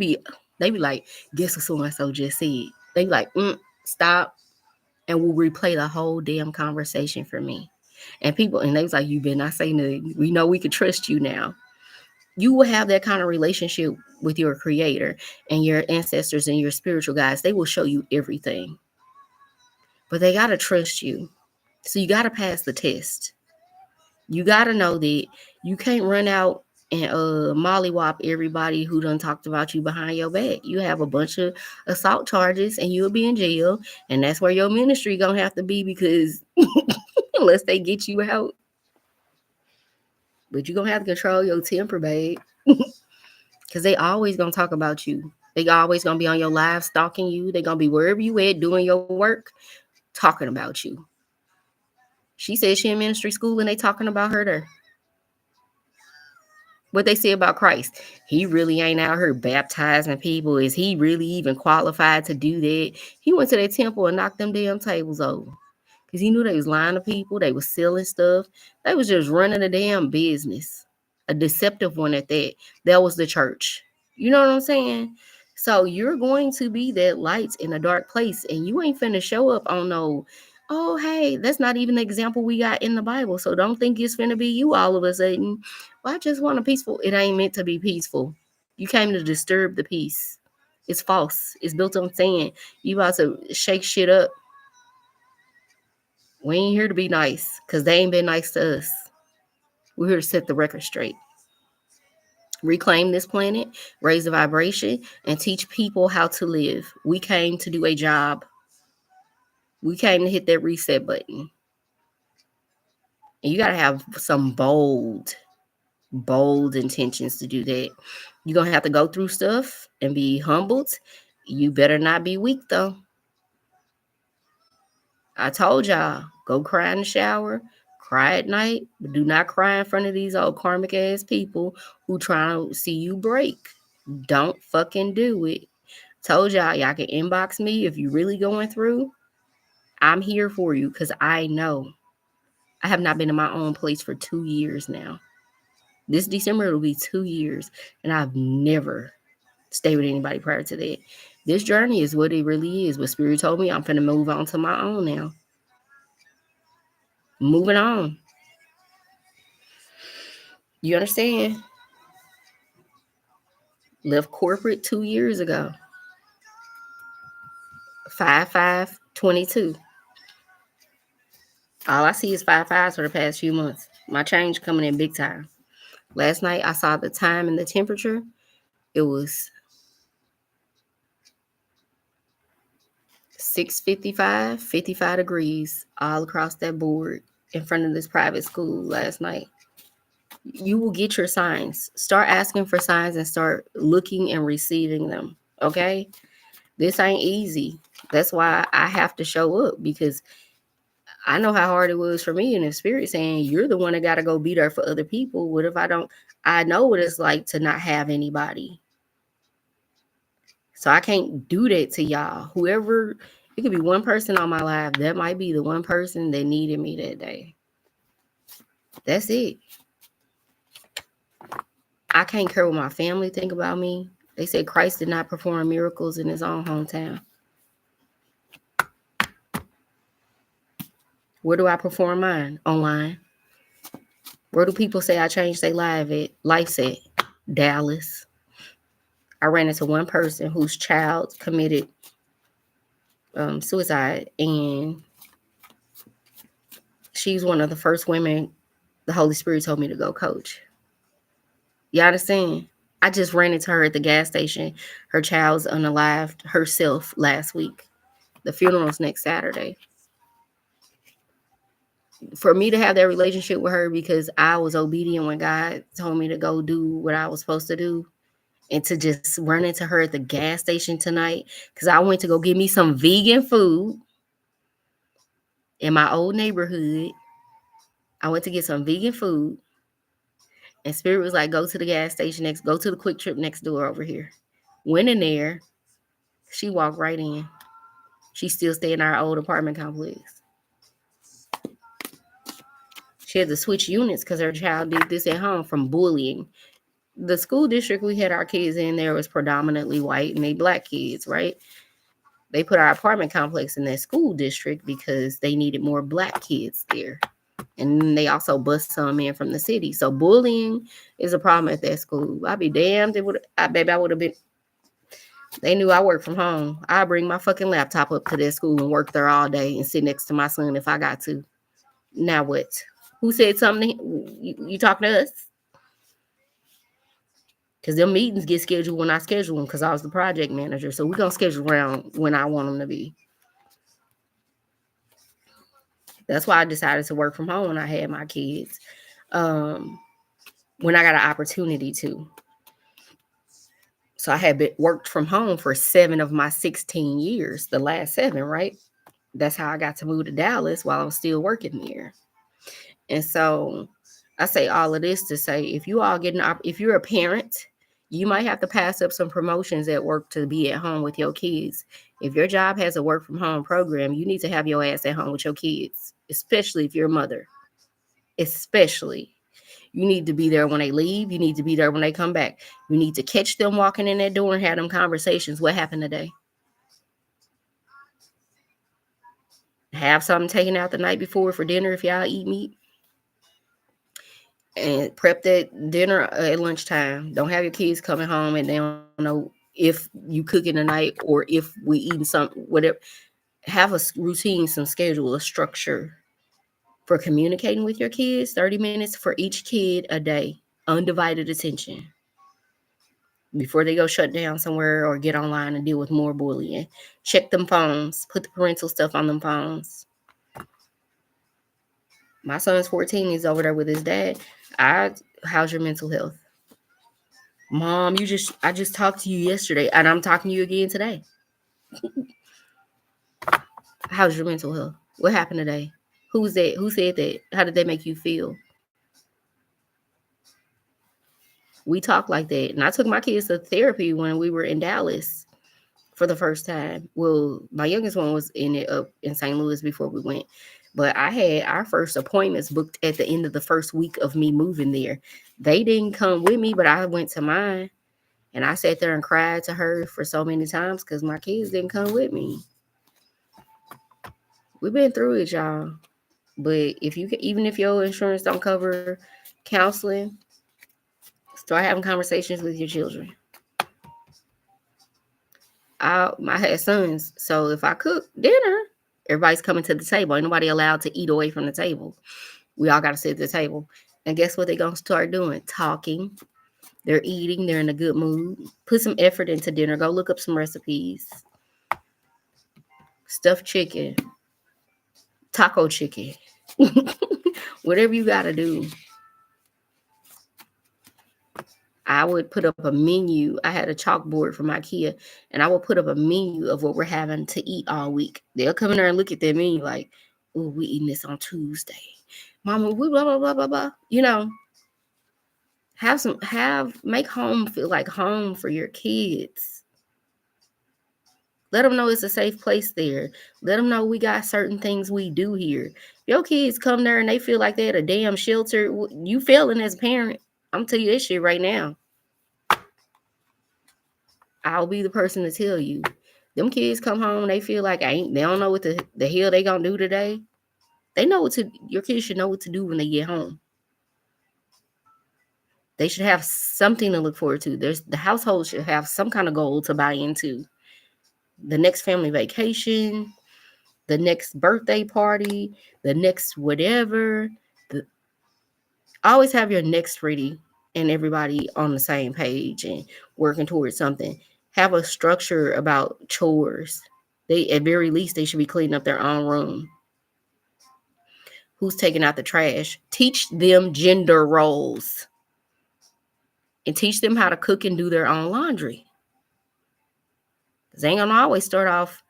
they be like, guess what so-and-so just said? They be like, stop. And we'll replay the whole damn conversation for me. And they was like, you better not say nothing. We know we can trust you now. You will have that kind of relationship with your creator and your ancestors and your spiritual guides. They will show you everything. But they got to trust you. So you got to pass the test. You got to know that you can't run out and mollywop everybody who done talked about you behind your back. You have a bunch of assault charges and you'll be in jail. And that's where your ministry going to have to be because unless they get you out. But you're going to have to control your temper, babe. Because they always going to talk about you. They always going to be on your live stalking you. They going to be wherever you at doing your work, talking about you. She said she in ministry school and they talking about her there. What they say about Christ. He really ain't out here baptizing people. Is he really even qualified to do that? He went to that temple and knocked them damn tables over. Because he knew they was lying to people. They was selling stuff. They was just running a damn business. A deceptive one at that. That was the church. You know what I'm saying? So you're going to be that light in a dark place. And you ain't finna show up on no, oh, hey, that's not even the example we got in the Bible. So don't think it's finna be you all of a sudden. Well, I just want a peaceful. It ain't meant to be peaceful. You came to disturb the peace. It's false. It's built on saying you about to shake shit up. We ain't here to be nice because they ain't been nice to us. We're here to set the record straight, reclaim this planet, raise the vibration, and teach people how to live. We came to do a job. We came to hit that reset button. And you got to have some bold intentions to do that. You're going to have to go through stuff and be humbled. You better not be weak, though. I told y'all, go cry in the shower, cry at night, but do not cry in front of these old karmic ass people who trying to see you break. Don't fucking do it. Told y'all can inbox me if you really going through. I'm here for you because I know. I have not been in my own place for 2 years now. This December it'll be 2 years, and I've never stayed with anybody prior to that. This journey is what it really is. What Spirit told me, I'm finna move on to my own now. Moving on. You understand? Left corporate 2 years ago. 5/5/22. All I see is 5/5s for the past few months. My change coming in big time. Last night I saw the time and the temperature. It was 6:55, 55 degrees all across that board in front of this private school last night. You will get your signs. Start asking for signs and start looking and receiving them. Okay? This ain't easy. That's why I have to show up because I know how hard it was for me. And if Spirit saying you're the one that got to go be there for other people, what if I don't? I know what it's like to not have anybody. So I can't do that to y'all. Whoever, it could be one person on my life. That might be the one person that needed me that day. That's it. I can't care what my family think about me. They said Christ did not perform miracles in his own hometown. Where do I perform mine? Online. Where do people say I changed their life at? Dallas. I ran into one person whose child committed suicide, and she's one of the first women the Holy Spirit told me to go coach. You understand? I just ran into her at the gas station. Her child's unalived herself last week. The funeral's next Saturday. For me to have that relationship with her because I was obedient when God told me to go do what I was supposed to do, and to just run into her at the gas station tonight because I went to go get me some vegan food in my old neighborhood. I went to get some vegan food, and Spirit was like, go to the gas station next, go to the Quick Trip next door over here. Went in there. She walked right in. She still stay in our old apartment complex. She had to switch units because her child did this at home from bullying. The school district we had our kids in there was predominantly white and they black kids, right? They put our apartment complex in that school district because they needed more black kids there. And they also bust some in from the city. So bullying is a problem at that school. I'd be damned. I would have been. They knew I worked from home. I bring my fucking laptop up to that school and work there all day and sit next to my son if I got to. Now what? Who said something? You talking to us? Because them meetings get scheduled when I schedule them because I was the project manager. So we're going to schedule around when I want them to be. That's why I decided to work from home when I had my kids. When I got an opportunity to. So I had worked from home for 7 of my 16 years, the last 7, right? That's how I got to move to Dallas while I was still working there. And so I say all of this to say, if you all get if you're a parent, you might have to pass up some promotions at work to be at home with your kids. If your job has a work from home program, you need to have your ass at home with your kids, especially if you're a mother. Especially. You need to be there when they leave. You need to be there when they come back. You need to catch them walking in that door and have them conversations. What happened today? Have something taken out the night before for dinner if y'all eat meat. And prep that dinner at lunchtime. Don't have your kids coming home and they don't know if you cooking tonight or if we eating something, whatever. Have a routine, some schedule, a structure For communicating with your kids, 30 minutes for each kid a day, undivided attention before they go shut down somewhere or get online and deal with more bullying. Check them phones, put the parental stuff on them phones. My son's 14, he's over there with his dad. How's your mental health? Mom, I just talked to you yesterday and I'm talking to you again today. How's your mental health? What happened today? Who's that? Who said that? How did that make you feel? We talk like that. And I took my kids to therapy when we were in Dallas for the first time. Well, my youngest one was in it up in St. Louis before we went. But I had our first appointments booked at the end of the first week of me moving there. They didn't come with me, but I went to mine. And I sat there and cried to her for so many times because my kids didn't come with me. We've been through it, y'all. But if you even if your insurance don't cover counseling, start having conversations with your children. I had sons, so if I cook dinner, everybody's coming to the table. Ain't nobody allowed to eat away from the table. We all got to sit at the table. And guess what they're going to start doing? Talking. They're eating. They're in a good mood. Put some effort into dinner. Go look up some recipes. Stuffed chicken. Taco chicken. Whatever you got to do. I would put up a menu. I had a chalkboard from IKEA, and I would put up a menu of what we're having to eat all week. They'll come in there and look at that menu like, "Oh, we eating this on Tuesday, Mama." We blah blah blah blah blah. Make home feel like home for your kids. Let them know it's a safe place there. Let them know we got certain things we do here. Your kids come there and they feel like they're at a damn shelter. You failing as a parent. I'm telling you this shit right now. I'll be the person to tell you. Them kids come home, they feel like they don't know what the hell they gonna do today. Your kids should know what to do when they get home. They should have something to look forward to. The household should have some kind of goal to buy into. The next family vacation, the next birthday party, the next whatever. Always have your next ready and everybody on the same page and working towards something. Have a structure about chores. They at very least they should be cleaning up their own room. Who's taking out the trash? Teach them gender roles. And teach them how to cook and do their own laundry. Because they ain't gonna always start off.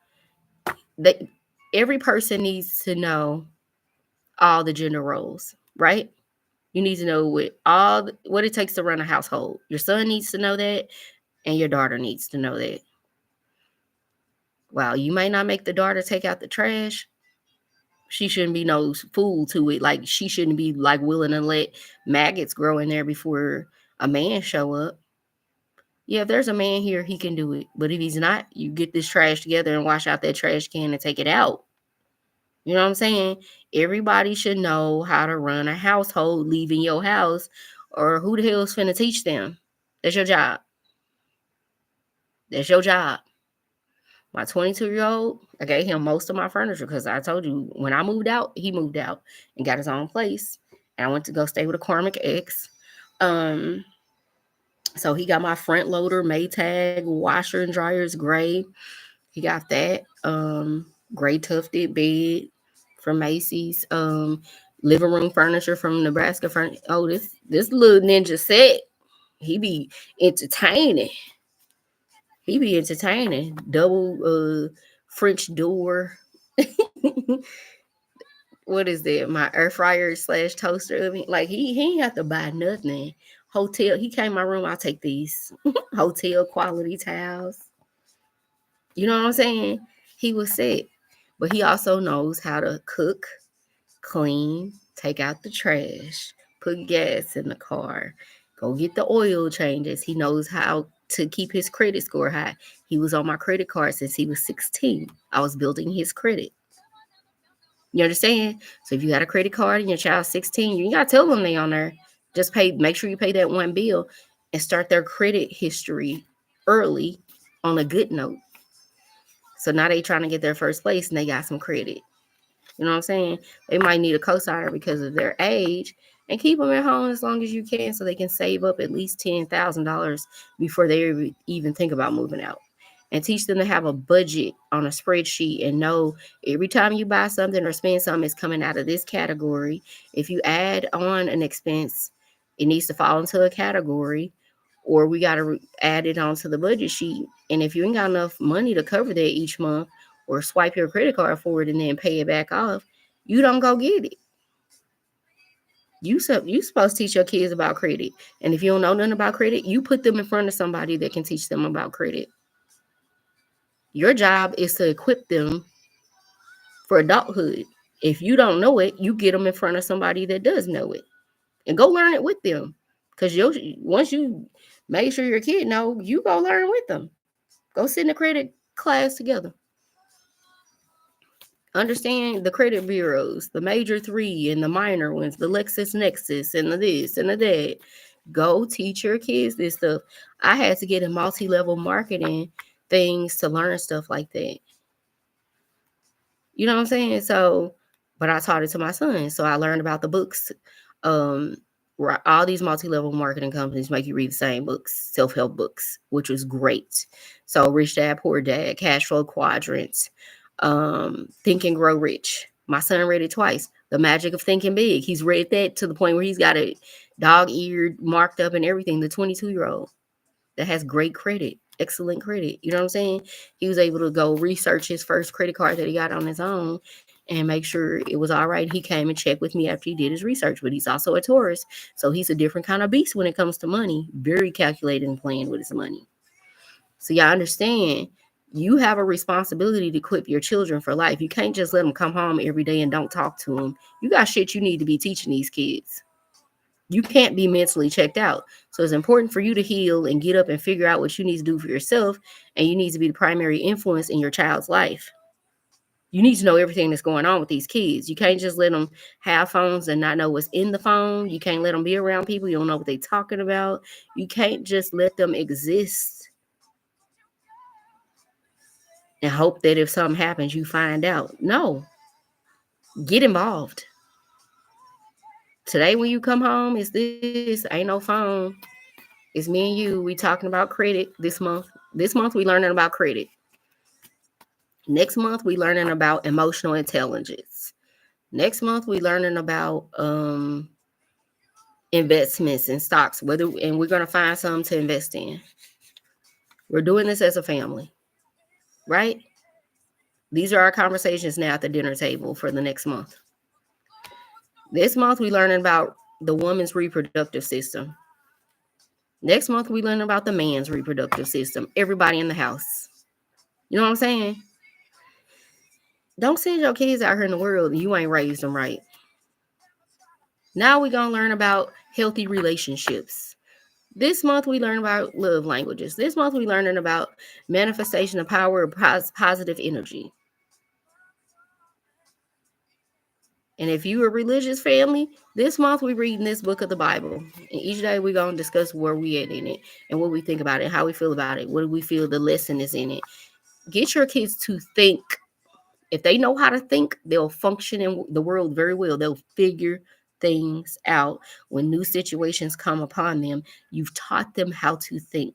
Every person needs to know all the gender roles, right? You need to know what it takes to run a household. Your son needs to know that, and your daughter needs to know that. While you might not make the daughter take out the trash, she shouldn't be no fool to it. Like she shouldn't be like willing to let maggots grow in there before a man show up. Yeah, if there's a man here, he can do it. But if he's not, you get this trash together and wash out that trash can and take it out. You know what I'm saying? Everybody should know how to run a household leaving your house, or who the hell's finna teach them? That's your job. That's your job. My 22-year-old, I gave him most of my furniture because I told you when I moved out, he moved out and got his own place. And I went to go stay with a karmic ex. So he got my front loader, Maytag, washer and dryers, gray. He got that. Gray tufted bed from Macy's. Living room furniture from Nebraska. Oh, this little ninja set. He be entertaining. Double French door. What is that? My air fryer / toaster oven. Like he ain't have to buy nothing. Hotel. He came in my room. I'll take these hotel quality towels. You know what I'm saying? He was set, but he also knows how to cook, clean, take out the trash, put gas in the car, go get the oil changes. He knows how to keep his credit score high. He was on my credit card since he was 16. I was building his credit. You understand? So if you got a credit card and your child's 16, you ain't got to tell them they on there. Just make sure you pay that one bill and start their credit history early on a good note. So now they trying to get their first place and they got some credit. You know what I'm saying? They might need a cosigner because of their age, and keep them at home as long as you can so they can save up at least $10,000 before they even think about moving out. And teach them to have a budget on a spreadsheet and know every time you buy something or spend something, it's coming out of this category. If you add on an expense, it needs to fall into a category, or we got to add it onto the budget sheet. And if you ain't got enough money to cover that each month, or swipe your credit card for it and then pay it back off, you don't go get it. You supposed to teach your kids about credit. And if you don't know nothing about credit, you put them in front of somebody that can teach them about credit. Your job is to equip them for adulthood. If you don't know it, you get them in front of somebody that does know it and go learn it with them. Because once you make sure your kid know, you go learn with them. Go sit in the credit class together. Understand the credit bureaus, the major three and the minor ones, the LexisNexis and the this and the that. Go teach your kids this stuff. I had to get in multi-level marketing things to learn stuff like that. You know what I'm saying? So, but I taught it to my son. So I learned about the books. Um, where all these multi-level marketing companies make you read the same books, self-help books, which was great. So Rich Dad, Poor Dad, Cash Flow Quadrants, Think and Grow Rich. My son read it twice. The Magic of Thinking Big. He's read that to the point where he's got it dog-eared, marked up and everything. The 22-year-old that has great credit, excellent credit. You know what I'm saying? He was able to go research his first credit card that he got on his own and make sure it was all right. He came and checked with me after he did his research, but he's also a Taurus. So he's a different kind of beast when it comes to money, very calculated and planned with his money. So y'all understand, you have a responsibility to equip your children for life. You can't just let them come home every day and don't talk to them. You got shit you need to be teaching these kids. You can't be mentally checked out. So it's important for you to heal and get up and figure out what you need to do for yourself. And you need to be the primary influence in your child's life. You need to know everything that's going on with these kids. You can't just let them have phones and not know what's in the phone. You can't let them be around people. You don't know what they're talking about. You can't just let them exist and hope that if something happens, you find out. No, get involved. Today, when you come home, it's this. Ain't no phone. It's me and you. We talking about credit this month. This month, we learning about credit. Next month, we learning about emotional intelligence. Next month, we learning about investments and stocks. And we're gonna find some to invest in. We're doing this as a family, right? These are our conversations now at the dinner table for the next month. This month, we learning about the woman's reproductive system. Next month, we learn about the man's reproductive system. Everybody in the house. You know what I'm saying? Don't send your kids out here in the world and you ain't raised them right. Now we're going to learn about healthy relationships. This month, we learn about love languages. This month, we learning about manifestation of power of positive energy. And if you're a religious family, this month we're reading this book of the Bible. And each day we're going to discuss where we at in it and what we think about it, how we feel about it, what do we feel the lesson is in it. Get your kids to think. If they know how to think, they'll function in the world very well. They'll figure things out when new situations come upon them. You've taught them how to think.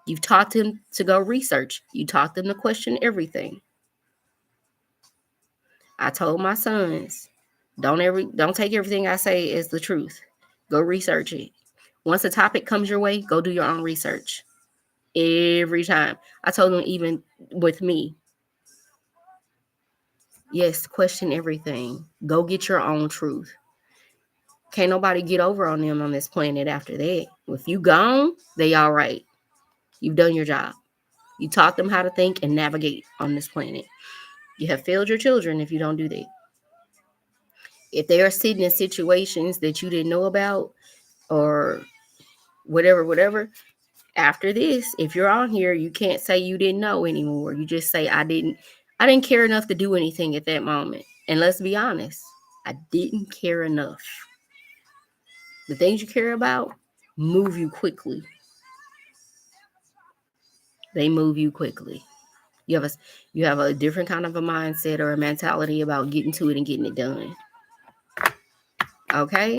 You've taught them to go research. You taught them to question everything. I told my sons, don't take everything I say as the truth. Go research it. Once a topic comes your way, go do your own research. Every time. I told them, even with me, yes, question everything. Go get your own truth. Can't nobody get over on them on this planet after that. If you gone, they all right. You've done your job. You taught them how to think and navigate on this planet. You have failed your children if you don't do that. If they are sitting in situations that you didn't know about or whatever, after this, if you're on here, you can't say you didn't know anymore. You just say I didn't care enough to do anything at that moment. And let's be honest, I didn't care enough. The things you care about move you quickly. They move you quickly. You have a you have a different kind of a mindset or a mentality about getting to it and getting it done. Okay?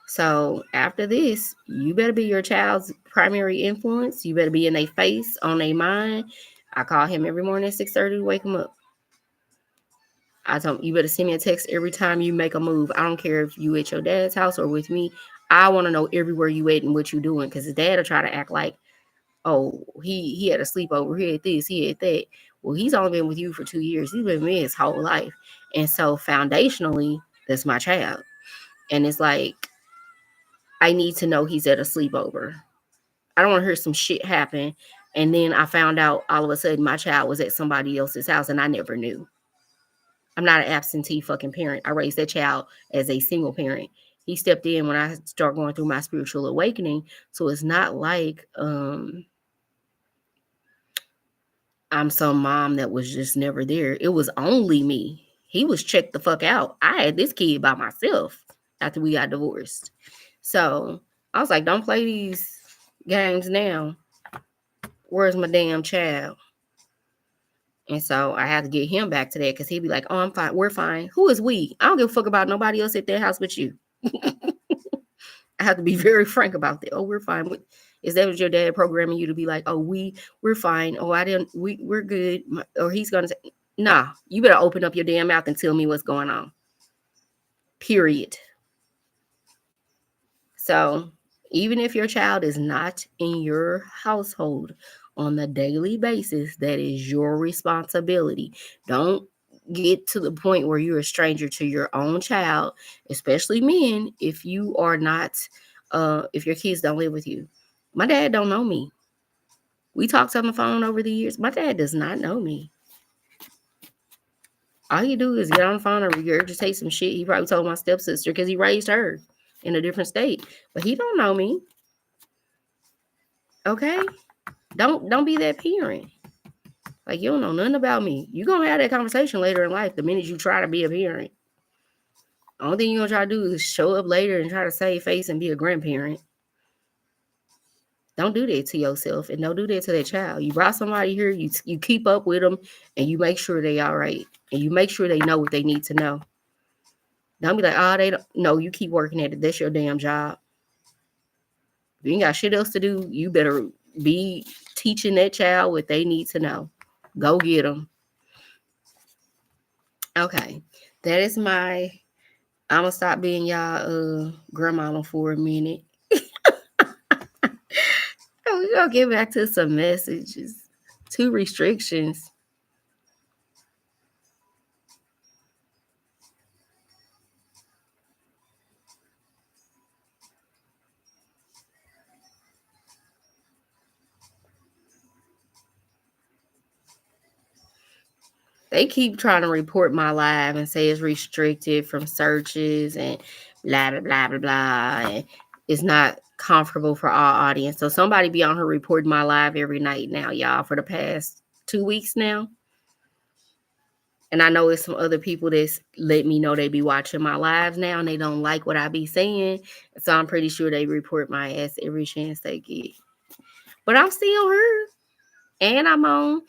So after this, you better be your child's primary influence. You better be in their face, on their mind. I call him every morning at 6:30 to wake him up. I told him, you better send me a text every time you make a move. I don't care if you at your dad's house or with me. I want to know everywhere you at and what you doing. Because his dad will try to act like, oh, he had a sleepover, he had this, he had that. Well, he's only been with you for 2 years. He's been with me his whole life. And so foundationally, that's my child. And it's like, I need to know he's at a sleepover. I don't want to hear some shit happen. And then I found out all of a sudden my child was at somebody else's house and I never knew. I'm not an absentee fucking parent. I raised that child as a single parent. He stepped in when I start going through my spiritual awakening. So it's not like I'm some mom that was just never there. It was only me. He was checked the fuck out. I had this kid by myself after we got divorced. So I was like, don't play these games now. Where's my damn child? And so I had to get him back to that because he'd be like, oh, I'm fine. We're fine. Who is we? I don't give a fuck about nobody else at their house but you. I have to be very frank about that. Oh, we're fine. Is that what your dad programming you to be like, oh, we're fine. Oh, I didn't, we're good. Or he's going to say, nah, you better open up your damn mouth and tell me what's going on. Period. So even if your child is not in your household on the daily basis, that is your responsibility. Don't get to the point where you're a stranger to your own child, especially men, if you are not, if your kids don't live with you. My dad don't know me. We talked on the phone over the years. My dad does not know me. All you do is get on the phone and regurgitate some shit he probably told my stepsister because he raised her in a different state. But he don't know me. Okay? Don't be that parent. Like you don't know nothing about me. You're gonna have that conversation later in life the minute you try to be a parent. Only thing you're gonna try to do is show up later and try to save face and be a grandparent. Don't do that to yourself and don't do that to that child. You brought somebody here, you keep up with them and you make sure they all right. And you make sure they know what they need to know. Don't be like, oh, they don't know. You keep working at it. That's your damn job. If you ain't got shit else to do, you better be teaching that child what they need to know. Go get them. Okay. That is my, I'm going to stop being y'all grandmama for a minute. We're going to get back to some messages. 2 restrictions. They keep trying to report my live and say it's restricted from searches and blah, blah, blah, blah, blah. And it's not comfortable for our audience. So somebody be on here reporting my live every night now, y'all, for the past 2 weeks now. And I know it's some other people that's let me know they be watching my lives now and they don't like what I be saying. So I'm pretty sure they report my ass every chance they get. But I'm still here. And I'm on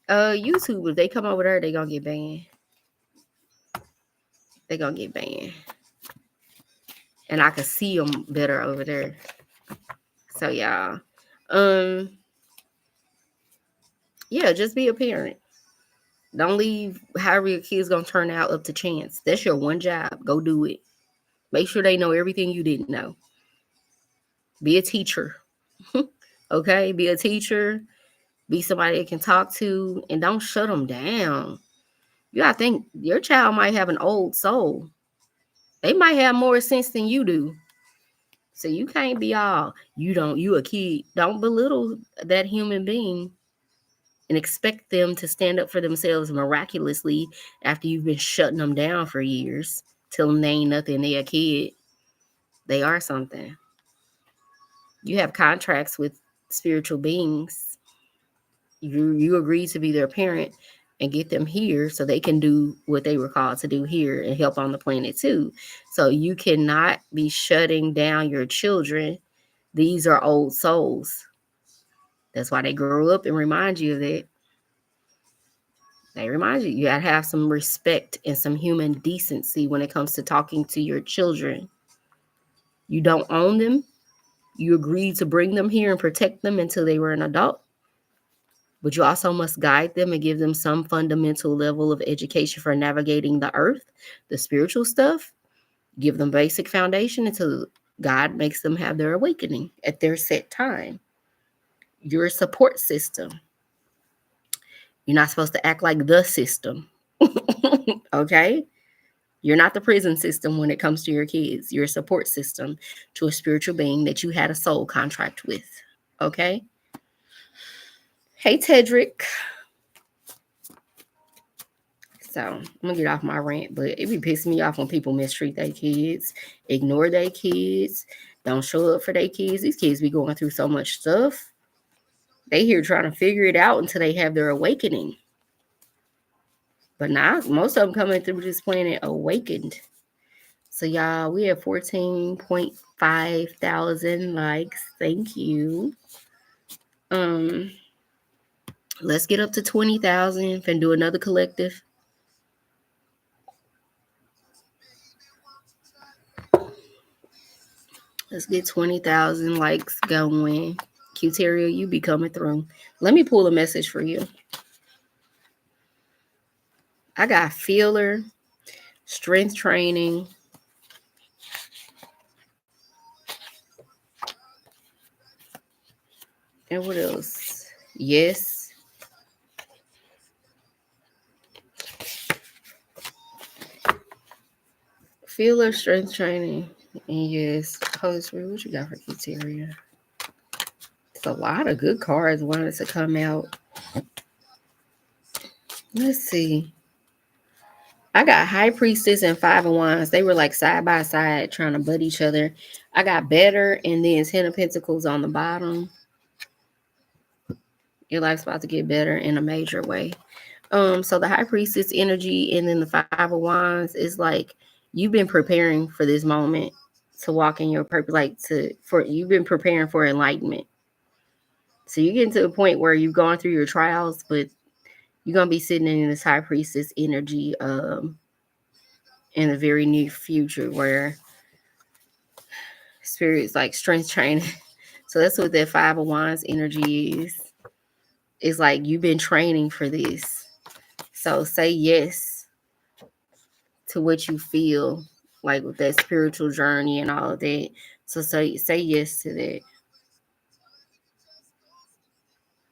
YouTube. If they come over there, they gonna get banned. They gonna get banned. And I can see them better over there. So y'all, yeah, just be a parent. Don't leave however your kid's gonna turn out up to chance. That's your one job. Go do it. Make sure they know everything you didn't know. Be a teacher. Okay? Be a teacher. Be somebody they can talk to and don't shut them down. You gotta think your child might have an old soul. They might have more sense than you do. So you can't be all, you a kid. Don't belittle that human being and expect them to stand up for themselves miraculously after you've been shutting them down for years. Tell them they ain't nothing, they a kid. They are something. You have contracts with spiritual beings. You agree to be their parent and get them here so they can do what they were called to do here and help on the planet too. So you cannot be shutting down your children. These are old souls. That's why they grow up and remind you of that. They remind you you gotta have some respect and some human decency when it comes to talking to your children. You don't own them. You agreed to bring them here and protect them until they were an adult. But you also must guide them and give them some fundamental level of education for navigating the earth, the spiritual stuff. Give them basic foundation until God makes them have their awakening at their set time. You're a support system. You're not supposed to act like the system. Okay? You're not the prison system when it comes to your kids. You're a support system to a spiritual being that you had a soul contract with. Okay? Hey, Tedrick. So I'm gonna get off my rant, but it be pissing me off when people mistreat their kids, ignore their kids, don't show up for their kids. These kids be going through so much stuff. They here trying to figure it out until they have their awakening. But now most of them coming through this planet awakened. So y'all, we have 14.5 thousand likes. Thank you. Um, let's get up to 20,000 and do another collective. Let's get 20,000 likes going. Qteria, you be coming through. Let me pull a message for you. I got feeler, strength training. And what else? Yes. Feeler, strength training. And yes. Holy Spirit, what you got for Qteria? It's a lot of good cards wanted to come out. Let's see. I got High Priestess and Five of Wands. They were like side by side trying to butt each other. I got Better and then Ten of Pentacles on the bottom. Your life's about to get better in a major way. So the High Priestess energy and then the Five of Wands is like you've been preparing for this moment to walk in your purpose, you've been preparing for enlightenment. So you're getting to a point where you've gone through your trials, but you're gonna be sitting in this High Priestess energy in the very near future where spirit's like strength training. So that's what that Five of Wands energy is. It's like you've been training for this. So say yes to what you feel like with that spiritual journey and all of that. So say yes to that.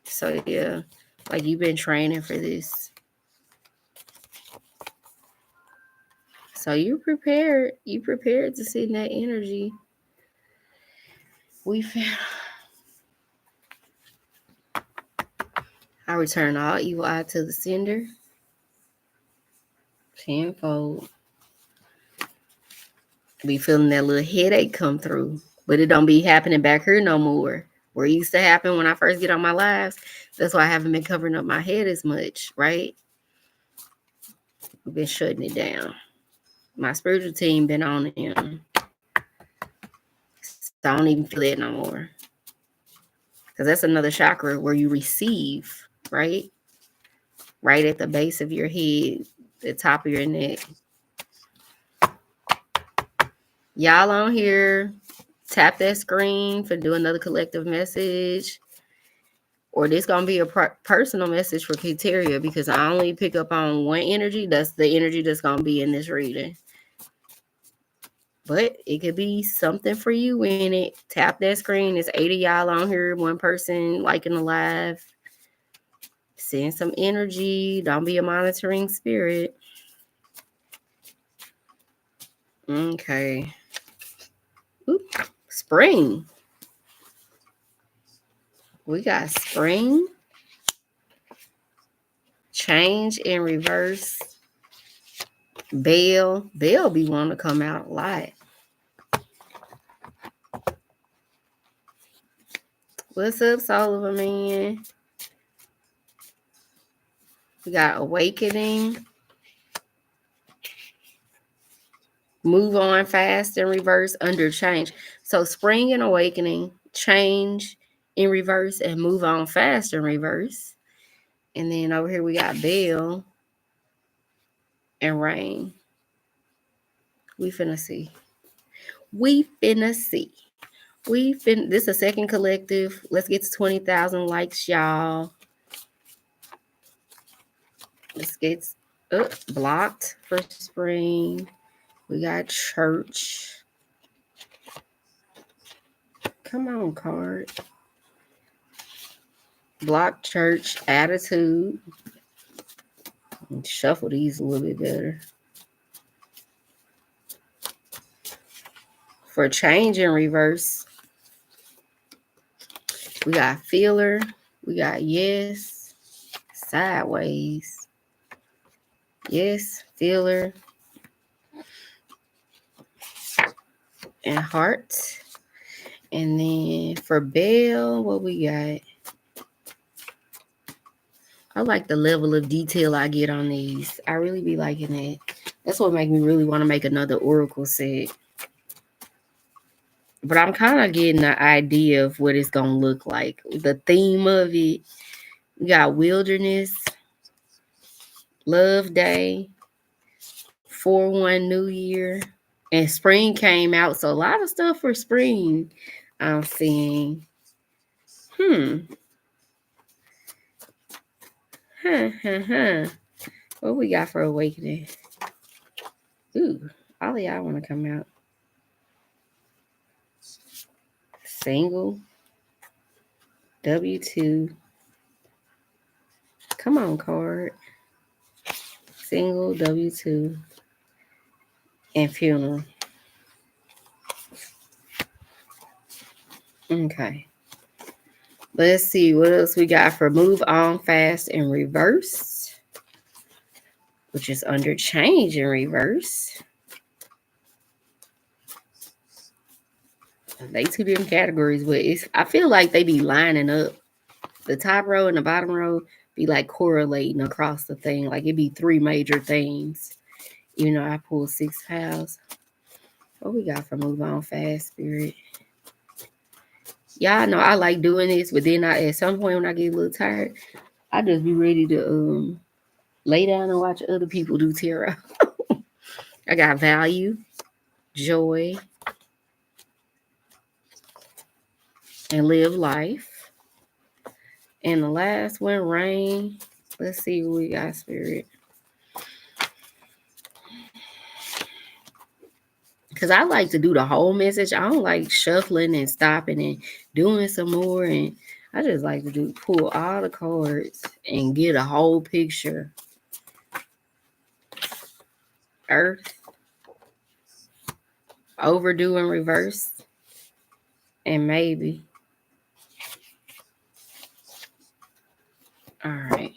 So yeah, like you've been training for this. So you prepared. You prepared to sit in that energy. We found. I return all evil eye to the sender. Tenfold. Be feeling that little headache come through, but it don't be happening back here no more. Where it used to happen when I first get on my lives. That's why I haven't been covering up my head as much, right? We've been shutting it down. My spiritual team been on him. So I don't even feel it no more. Because that's another chakra where you receive, right? Right at the base of your head, the top of your neck. Y'all on here, tap that screen for do another collective message. Or this gonna be a personal message for Qteria because I only pick up on one energy. That's the energy that's gonna be in this reading. But it could be something for you in it. Tap that screen. There's 8 of y'all on here. One person liking the live. Send some energy. Don't be a monitoring spirit. Okay. Oop. Spring. We got spring. Change in reverse. Bell be wanting to come out a lot. What's up, soul of a man? We got awakening. Move on fast in reverse under change. So spring and awakening, change in reverse, and move on fast in reverse. And then over here we got Bell. and rain. We finna see. We finna see. This is a second collective. Let's get to 20,000 likes, y'all. Let's get blocked for spring. We got church. Come on, card. Block church attitude. Shuffle these a little bit better. For change in reverse, we got feeler. We got yes. Sideways. Yes, feeler. And heart. And then for bell, what we got? I like the level of detail I get on these. I really be liking that. That's what make me really want to make another oracle set. But I'm kind of getting the idea of what it's going to look like. The theme of it. We got wilderness, love day, 4/1 New Year, and spring came out. So a lot of stuff for spring I'm seeing. What we got for awakening? Ooh, all of y'all want to come out. Single, W2. Come on, card. Single, W2, and funeral. Okay. Let's see what else we got for move on fast in reverse, which is under change in reverse. They two different categories, but I feel like they be lining up. The top row and the bottom row be like correlating across the thing. Like it be three major things. You know, I pulled 6 piles. What we got for move on fast, spirit? Y'all know I like doing this, but then at some point when I get a little tired, I just be ready to lay down and watch other people do tarot. I got value, joy, and live life. And the last one, rain. Let's see what we got, spirit. Because I like to do the whole message. I don't like shuffling and stopping and doing some more. And I just like to pull all the cards and get a whole picture. Earth. Overdue in reverse. And maybe. All right.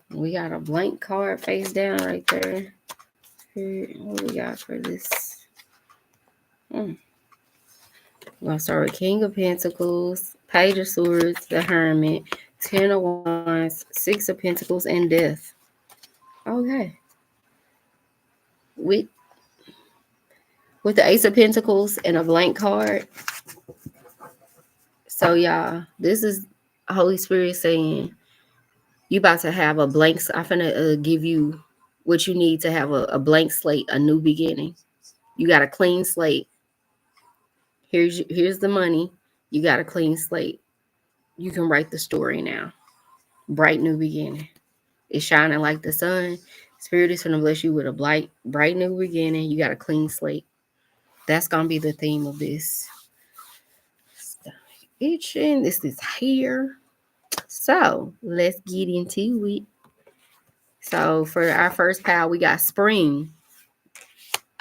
We got a blank card face down right there. What we got for this? We're going to start with King of Pentacles, Page of Swords, the Hermit, 10 of Wands, 6 of Pentacles, and Death. Okay. With the Ace of Pentacles and a blank card. So, y'all, this is Holy Spirit saying, you about to have a blank. I'm going to give you what you need to have a blank slate, a new beginning. You got a clean slate. Here's the money. You got a clean slate. You can write the story now. Bright new beginning. It's shining like the sun. Spirit is going to bless you with a bright new beginning. You got a clean slate. That's going to be the theme of this. Itching. This is here. So let's get into it. So for our first pile, we got spring.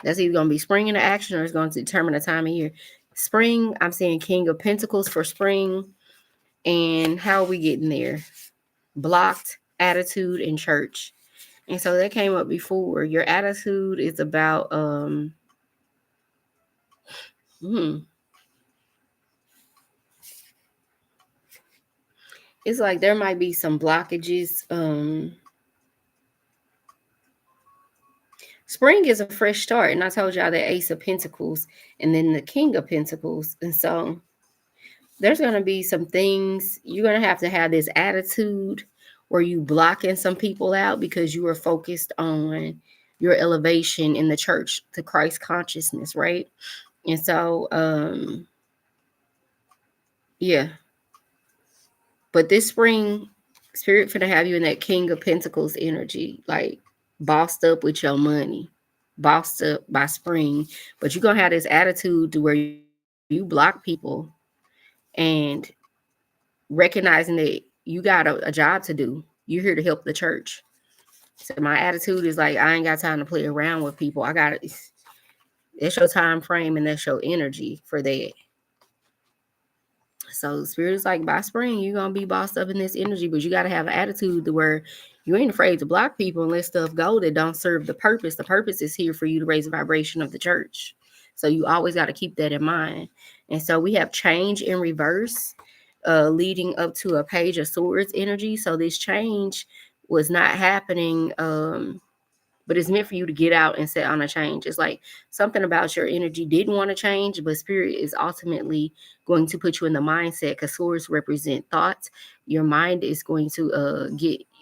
That's either going to be spring into action or it's going to determine the time of year. Spring, I'm saying King of Pentacles for spring. And how are we getting there? Blocked, attitude, and church. And so that came up before. Your attitude is about it's like there might be some blockages. Spring is a fresh start, and I told y'all the Ace of Pentacles and then the King of Pentacles. And so there's going to be some things you're going to have this attitude Were you blocking some people out because you were focused on your elevation in the church to Christ consciousness, right? And so, yeah. But this spring, Spirit finna have you in that King of Pentacles energy, like bossed up with your money, bossed up by spring. But you're gonna have this attitude to where you block people and recognizing that you got a job to do. You're here to help the church. So my attitude is like I ain't got time to play around with people. I got it. That's your time frame and that's your energy for that. So spirit is like by spring, you're gonna be bossed up in this energy, but you gotta have an attitude to where you ain't afraid to block people and let stuff go that don't serve the purpose. The purpose is here for you to raise the vibration of the church. So you always got to keep that in mind. And so we have change in reverse, leading up to a page of swords energy. So this change was not happening but it's meant for you to get out and set on a change. It's like something about your energy didn't want to change, but spirit is ultimately going to put you in the mindset because swords represent thoughts. Your mind is going to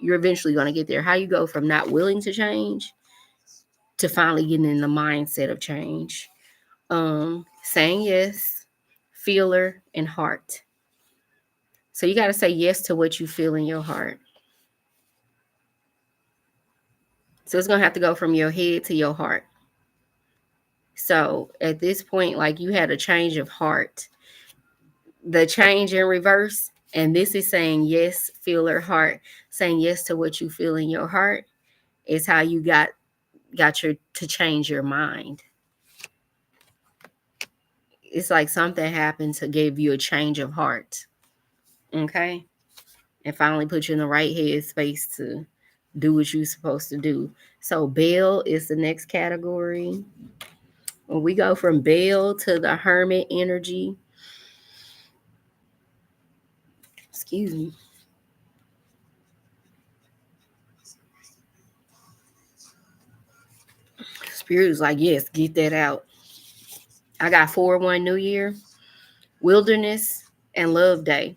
you're eventually going to get there. How you go from not willing to change to finally getting in the mindset of change. Saying yes, feeler, and heart. So you got to say yes to what you feel in your heart. So it's going to have to go from your head to your heart. So at this point, like you had a change of heart, the change in reverse. And this is saying yes, feel or heart. Saying yes to what you feel in your heart is how you got your to change your mind. It's like something happened to give you a change of heart. Okay. And finally put you in the right head space to do what you're supposed to do. So Bail is the next category. When we go from Bail to the Hermit energy, excuse me. Spirit is like, yes, get that out. I got 4-1 New Year, Wilderness, and Love Day.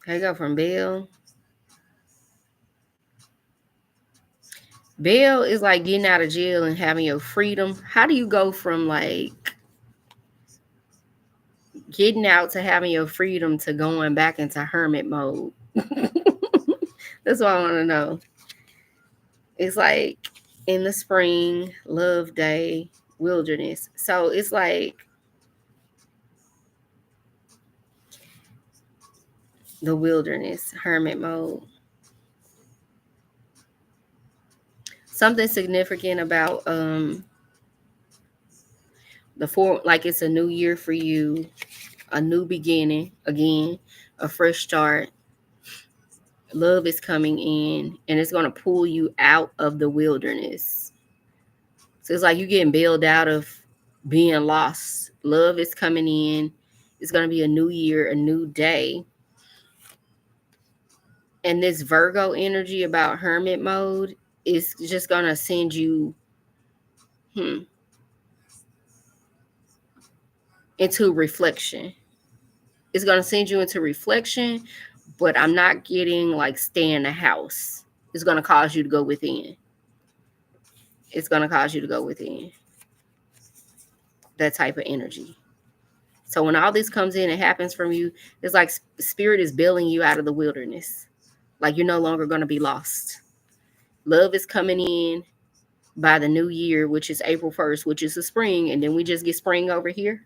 I go from Bail. Bail is like getting out of jail and having your freedom. How do you go from like getting out to having your freedom to going back into hermit mode? That's what I want to know. It's like in the spring, Love Day, Wilderness. So it's like the wilderness, hermit mode. Something significant about the four, like it's a new year for you, a new beginning, again, a fresh start. Love is coming in and it's going to pull you out of the wilderness. So it's like you're getting bailed out of being lost. Love is coming in. It's going to be a new year, a new day. And this Virgo energy about hermit mode is just going to send you into reflection. It's going to send you into reflection, but I'm not getting like stay in the house. It's going to cause you to go within. It's going to cause you to go within. That type of energy. So when all this comes in and happens from you, it's like spirit is bailing you out of the wilderness. Like you're no longer going to be lost. Love is coming in by the new year, which is April 1st, which is the spring. And then we just get spring over here.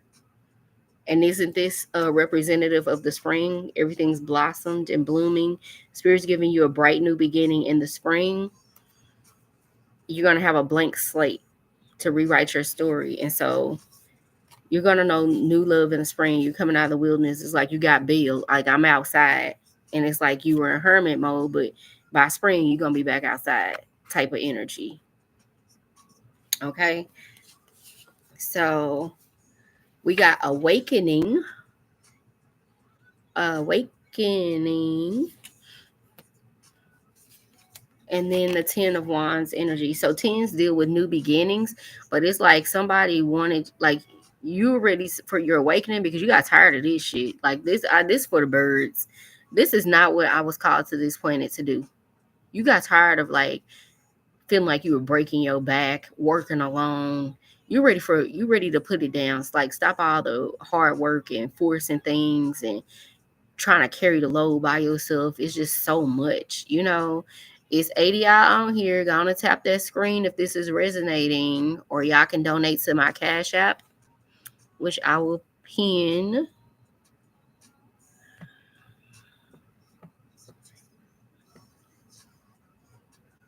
And isn't this representative of the spring? Everything's blossomed and blooming. Spirit's giving you a bright new beginning in the spring. You're going to have a blank slate to rewrite your story. And so you're going to know new love in the spring. You're coming out of the wilderness. It's like you got Bill. Like I'm outside. And it's like you were in hermit mode. But by spring, you're going to be back outside type of energy. Okay. So we got awakening. Awakening. And then the 10 of Wands energy. So 10s deal with new beginnings, but it's like somebody wanted, like you were ready for your awakening because you got tired of this shit. Like this for the birds. This is not what I was called to this planet to do. You got tired of like feeling like you were breaking your back, working alone. You ready to put it down. It's like stop all the hard work and forcing things and trying to carry the load by yourself. It's just so much, you know. It's 80 y'all on here. Gonna tap that screen if this is resonating, or y'all can donate to my Cash App, which I will pin.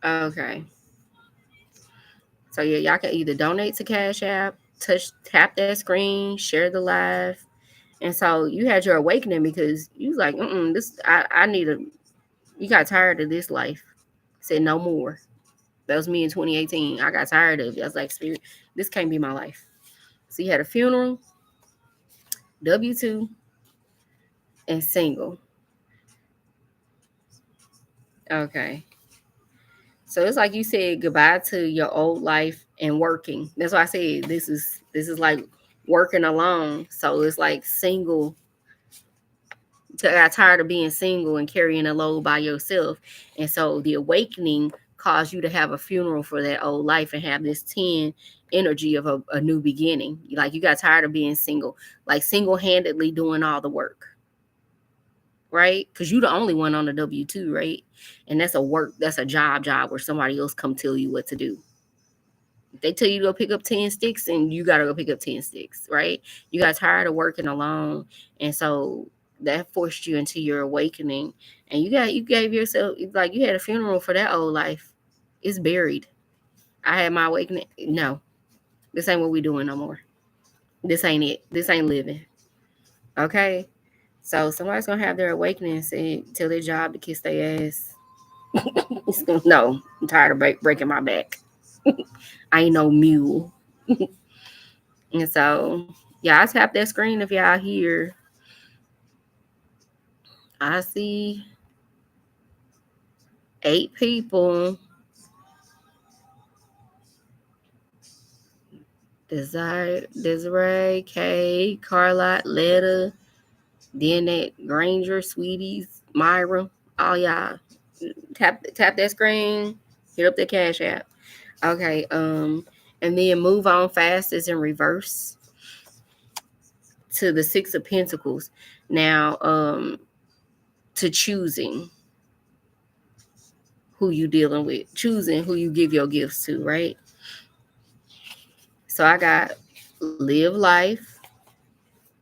Okay. So yeah, y'all can either donate to Cash App, tap that screen, share the live. And so you had your awakening because you was like, this I need a you got tired of this life. Said no more. That was me in 2018. I got tired of it. I was like, Spirit, this can't be my life. So you had a funeral, W2, and single. Okay. So it's like you said goodbye to your old life and working. That's why I said this is like working alone. So it's like single. Got tired of being single and carrying a load by yourself. And so the awakening caused you to have a funeral for that old life and have this 10 energy of a new beginning. Like you got tired of being single, like single-handedly doing all the work, right? Because you're the only one on the W2, right? And that's a job where somebody else come tell you what to do. They tell you to go pick up 10 sticks and you got to go pick up 10 sticks, right? You got tired of working alone. And so that forced you into your awakening. And you gave yourself, like you had a funeral for that old life. It's buried. I had my awakening. No, this ain't what we doing no more. This ain't it. This ain't living. Okay. So somebody's gonna have their awakening and say, tell their job to kiss their ass. No, I'm tired of breaking my back. I ain't no mule. And so, yeah, I tap that screen if y'all here. I see 8 people. Desiree, Kay, Carlotte, Letta, Dennett, Granger, Sweeties, Myra, all y'all. Tap that screen, hit up the Cash App. Okay, and then move on fast is in reverse to the Six of Pentacles. Now, to choosing who you dealing with, choosing who you give your gifts to, right? So I got live life,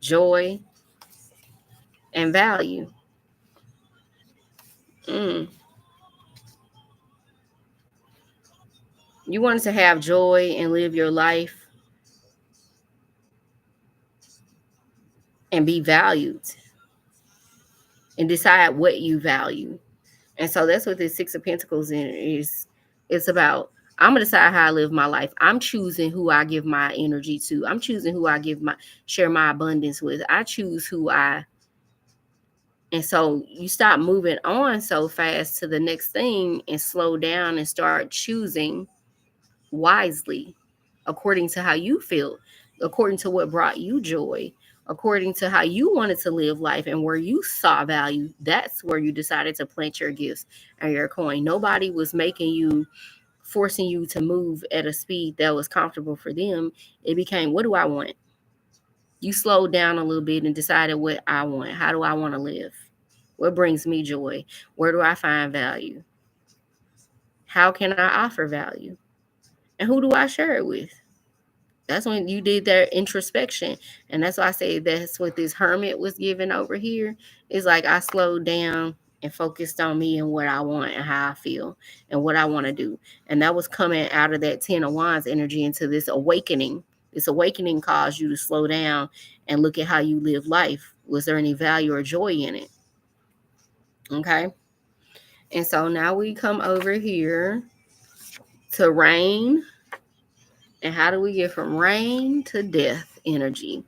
joy, and value. Mm. You wanted to have joy and live your life and be valued and decide what you value. And so that's what this Six of Pentacles is. It's about I'm gonna decide how I live my life. I'm choosing who I give my energy to. I'm choosing who I share my abundance with. I choose who I and so you stop moving on so fast to the next thing and slow down and start choosing wisely according to how you feel, according to what brought you joy, according to how you wanted to live life and where you saw value. That's where you decided to plant your gifts and your coin. Nobody was making you, forcing you to move at a speed that was comfortable for them. It became, what do I want? You slowed down a little bit and decided what I want. How do I want to live? What brings me joy? Where do I find value? How can I offer value? And who do I share it with? That's when you did that introspection. And that's why I say that's what this hermit was giving over here. It's like I slowed down and focused on me and what I want and how I feel and what I want to do. And that was coming out of that 10 of Wands energy into this awakening. This awakening caused you to slow down and look at how you live life. Was there any value or joy in it? Okay. And so now we come over here to rain. And how do we get from rain to death energy?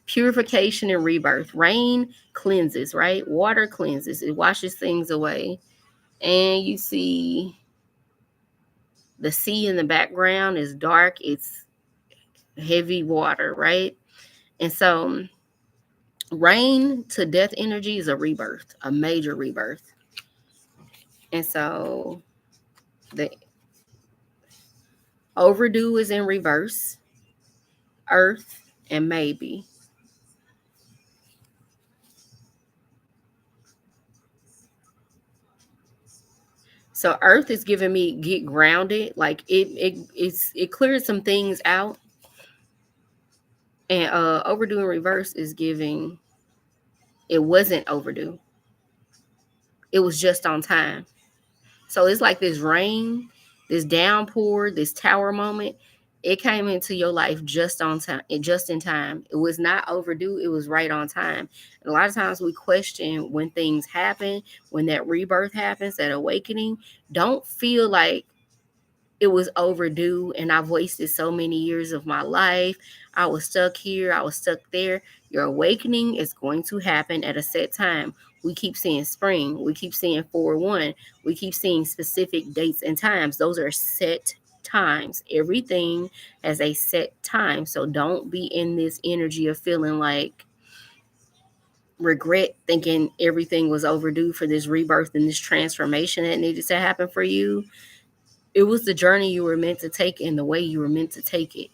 Purification and rebirth. Rain cleanses, right? Water cleanses, it washes things away. And you see the sea in the background is dark, it's heavy water, right? And so Rain to death energy is a rebirth, a major rebirth. And so the overdue is in reverse, earth, and maybe. So earth is giving me get grounded, like it clears some things out, and overdue in reverse is giving it wasn't overdue. It was just on time. So it's like this rain, this downpour, this tower moment. It came into your life just on time, just in time. It was not overdue. It was right on time. And a lot of times we question when things happen, when that rebirth happens, that awakening. Don't feel like it was overdue and I've wasted so many years of my life. I was stuck here, I was stuck there. Your awakening is going to happen at a set time. We keep seeing spring, we keep seeing 4-1, we keep seeing specific dates and times. Those are set times. Everything has a set time. So don't be in this energy of feeling like regret, thinking everything was overdue for this rebirth and this transformation that needed to happen for you. It was the journey you were meant to take and the way you were meant to take it.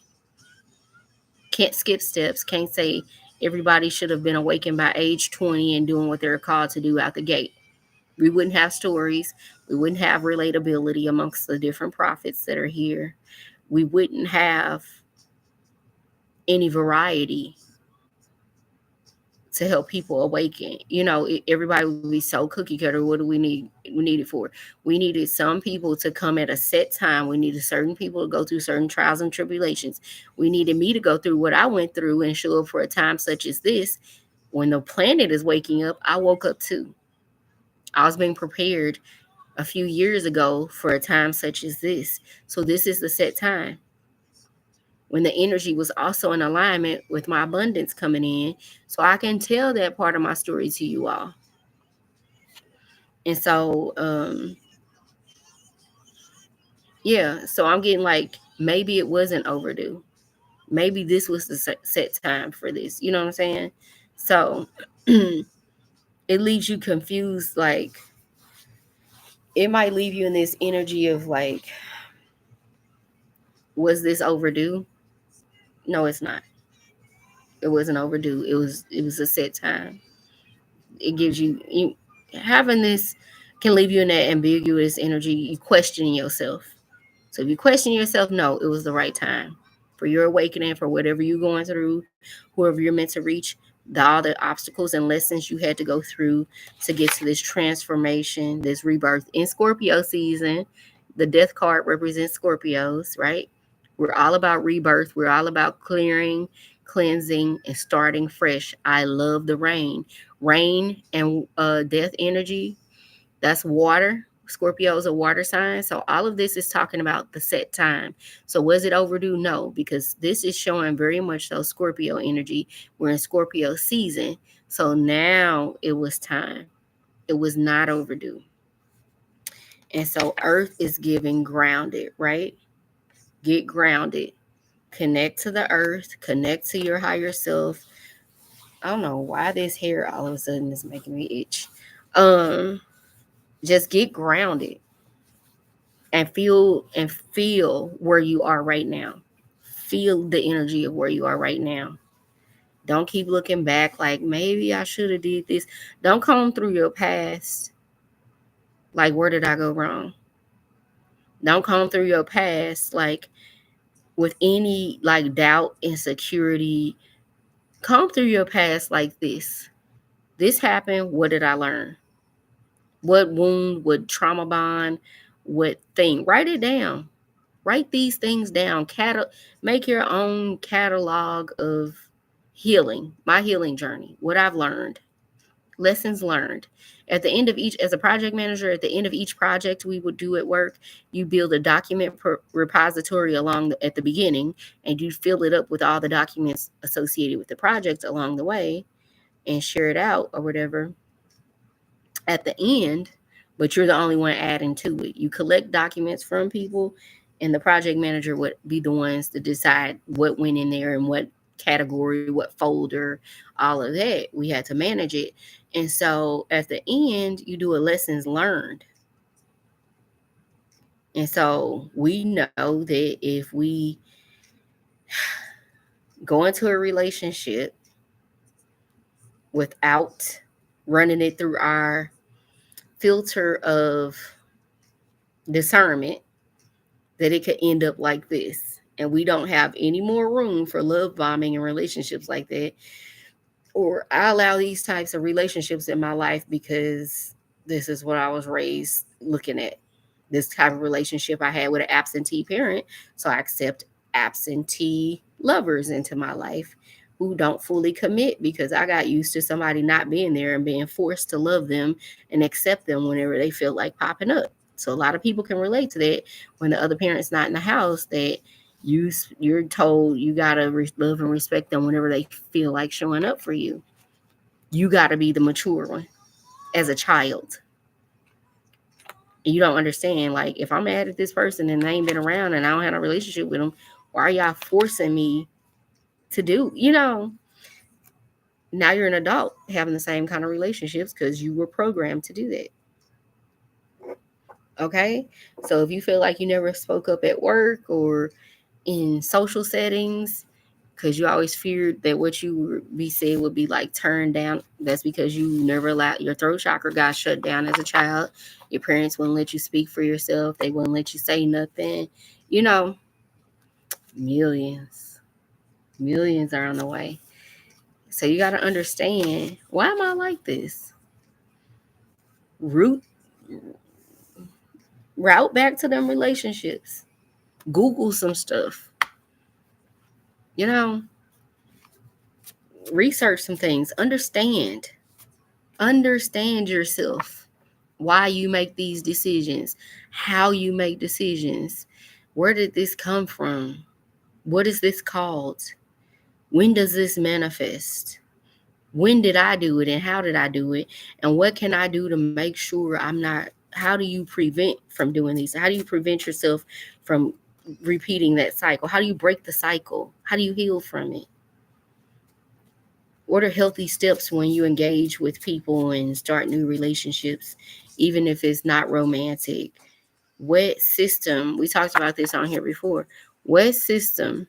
Can't skip steps. Can't say everybody should have been awakened by age 20 and doing what they're called to do out the gate. We wouldn't have stories. We wouldn't have relatability amongst the different prophets that are here. We wouldn't have any variety to help people awaken. Everybody would be so cookie cutter. What do we need? We need it for. We needed some people to come at a set time. We needed certain people to go through certain trials and tribulations. We needed me to go through what I went through and show up for a time such as this. When the planet is waking up, I woke up too. I was being prepared a few years ago for a time such as this. So this is the set time when the energy was also in alignment with my abundance coming in. So I can tell that part of my story to you all. And so, yeah, so I'm getting like, maybe it wasn't overdue. Maybe this was the set time for this. You know what I'm saying? So it leaves you confused. Like, it might leave you in this energy of like, was this overdue? No, it's not. It wasn't overdue. It was a set time. It gives you having this can leave you in that ambiguous energy. You questioning yourself. So if you question yourself, no, it was the right time for your awakening, for whatever you're going through, whoever you're meant to reach, all the obstacles and lessons you had to go through to get to this transformation, this rebirth in Scorpio season. The death card represents Scorpios, right? We're all about rebirth. We're all about clearing, cleansing, and starting fresh. I love the rain. Rain and death energy, that's water. Scorpio is a water sign. So all of this is talking about the set time. So was it overdue? No, because this is showing very much so Scorpio energy. We're in Scorpio season. So now it was time. It was not overdue. And so Earth is giving grounded, right? Get grounded. Connect to the earth, connect to your higher self. I don't know why this hair all of a sudden is making me itch. Um, just get grounded and feel where you are right now. Feel the energy of where you are right now. Don't keep looking back like maybe I should have did this. Don't comb through your past like where did I go wrong? Don't comb through your past like with any like doubt, insecurity. Comb through your past like this. This happened, what did I learn? What wound, what trauma bond, what thing? Write it down. Write these things down. Make your own catalog of healing, my healing journey, what I've learned, lessons learned. At the end of each, as a project manager, at the end of each project we would do at work, you build a document repository at the beginning, and you fill it up with all the documents associated with the project along the way and share it out or whatever at the end, but you're the only one adding to it. You collect documents from people, and the project manager would be the ones to decide what went in there and what category, what folder, all of that. We had to manage it. And so at the end, you do a lessons learned. And so we know that if we go into a relationship without running it through our filter of discernment, that it could end up like this. And we don't have any more room for love bombing and relationships like that. Or I allow these types of relationships in my life because this is what I was raised looking at. This type of relationship I had with an absentee parent. So I accept absentee lovers into my life who don't fully commit because I got used to somebody not being there and being forced to love them and accept them whenever they feel like popping up. So a lot of people can relate to that when the other parent's not in the house, that you're told you gotta love and respect them whenever they feel like showing up for you. You gotta be the mature one as a child. And you don't understand, like, if I'm mad at this person and they ain't been around and I don't have a relationship with them, why are y'all forcing me to do? Now you're an adult having the same kind of relationships because you were programmed to do that. Okay, so if you feel like you never spoke up at work or in social settings because you always feared that what you would be said would be like turned down. That's because you never allowed, your throat chakra got shut down as a child. Your parents wouldn't let you speak for yourself. They wouldn't let you say nothing. You know, millions, millions are on the way. So you got to understand, why am I like this? Root, route back to them relationships. Google some stuff. You know, research some things. Understand yourself, why you make these decisions, how you make decisions. Where did this come from? What is this called? When does this manifest? When did I do it and how did I do it? And what can I do to make sure I'm not? How do you prevent from doing these? How do you prevent yourself from repeating that cycle? How do you break the cycle? How do you heal from it? What are healthy steps when you engage with people and start new relationships, even if it's not romantic? What system, we talked about this on here before, what system,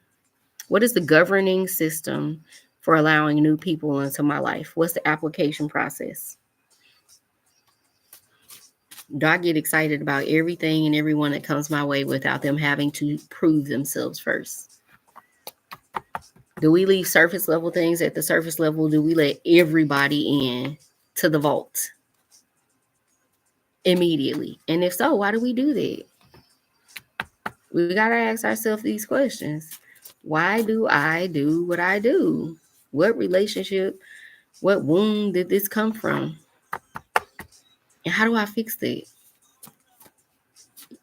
what is the governing system for allowing new people into my life? What's the application process? Do I get excited about everything and everyone that comes my way without them having to prove themselves first? Do we leave surface level things at the surface level? Do we let everybody in to the vault immediately? And if so, why do we do that? We got to ask ourselves these questions. Why do I do what I do? What relationship, what wound did this come from? And how do I fix that?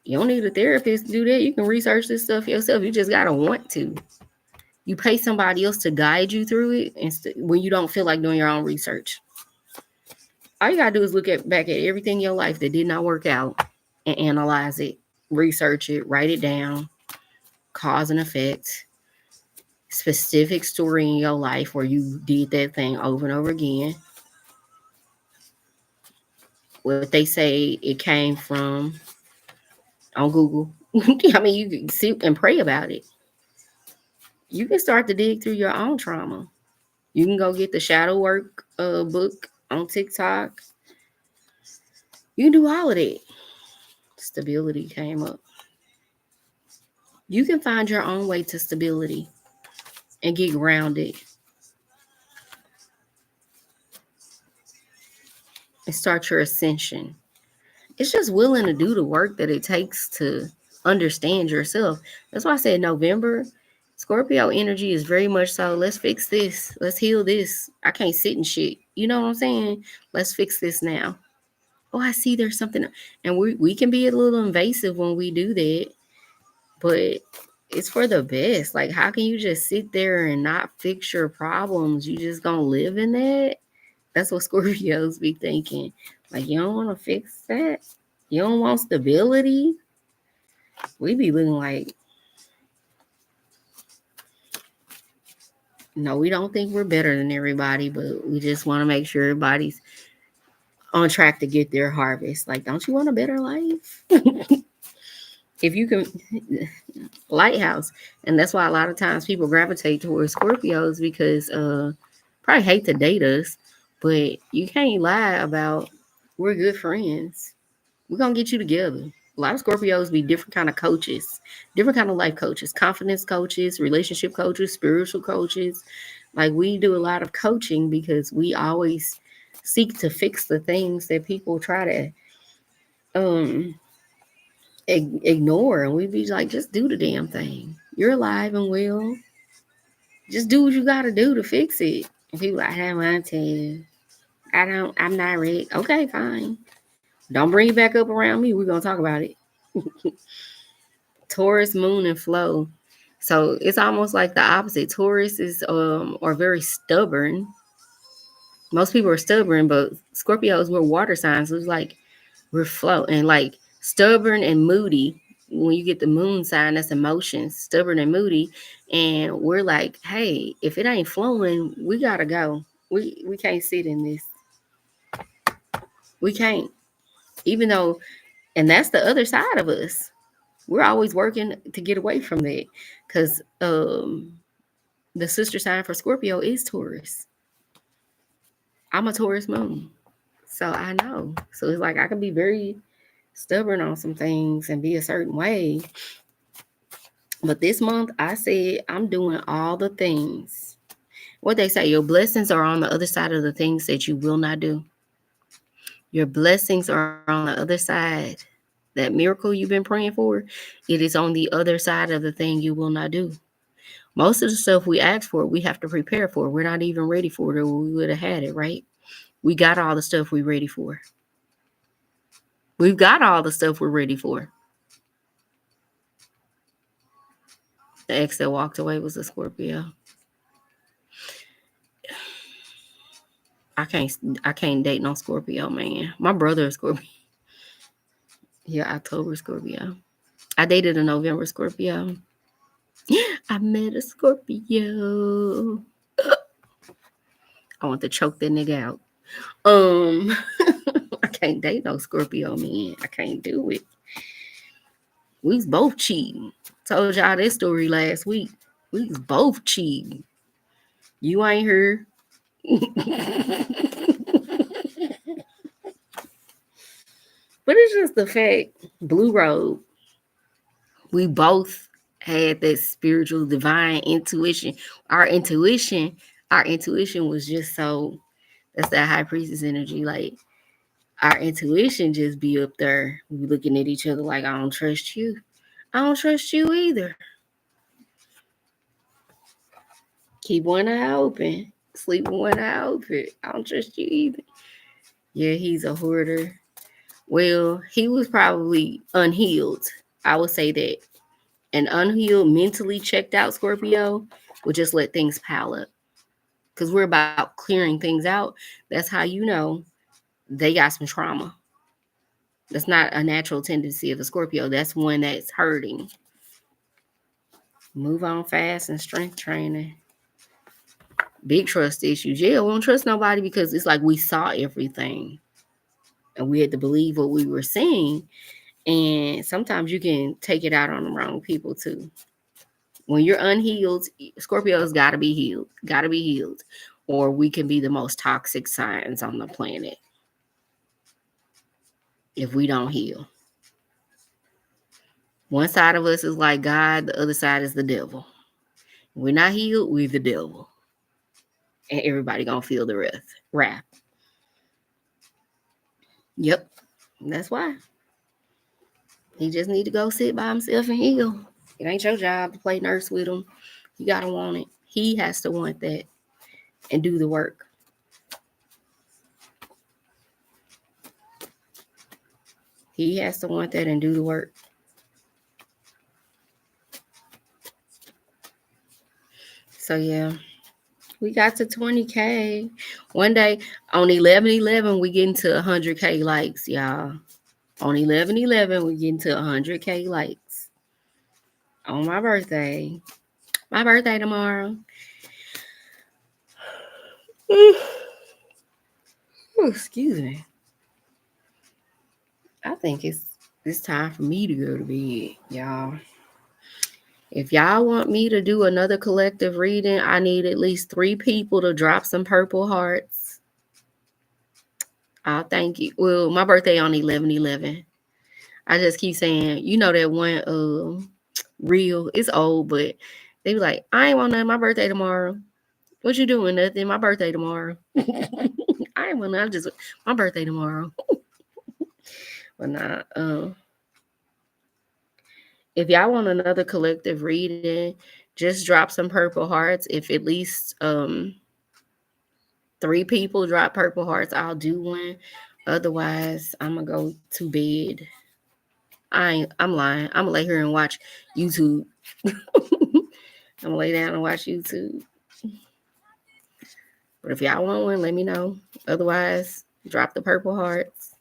You don't need a therapist to do that. You can research this stuff yourself. You just got to want to. You pay somebody else to guide you through it when you don't feel like doing your own research. All you got to do is look back at everything in your life that did not work out and analyze it, research it, write it down, cause and effect, specific story in your life where you did that thing over and over again. What they say it came from on Google. I mean, you can sit and pray about it. You can start to dig through your own trauma. You can go get the shadow work book on TikTok. You can do all of that. Stability came up. You can find your own way to stability and get grounded and start your ascension. It's just willing to do the work that it takes to understand yourself. That's why I said November. Scorpio energy is very much so, let's fix this. Let's heal this. I can't sit and shit. You know what I'm saying? Let's fix this now. Oh, I see there's something. And we can be a little invasive when we do that, but it's for the best. Like, how can you just sit there and not fix your problems? You just gonna live in that? That's what Scorpios be thinking. Like, you don't want to fix that? You don't want stability? We be looking like, No, we don't think we're better than everybody, but we just want to make sure everybody's on track to get their harvest. Like, don't you want a better life? If you can, lighthouse. And that's why a lot of times people gravitate towards Scorpios because probably hate to date us, but you can't lie about we're good friends. We're gonna get you together. A lot of Scorpios be different kind of coaches, different kind of life coaches, confidence coaches, relationship coaches, spiritual coaches. Like we do a lot of coaching because we always seek to fix the things that people try to um ignore, and we be like, just do the damn thing. You're alive and well. Just do what you gotta do to fix it. And people like, I don't want to. I'm not ready. Okay, fine. Don't bring it back up around me. We're gonna talk about it. Taurus, moon, and flow. So it's almost like the opposite. Taurus is are very stubborn. Most people are stubborn, but Scorpios we're water signs. So it's like we're floating, like stubborn and moody. When you get the moon sign, that's emotions, stubborn and moody. And we're like, hey, if it ain't flowing, we gotta go. We can't sit in this. We can't. Even though, and that's the other side of us. We're always working to get away from that. Cause the sister sign for Scorpio is Taurus. I'm a Taurus moon. So I know. So it's like I can be very stubborn on some things and be a certain way. But this month, I said I'm doing all the things. What they say, your blessings are on the other side of the things that you will not do. Your blessings are on the other side. That miracle you've been praying for, it is on the other side of the thing you will not do. Most of the stuff we ask for, we have to prepare for. We're not even ready for it, or we would have had it, right? We got all the stuff we're ready for. We've got all the stuff we're ready for. The ex that walked away was a Scorpio. I can't I can't date no Scorpio, man. My brother is Scorpio. Yeah, October Scorpio. I dated a November Scorpio. I met a Scorpio. I want to choke that nigga out. Um, I can't date no Scorpio, man. I can't do it. We was both cheating. Told y'all this story last week. We was both cheating. You ain't here. But it's just the fact, Blue Road, we both had that spiritual divine intuition. Our intuition, our intuition was just so, that's that high priestess energy. Like our intuition just be up there. We looking at each other like, I don't trust you. I don't trust you either. Keep one eye open. Sleep with one eye open. I don't trust you either. Yeah, he's a hoarder. Well, he was probably unhealed. I would say that. An unhealed, mentally checked out Scorpio will just let things pile up. Because we're about clearing things out. That's how you know they got some trauma. That's not a natural tendency of a Scorpio. That's one that's hurting. Move on fast and strength training. Big trust issues. Yeah, we don't trust nobody because it's like we saw everything and we had to believe what we were seeing. And sometimes you can take it out on the wrong people too. When you're unhealed, Scorpios gotta be healed. Gotta be healed. Or we can be the most toxic signs on the planet if we don't heal. One side of us is like God, the other side is the devil. We're not healed, we're the devil. And everybody gonna feel the wrath. Yep. That's why. He just need to go sit by himself and heal. It ain't your job to play nurse with him. You gotta want it. He has to want that and do the work. He has to want that and do the work. So yeah, we got to 20K. One day on 11/11, we get into 100K likes, y'all. On 11/11, we get into 100K likes on my birthday. My birthday tomorrow. Excuse me. I think it's time for me to go to bed, y'all. If y'all want me to do another collective reading, I need at least 3 people to drop some purple hearts. I'll thank you. Well, my birthday on 11/11. I just keep saying, you know that one reel. It's old, but they be like, I ain't want nothing. My birthday tomorrow. What you doing? Nothing. My birthday tomorrow. I ain't want nothing. I'm just my birthday tomorrow. But nah. If y'all want another collective reading, just drop some purple hearts. If at least 3 people drop purple hearts, I'll do one. Otherwise, I'm gonna go to bed. I'm lying. I'm gonna lay here and watch YouTube. I'm gonna lay down and watch YouTube. But if y'all want one, let me know. Otherwise, drop the purple hearts.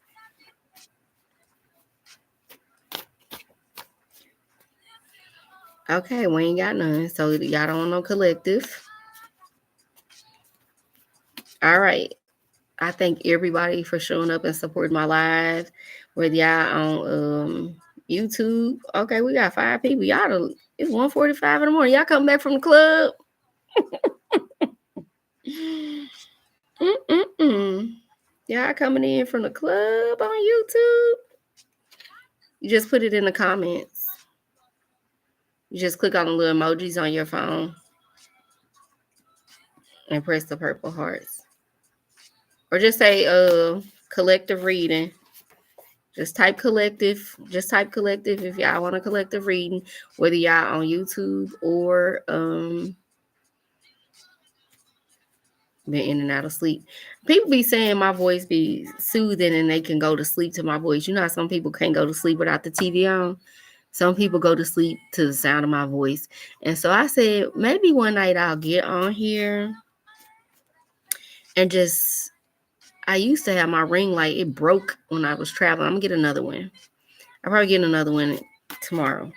Okay, we ain't got none. So y'all don't want no collective. All right. I thank everybody for showing up and supporting my live. Whether y'all on YouTube. Okay, we got 5 people. It's 1:45 in the morning. Y'all come back from the club. Mm-mm-mm. Y'all coming in from the club on YouTube? You just put it in the comments. You just click on the little emojis on your phone and press the purple hearts. Or just say collective reading. Just type collective. Just type collective if y'all want a collective reading, whether y'all on YouTube or been in and out of sleep. People be saying my voice be soothing and they can go to sleep to my voice. You know how some people can't go to sleep without the TV on? Some people go to sleep to the sound of my voice. And so I said, maybe one night I'll get on here and just, I used to have my ring light. It broke when I was traveling. I'm going to get another one. I'll probably get another one tomorrow.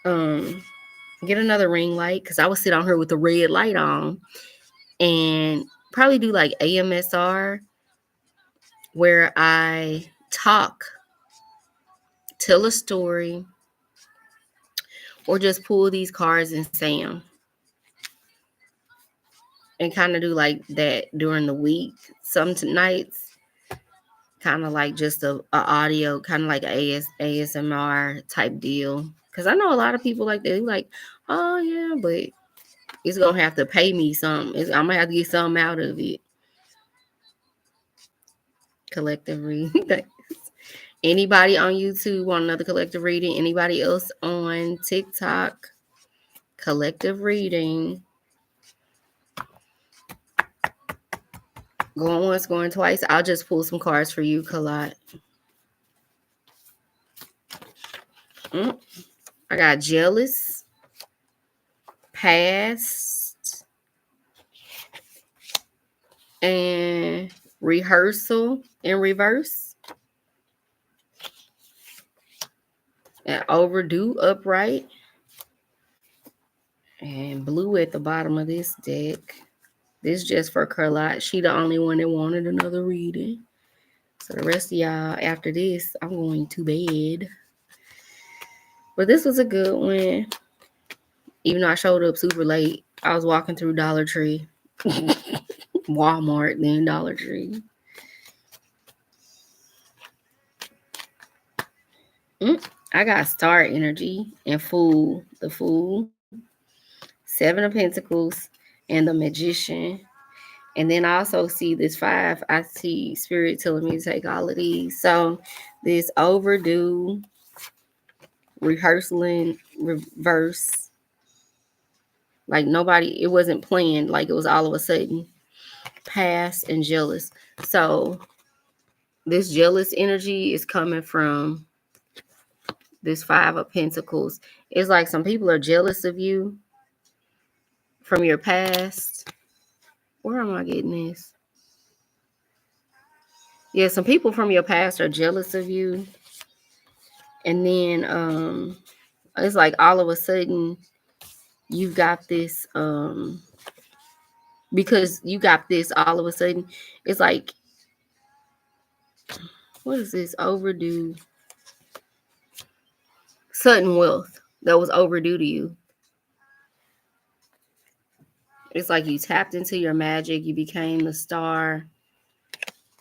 Get another ring light because I would sit on here with the red light on and probably do like AMSR where I talk, tell a story, or just pull these cards and say them. And kind of do like that during the week. Some nights, kind of like just a audio, kind of like a ASMR type deal. Because I know a lot of people like that. They're like, oh yeah, but it's going to have to pay me something. I'm going to have to get something out of it. Collective reading. Anybody on YouTube want another collective reading? Anybody else on TikTok? Collective reading. Going once, going twice. I'll just pull some cards for you, Kalat. I got jealous, past, and rehearsal in reverse. And overdue upright. And blue at the bottom of this deck. This just for Carlotte. She the only one that wanted another reading. So the rest of y'all, after this, I'm going to bed. But this was a good one. Even though I showed up super late, I was walking through Dollar Tree, Walmart, then Dollar Tree. I got star energy and fool. The fool, 7 of Pentacles, and the magician. And then I also see this 5. I see spirit telling me to take all of these. So this overdue, rehearsing, reverse. Like nobody, it wasn't planned. Like it was all of a sudden. Past and jealous. So this jealous energy is coming from this 5 of Pentacles. It's like some people are jealous of you from your past. Where am I getting this? Yeah, some people from your past are jealous of you. And then it's like all of a sudden you've got this because you got this all of a sudden. It's like, what is this overdue sudden wealth that was overdue to you? It's like you tapped into your magic, you became the star.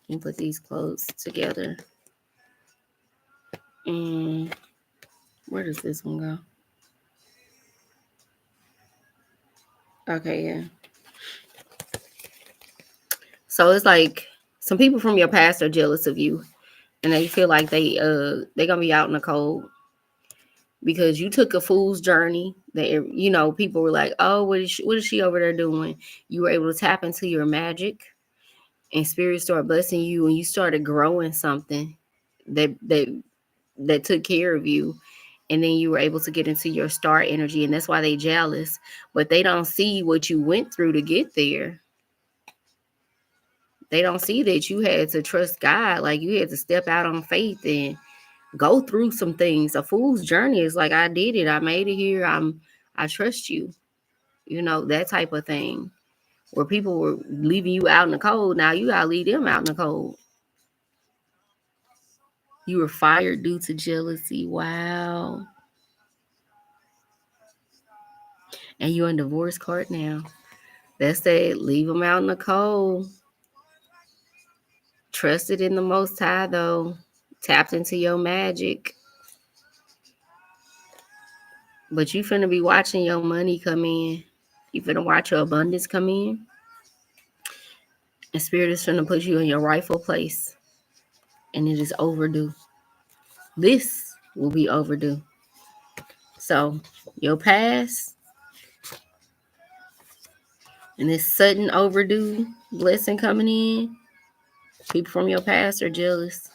You put these clothes together. And where does this one go? Okay, yeah. So it's like some people from your past are jealous of you, and they feel like they gonna be out in the cold because you took a fool's journey. That, you know, people were like, "Oh, what is she over there doing?" You were able to tap into your magic, and spirit started blessing you, and you started growing something that took care of you, and then you were able to get into your star energy, and that's why they jealous. But they don't see what you went through to get there. They don't see that you had to trust God, like you had to step out on faith and go through some things. A fool's journey is like, I did it, I made it here, I trust you, you know, that type of thing. Where people were leaving you out in the cold, now you gotta leave them out in the cold. You were fired due to jealousy. Wow. And you're in divorce court now. That's that. Leave them out in the cold. Trusted in the Most High, though. Tapped into your magic. But you finna be watching your money come in. You finna watch your abundance come in. And Spirit is finna put you in your rightful place. And it is overdue. This will be overdue. So, your past and this sudden overdue blessing coming in, people from your past are jealous.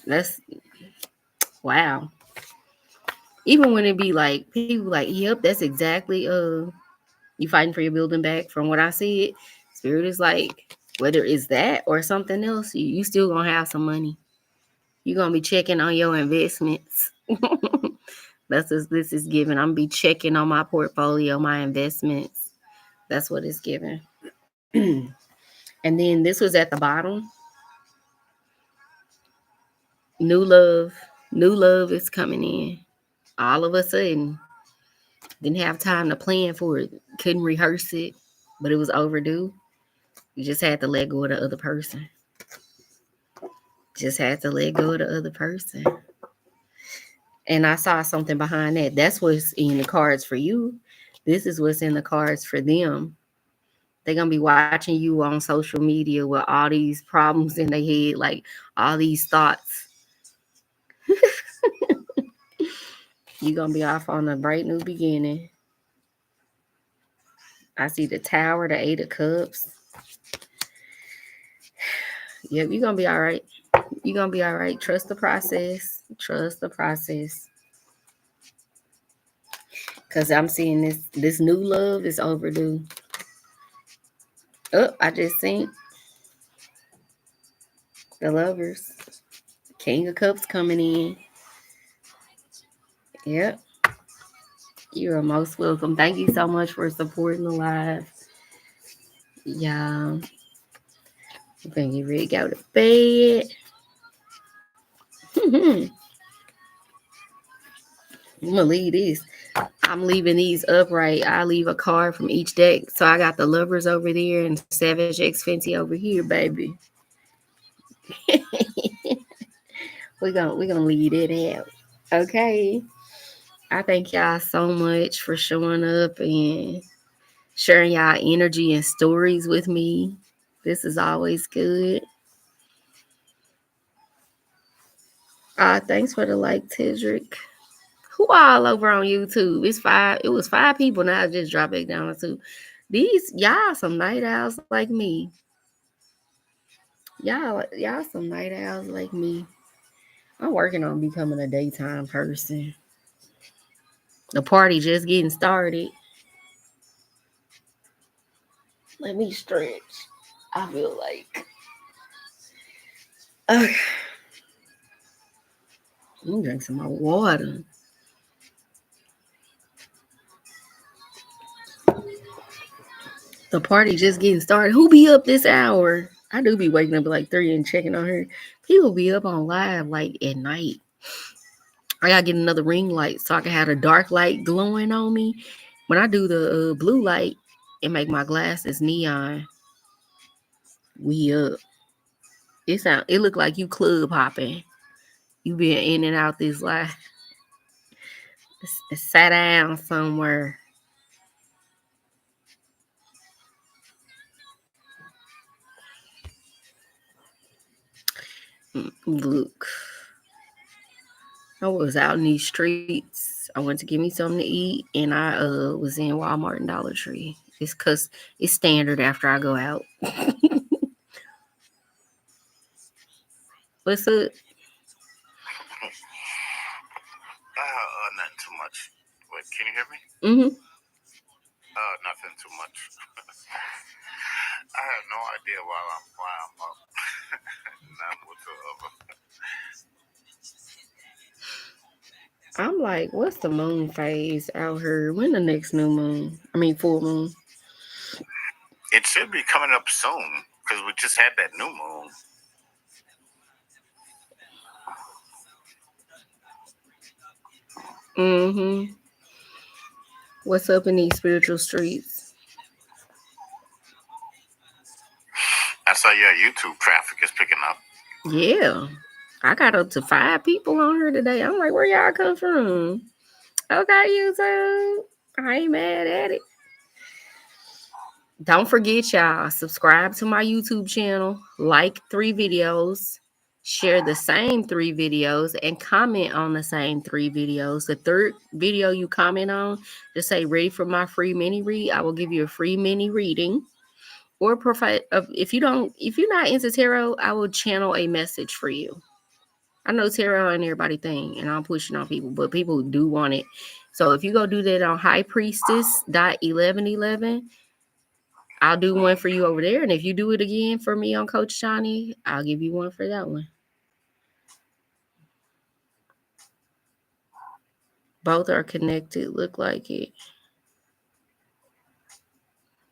That's wow. Even when it be like people like, yep, that's exactly you fighting for your building back. From what I see, it spirit is like, whether it's that or something else, you still gonna have some money. You're gonna be checking on your investments. That's what this is giving. I'm gonna be checking on my portfolio, my investments. That's what it's giving. And then this was at the bottom. New love. New love is coming in. All of a sudden. Didn't have time to plan for it. Couldn't rehearse it, but it was overdue. You just had to let go of the other person. Just had to let go of the other person. And I saw something behind that. That's what's in the cards for you. This is what's in the cards for them. They're gonna be watching you on social media with all these problems in their head, like all these thoughts. You're gonna be off on a bright new beginning. I see the tower, the eight of cups. Yep, you're gonna be all right. You're gonna be all right. Trust the process. Trust the process. Cause I'm seeing this new love is overdue. Oh, I just seen the lovers. King of Cups coming in. Yep. You're most welcome. Thank you so much for supporting the live. Yeah. I'm gonna get ready to go to bed. I'm gonna leave this. I'm leaving these upright. I leave a card from each deck. So I got the lovers over there and Savage X Fenty over here, baby. We're gonna leave it out. Okay. I thank y'all so much for showing up and sharing y'all energy and stories with me. This is always good. Thanks for the like, Tedrick. Who all over on YouTube? It's five. It was five people. Now I just dropped back down to two. These y'all some night owls like me. Y'all some night owls like me. I'm working on becoming a daytime person. The party just getting started. Let me stretch. I feel like. Okay. Let me drink some more water. The party just getting started. Who be up this hour? I do be waking up at like 3 and checking on her. People be up on live like at night. I gotta get another ring light so I can have a dark light glowing on me. When I do the blue light, it make my glasses neon. We up. It look like you club hopping. You been in and out this life. Sat down somewhere. Look, I was out in these streets. I went to get me something to eat, and I was in Walmart and Dollar Tree. It's cause it's standard after I go out. What's up? Not too much. Wait, can you hear me? Mm-hmm. Nothing too much. I have no idea why I'm up. None whatsoever. I'm like, what's the moon phase out here? When the next new moon? I mean, full moon. It should be coming up soon because we just had that new moon. Mm-hmm. What's up in these spiritual streets? I saw your YouTube traffic is picking up. Yeah. I got up to 5 people on here today. I'm like, where y'all come from? Okay, YouTube. I ain't mad at it. Don't forget, y'all, subscribe to my YouTube channel, like 3 videos, share the same 3 videos, and comment on the same 3 videos. The third video you comment on, just say ready for my free mini read. I will give you a free mini reading. Or provide if you're not into tarot, I will channel a message for you. I know tarot ain't everybody thing, and I'm pushing on people, but people do want it. So if you go do that on High Priestess 1111, I'll do one for you over there. And if you do it again for me on Coachshoni, I'll give you one for that one. Both are connected. Look like it.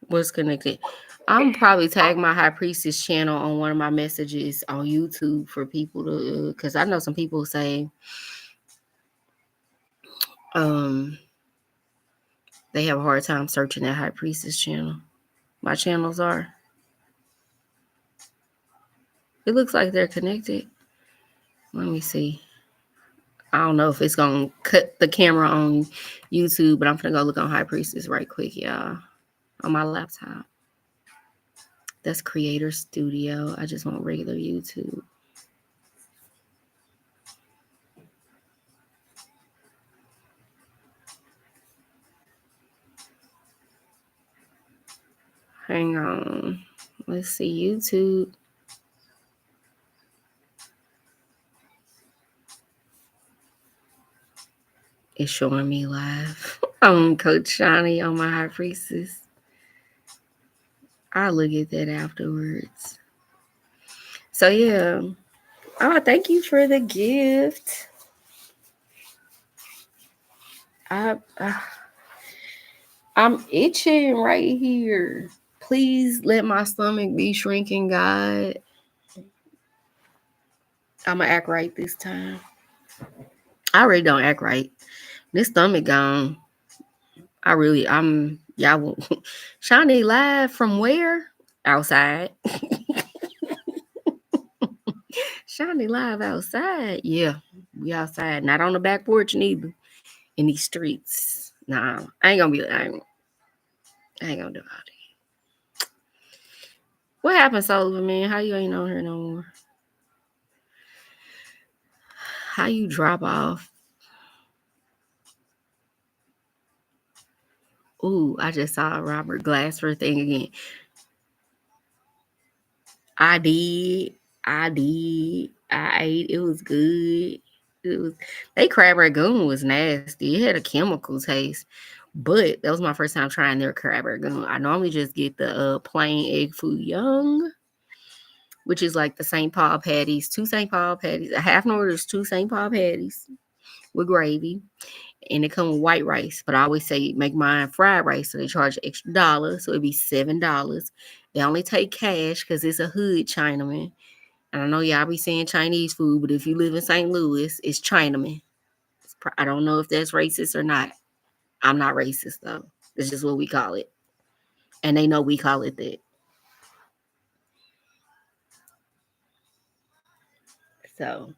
What's connected? I'm probably tag my High Priestess channel on one of my messages on YouTube for people to, because I know some people say um they have a hard time searching that High Priestess channel. My channels are. It looks like they're connected. Let me see. I don't know if it's gonna cut the camera on YouTube, but I'm gonna go look on High Priestess right quick, y'all, on my laptop. That's Creator Studio. I just want regular YouTube. Hang on. Let's see, YouTube. It's showing me live on Coachshoni on my High Priestess. I'll look at that afterwards. So yeah. Oh, thank you for the gift. I I'm itching right here. Please let my stomach be shrinking, God. I'm gonna act right this time. I really don't act right. This stomach gone. Y'all. Shawnee live from where? Outside. Shawnee live outside. Yeah, we outside. Not on the back porch neither. In these streets. Nah, I ain't gonna do all that. What happened, Sullivan, man? How you ain't on here no more? How you drop off? Ooh, I just saw a Robert Glasper thing again. I did. I did. I ate. It was good. It was they crab ragoon was nasty. It had a chemical taste. But that was my first time trying their crab ragoon. I normally just get the plain egg foo young, which is like the St. Paul patties, 2 St. Paul patties. A half an order is 2 St. Paul patties with gravy. and it come with white rice. But I always say make mine fried rice, so they charge an extra dollar, so it'd be $7. They only take cash because it's a hood Chinaman. And I know y'all be saying Chinese food, but if you live in St. Louis, it's Chinaman. I don't know if that's racist or not. I'm not racist though. It's just what we call it, and they know we call it that. So,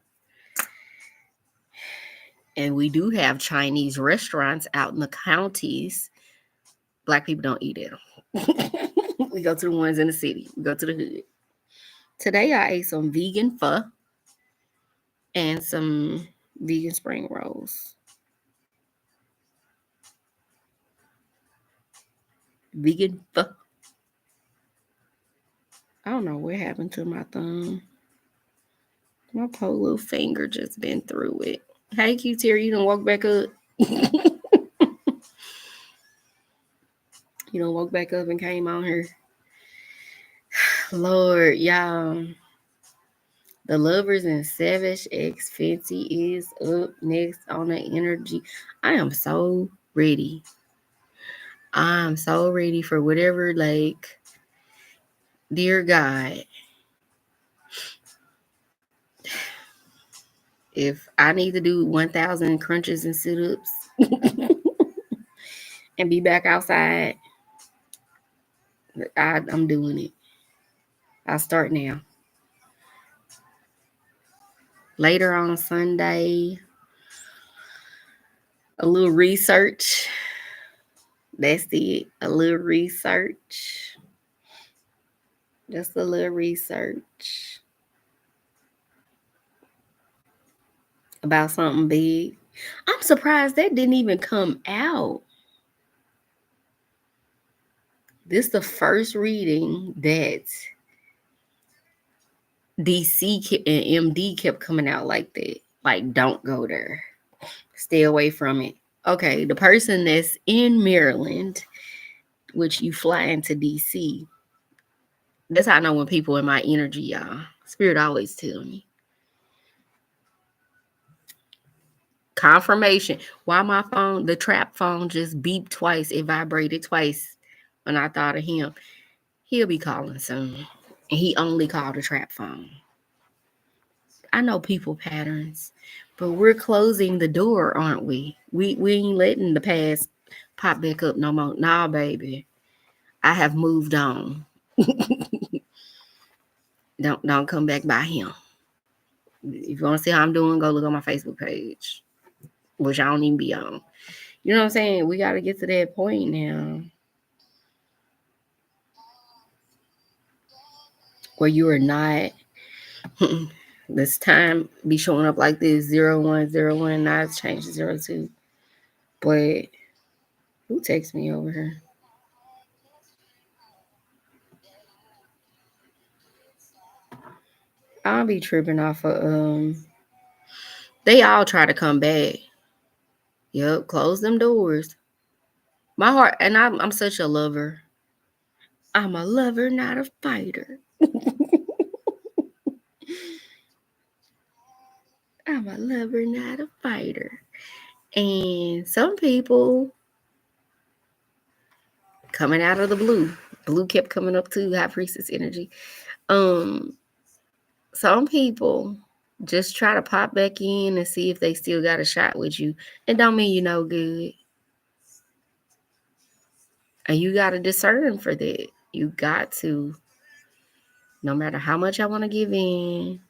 and we do have Chinese restaurants out in the counties. Black people don't eat at them. We go to the ones in the city. We go to the hood. Today I ate some vegan pho and some vegan spring rolls. Vegan pho. I don't know what happened to my thumb. My poor little finger just been through it. Hey, Q Terry, you don't walk back up. You don't walk back up and came on here. Lord, y'all. The Lovers and Savage X Fenty is up next on the energy. I am so ready. I'm so ready for whatever, like, dear God, if I need to do 1,000 crunches and sit ups and be back outside, I'm doing it. I'll start now. Later on Sunday, a little research. That's it. A little research. Just a little research about something big. I'm surprised that didn't even come out. This is the first reading that DC and MD kept coming out like that. Like, don't go there. Stay away from it. Okay, the person that's in Maryland, which you fly into DC, that's how I know when people in my energy, y'all. Spirit always tell me. Confirmation. Why my phone, the trap phone, just beeped twice. It vibrated twice when I thought of him. He'll be calling soon. And he only called a trap phone. I know people patterns, but we're closing the door, aren't we? We ain't letting the past pop back up no more. Nah, baby. I have moved on. Don't come back by him. If you want to see how I'm doing, go look on my Facebook page, which I don't even be on. You know what I'm saying? We got to get to that point now where you are not. This time be showing up like this 0101. Now it's changed to 02. But who texts me over here? I'll be tripping off of they all try to come back. Yep, close them doors. My heart, and I'm such a lover. I'm a lover, not a fighter. I'm a lover, not a fighter. And some people coming out of the blue. Blue kept coming up too, high priestess energy. Um, some people just try to pop back in and see if they still got a shot with you. It don't mean you no good. And you got to discern for that. You got to, no matter how much I want to give in,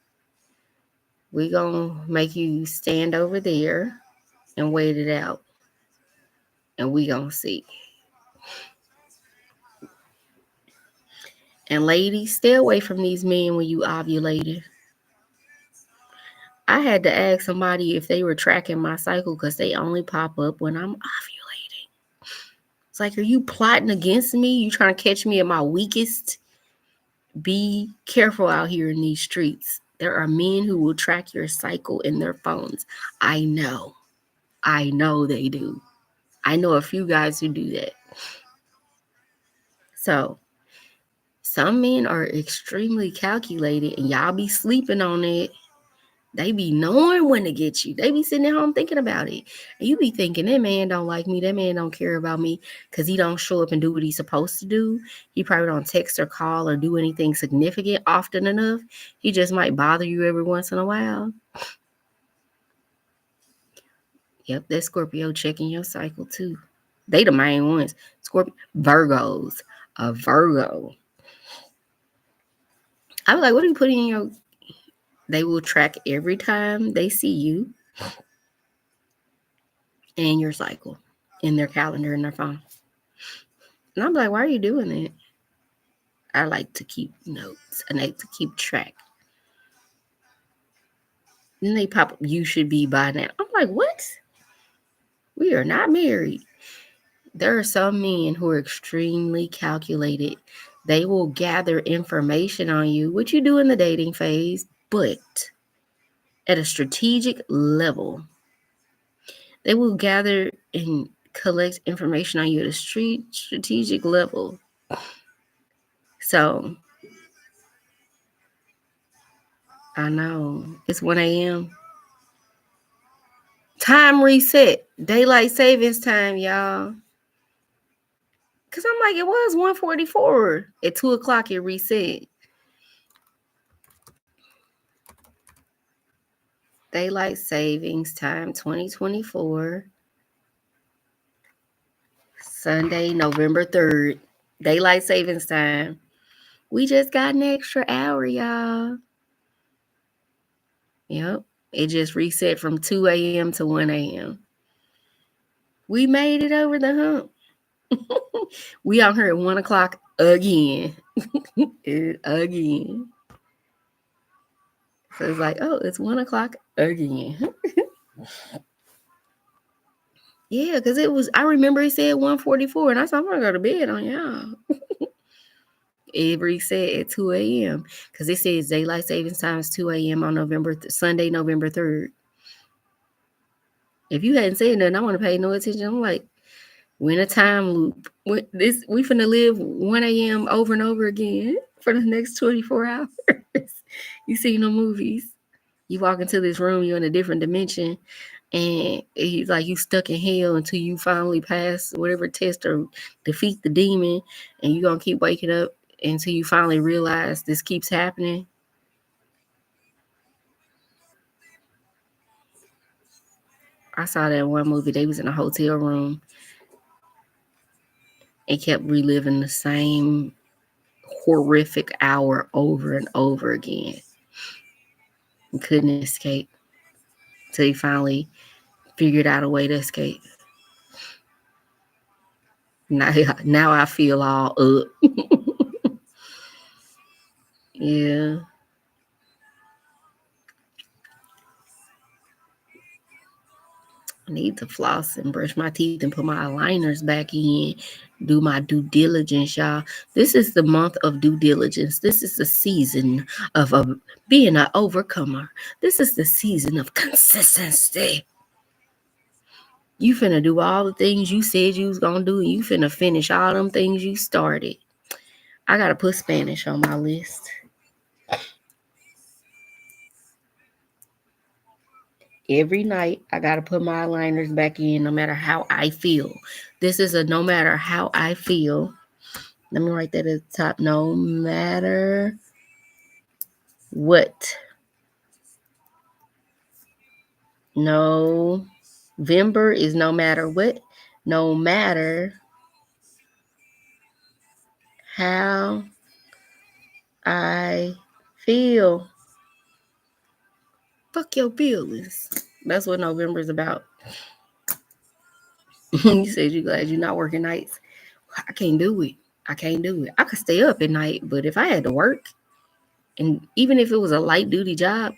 we going to make you stand over there and wait it out. And we going to see. And ladies, stay away from these men when you ovulated. I had to ask somebody if they were tracking my cycle because they only pop up when I'm ovulating. It's like, are you plotting against me? You trying to catch me at my weakest? Be careful out here in these streets. There are men who will track your cycle in their phones. I know they do. I know a few guys who do that. So some men are extremely calculated and y'all be sleeping on it. They be knowing when to get you. They be sitting at home thinking about it. And you be thinking, that man don't like me. That man don't care about me because he don't show up and do what he's supposed to do. He probably don't text or call or do anything significant often enough. He just might bother you every once in a while. Yep, that Scorpio checking your cycle too. They the main ones. Scorpio, Virgos, a Virgo. I was like, what are you putting in your? They will track every time they see you and your cycle in their calendar in their phone. And I'm like, why are you doing that? I like to keep notes. I like to keep track. Then they pop up, you should be by now. I'm like, what? We are not married. There are some men who are extremely calculated. They will gather information on you, what you do in the dating phase, but at a strategic level. They will gather and collect information on you at a strategic level. So, I know. It's 1 a.m. Time reset. Daylight savings time, y'all. Because I'm like, it was 1:44. At 2 o'clock, it reset. Daylight savings time 2024. Sunday, November 3rd. Daylight savings time. We just got an extra hour, y'all. Yep. It just reset from 2 a.m. to 1 a.m. We made it over the hump. We out here at 1 o'clock again. Again. So it's like, oh, it's 1 o'clock again. Yeah, because it was, I remember it said 1:44, and I said, I'm going to go to bed on y'all. It reset at 2 a.m. because it says daylight savings time is 2 a.m. on Sunday, November 3rd. If you hadn't said nothing, I want to pay no attention. I'm like, we're in a time loop. We finna live 1 a.m. over and over again for the next 24 hours. You see no movies. You walk into this room, you're in a different dimension, and he's like, you stuck in hell until you finally pass whatever test or defeat the demon, and you're gonna keep waking up until you finally realize this keeps happening. I saw that one movie. They was in a hotel room and kept reliving the same horrific hour over and over again. And couldn't escape until he finally figured out a way to escape. Now I feel all up. Yeah. I need to floss and brush my teeth and put my aligners back in, do my due diligence, y'all. This is the month of due diligence. This is the season of being an overcomer. This is the season of consistency. You finna do all the things you said you was gonna do, and you finna finish all them things you started. I gotta put Spanish on my list. Every night, I got to put my aligners back in no matter how I feel. This is a no matter how I feel. Let me write that at the top. No matter what. November is no matter what. No matter how I feel. Fuck your feelings. That's what November is about. You said you glad you're not working nights. I can't do it. I can't do it. I could stay up at night, but if I had to work, and even if it was a light duty job,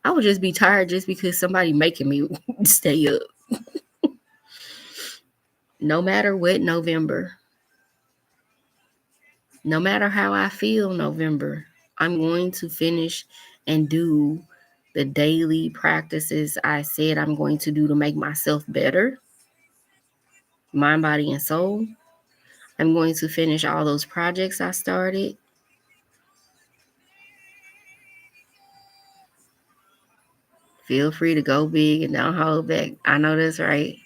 I would just be tired just because somebody making me stay up. No matter what, November. No matter how I feel, November, I'm going to finish and do the daily practices I said I'm going to do to make myself better, mind, body, and soul. I'm going to finish all those projects I started. Feel free to go big and don't hold back. I know that's right.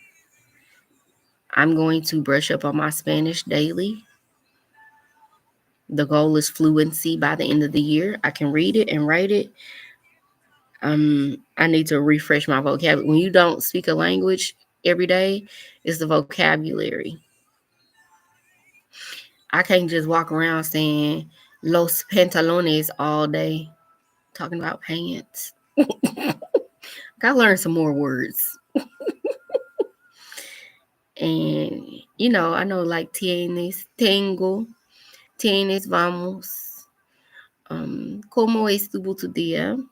I'm going to brush up on my Spanish daily. The goal is fluency by the end of the year. I can read it and write it. I need to refresh my vocabulary. When you don't speak a language every day, it's the vocabulary. I can't just walk around saying los pantalones all day, talking about pants. Gotta learn some more words. And, I know like tienes, tengo, tienes, vamos, como estuvo tu día.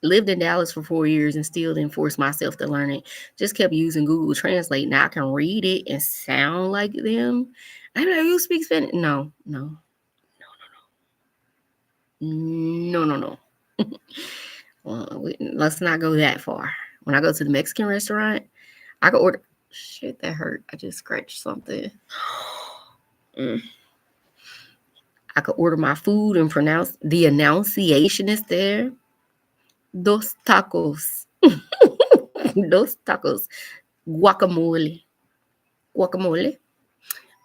Lived in Dallas for 4 years and still didn't force myself to learn it. Just kept using Google Translate. Now I can read it and sound like them. I'm like, you speak Spanish? No, no, no, no, no. Well, let's not go that far. When I go to the Mexican restaurant, I can order. Shit, that hurt. I just scratched something. Mm. I could order my food and pronounce the enunciation is there. Dos tacos. Dos tacos. Guacamole. Guacamole.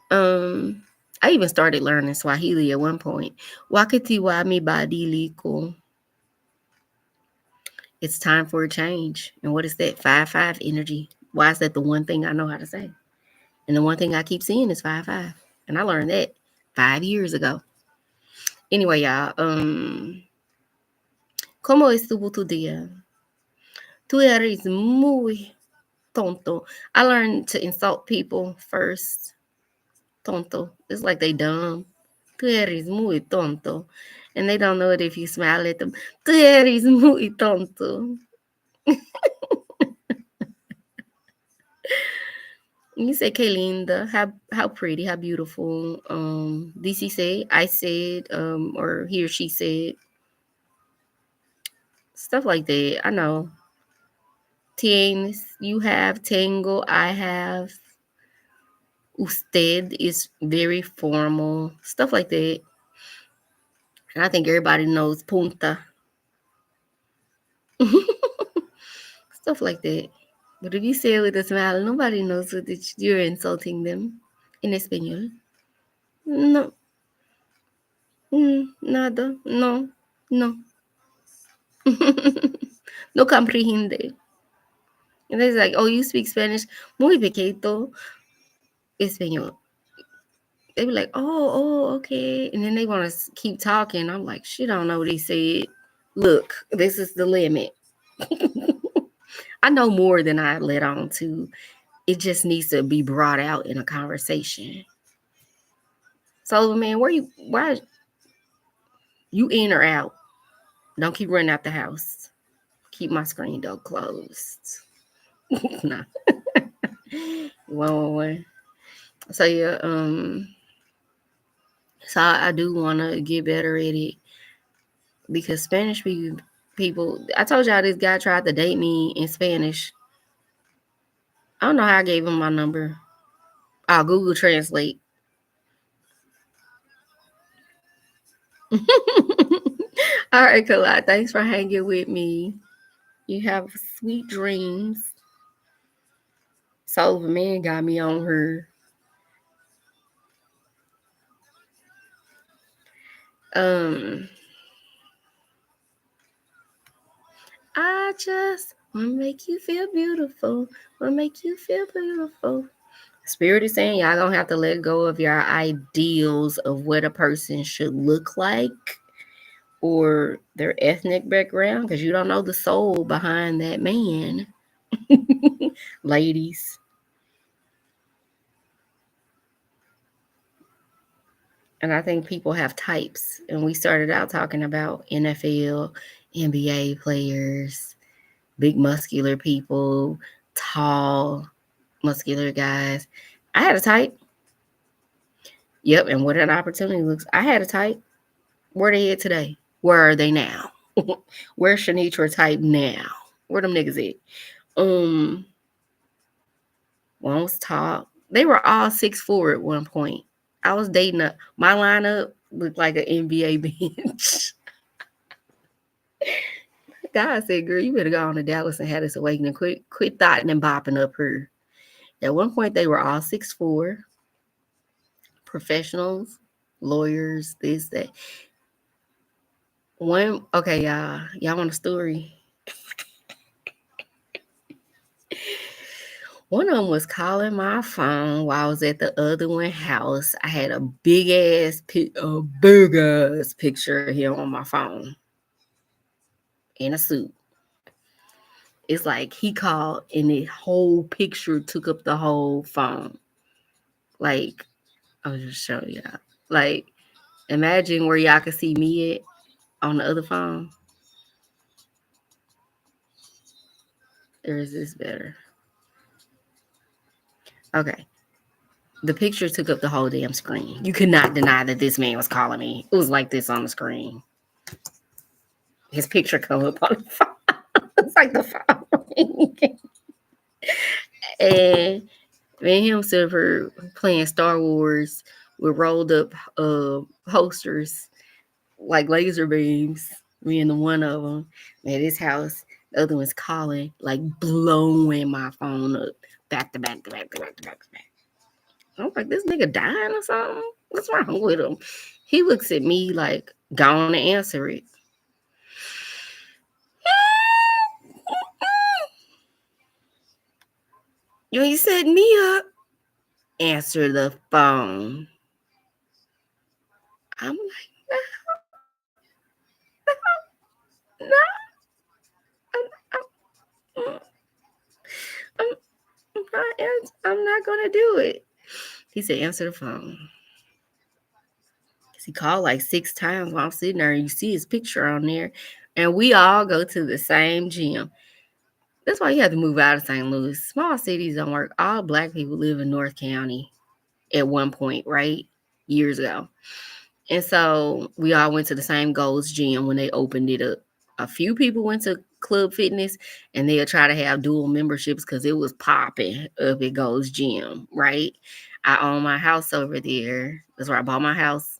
Um, I even started learning Swahili at one point. Wakati wa mibadiliko. It's time for a change. And what is that? 5-5 energy. Why is that the one thing I know how to say? And the one thing I keep seeing is 5-5. And I learned that 5 years ago. Anyway, y'all, ¿cómo estuvo tu día? Tu eres muy tonto. I learned to insult people first. Tonto. It's like they dumb. Tu eres muy tonto. And they don't know it if you smile at them. Tu eres muy tonto. You say, que linda, how pretty, how beautiful. DC said, I said, or he or she said, stuff like that. I know. Tienes, you have. Tengo, I have. Usted is very formal. Stuff like that. And I think everybody knows punta. Stuff like that. But if you say it with a smile, nobody knows what you're insulting them in Espanol. No, nada, no, no. No comprehende. And they're like, oh, you speak Spanish? Muy poquito Espanol. They be like, oh, okay. And then they want to keep talking. I'm like, shit, I don't know what he said. Look, this is the limit. I know more than I let on to. It just needs to be brought out in a conversation. So, man, why you in or out? Don't keep running out the house. Keep my screen door closed. Nah. One. So yeah, so I do want to get better at it because Spanish people. I told y'all this guy tried to date me in Spanish. I don't know how I gave him my number. I'll Google Translate. All right, Kalai. Thanks for hanging with me. You have sweet dreams. Soul of a Man got me on her. I just want to make you feel beautiful. Want to make you feel beautiful. Spirit is saying y'all gonna have to let go of your ideals of what a person should look like or their ethnic background because you don't know the soul behind that man. Ladies. And I think people have types. And we started out talking about NFL, NBA players, big muscular people, tall, muscular guys. I had a type. Yep, and what an opportunity looks. I had a type. Where they at today? Where are they now? Where's Shanitra type now? Where them niggas at? One was tall. They were all 6'4" at one point. I was dating my lineup looked like an NBA bench. God said, girl, you better go on to Dallas and have this awakening. Quit thoughting and bopping up her. At one point, they were all 6'4", professionals, lawyers, this, that. Okay, y'all want a story? One of them was calling my phone while I was at the other one house. I had a big ass picture of him on my phone in a suit. It's like he called and the whole picture took up the whole phone. Like, I'll just show y'all. Like, imagine where y'all can see me at on the other phone. Or is this better? Okay. The picture took up the whole damn screen. You could not deny that this man was calling me. It was like this on the screen. His picture come up on the phone. It's like the phone. And me and him sitting here playing Star Wars with rolled up posters like laser beams. Me and the one of them at his house. The other one's calling, like blowing my phone up back to back to back to back to back to back. I'm like, this nigga dying or something? What's wrong with him? He looks at me like, go on and answer it. You set me up. Answer the phone. I'm like, no, I'm, I'm, I'm not gonna do it. He said, answer the phone. He called like 6 times while I'm sitting there. You see his picture on there. And we all go to the same gym. That's why you have to move out of St. Louis. Small cities don't work. All black people live in North County at one point, right? Years ago. And so we all went to the same Gold's Gym when they opened it up. A few people went to Club Fitness and they'll try to have dual memberships because it was popping up at Gold's Gym, right? I own my house over there. That's where I bought my house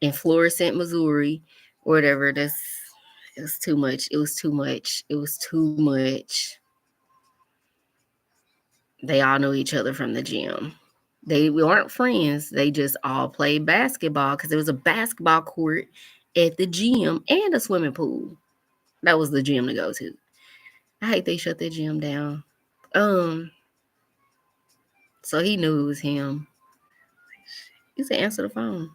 in Florissant, Missouri, or whatever. It was too much. It was too much. It was too much. They all knew each other from the gym. They weren't friends. They just all played basketball because there was a basketball court at the gym and a swimming pool. That was the gym to go to. I hate they shut that gym down. So he knew it was him. He said, answer the phone.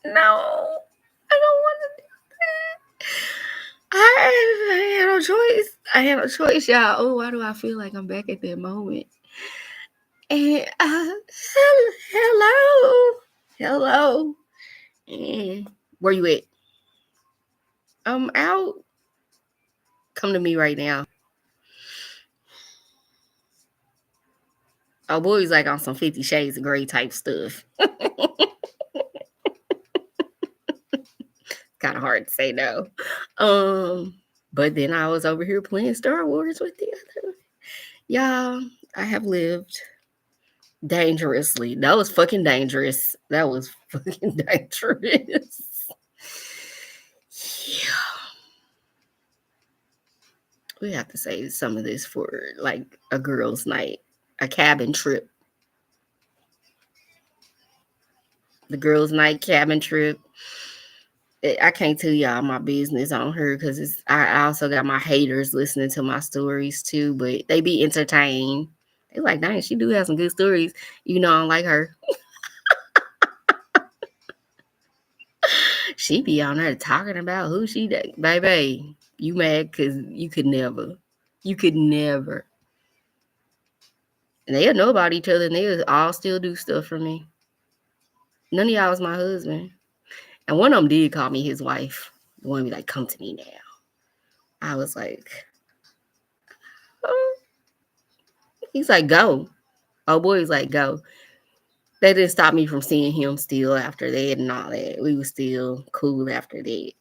No, I don't want to do that. I had no choice. I had no choice, y'all. Oh, why do I feel like I'm back at that moment? And hello. And where you at? I'm out. Come to me right now. Oh, boy's like on some 50 Shades of Grey type stuff. Kind of hard to say no. But then I was over here playing Star Wars with the other. Y'all, I have lived dangerously. That was fucking dangerous. That was fucking dangerous. Yeah. We have to say some of this for like a girl's night, a cabin trip. The girls' night cabin trip. I can't tell y'all my business on her because I also got my haters listening to my stories too, but they be entertained. They like, dang, she do have some good stories. You know, I don't like her. She be on there talking about who she date. Baby, you mad because you could never. You could never. And they'll know about each other and they'll all still do stuff for me. None of y'all was my husband. And one of them did call me his wife. The one be like, come to me now. I was like, oh. He's like, go. Oh, boy, he's like, go. That didn't stop me from seeing him still after that and all that. We were still cool after that.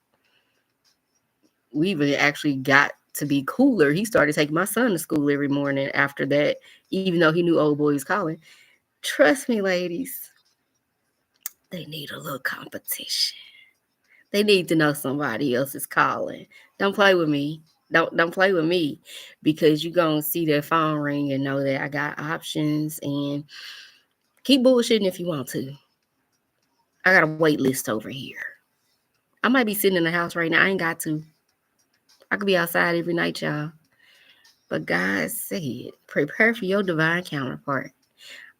We even actually got to be cooler. He started taking my son to school every morning after that, even though he knew old boy was calling. Trust me, ladies, they need a little competition. They need to know somebody else is calling. Don't play with me. Don't play with me because you gonna see their phone ring and know that I got options and keep bullshitting if you want to. I got a wait list over here. I might be sitting in the house right now. I ain't got to. I could be outside every night, y'all. But God said, prepare for your divine counterpart.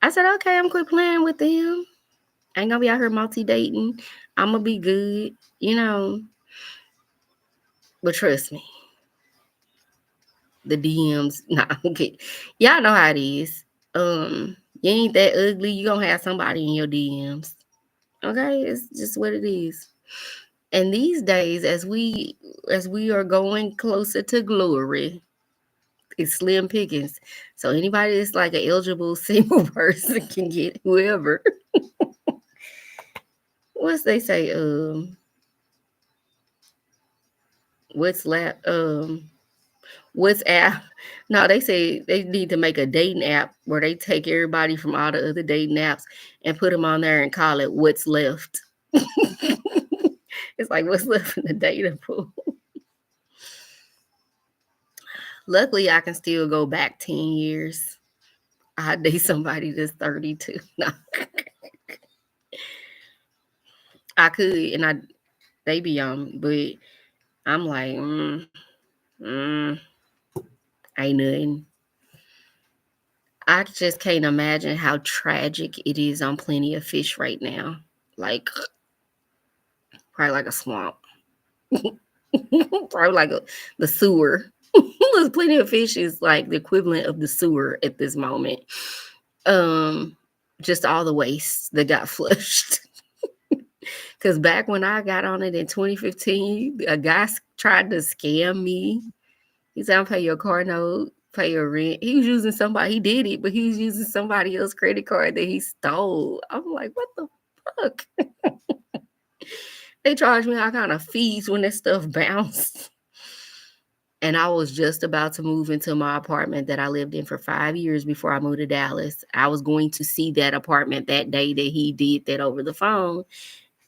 I said, okay, I'm quit playing with them. I ain't gonna be out here multi dating. I'm gonna be good, you know. But trust me, the DMs, nah, okay. Y'all know how it is. You ain't that ugly. You gonna have somebody in your DMs. Okay, it's just what it is. And these days, as we are going closer to glory, it's slim pickings. So anybody that's like an eligible single person can get whoever. What's they say? What's lap? What's app? No, they say they need to make a dating app where they take everybody from all the other dating apps and put them on there and call it "What's Left." It's like what's left in the dating pool. Luckily, I can still go back 10 years. I date somebody that's 32. No, I could, and they be on, but I'm like, mm, ain't nothing. I just can't imagine how tragic it is on Plenty of Fish right now. Like, probably like a swamp. Probably like the sewer. There's Plenty of Fish is like the equivalent of the sewer at this moment. Um, just all the waste that got flushed. Because back when I got on it in 2015, a guy tried to scam me. He said, "I'll pay your car note, pay your rent." He was using somebody, he did it, but he was using somebody else's credit card that he stole. I'm like, what the fuck? They charged me all kind of fees when that stuff bounced. And I was just about to move into my apartment that I lived in for 5 years before I moved to Dallas. I was going to see that apartment that day that he did that over the phone.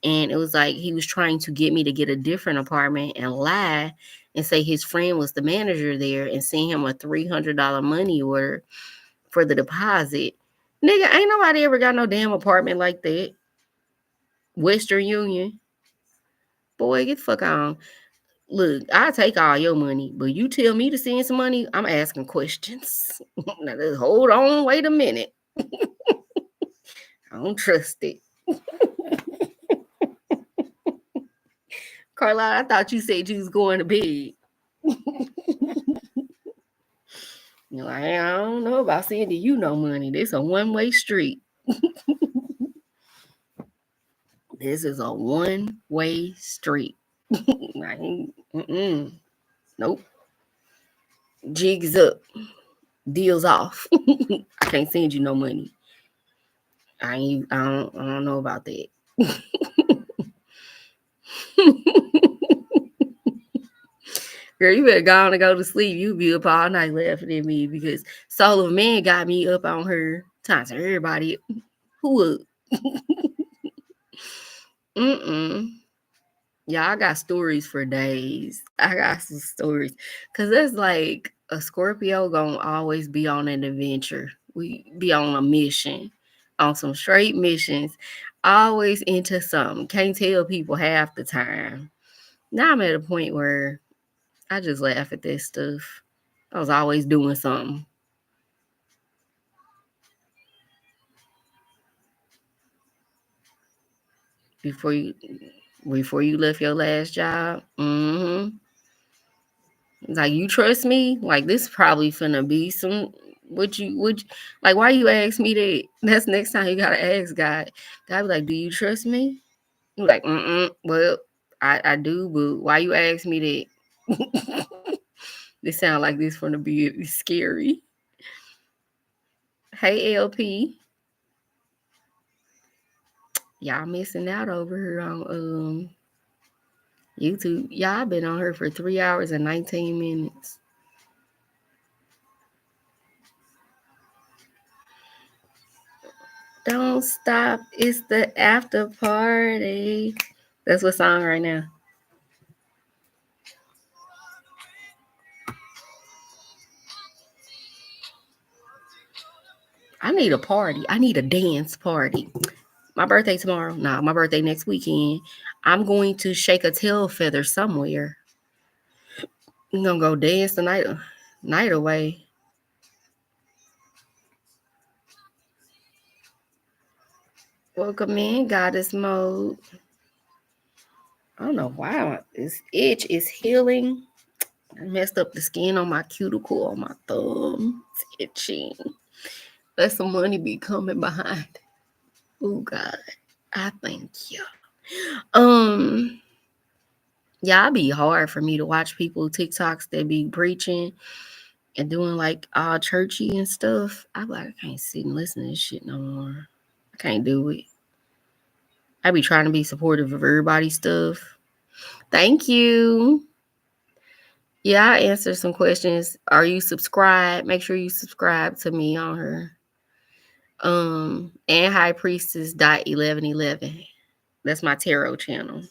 And it was like he was trying to get me to get a different apartment and lie and say his friend was the manager there and send him a $300 money order for the deposit. Nigga, ain't nobody ever got no damn apartment like that. Western Union. Boy, get the fuck on. Look, I take all your money, but you tell me to send some money, I'm asking questions. Now, just hold on, wait a minute. I don't trust it. Carla, I thought you said you was going to bed. You're like, I don't know about sending you no money. This a one-way street. This is a one-way street. I ain't, nope. Jigs up. Deals off. I can't send you no money. I don't know about that. Girl, you better go on and go to sleep. You be up all night laughing at me because Soul of Man got me up on her. Time to everybody. Who up? Mm-mm. Yeah, I got stories for days. I got some stories. Cause that's like a Scorpio gonna always be on an adventure. We be on a mission. On some straight missions. Always into something. Can't tell people half the time. Now I'm at a point where I just laugh at this stuff. I was always doing something. Before you left your last job. Like, you trust me? Like, this probably finna be some would you like, why you ask me that? That's next time you gotta ask God. God be like, do you trust me? You like, well, I do, but why you ask me that? This sound like this gonna be scary. Hey LP. Y'all missing out over here on YouTube. Y'all been on her for 3 hours and 19 minutes. Don't stop. It's the after party. That's what song right now. I need a party. I need a dance party. My birthday tomorrow. Nah, my birthday next weekend. I'm going to shake a tail feather somewhere. I'm gonna go dance the night away. Welcome in, goddess mode. I don't know why this itch is healing. I messed up the skin on my cuticle on my thumb. It's itching. Let some money be coming behind. Oh God, I thank you. Um, yeah, it'd be hard for me to watch people TikToks that be preaching and doing like all churchy and stuff. I like I can't sit and listen to this shit no more. I can't do it. I be trying to be supportive of everybody's stuff. Thank you. Yeah, I answered some questions. Are you subscribed? Make sure you subscribe to me on her. And High Priestess 1111. That's my tarot channel.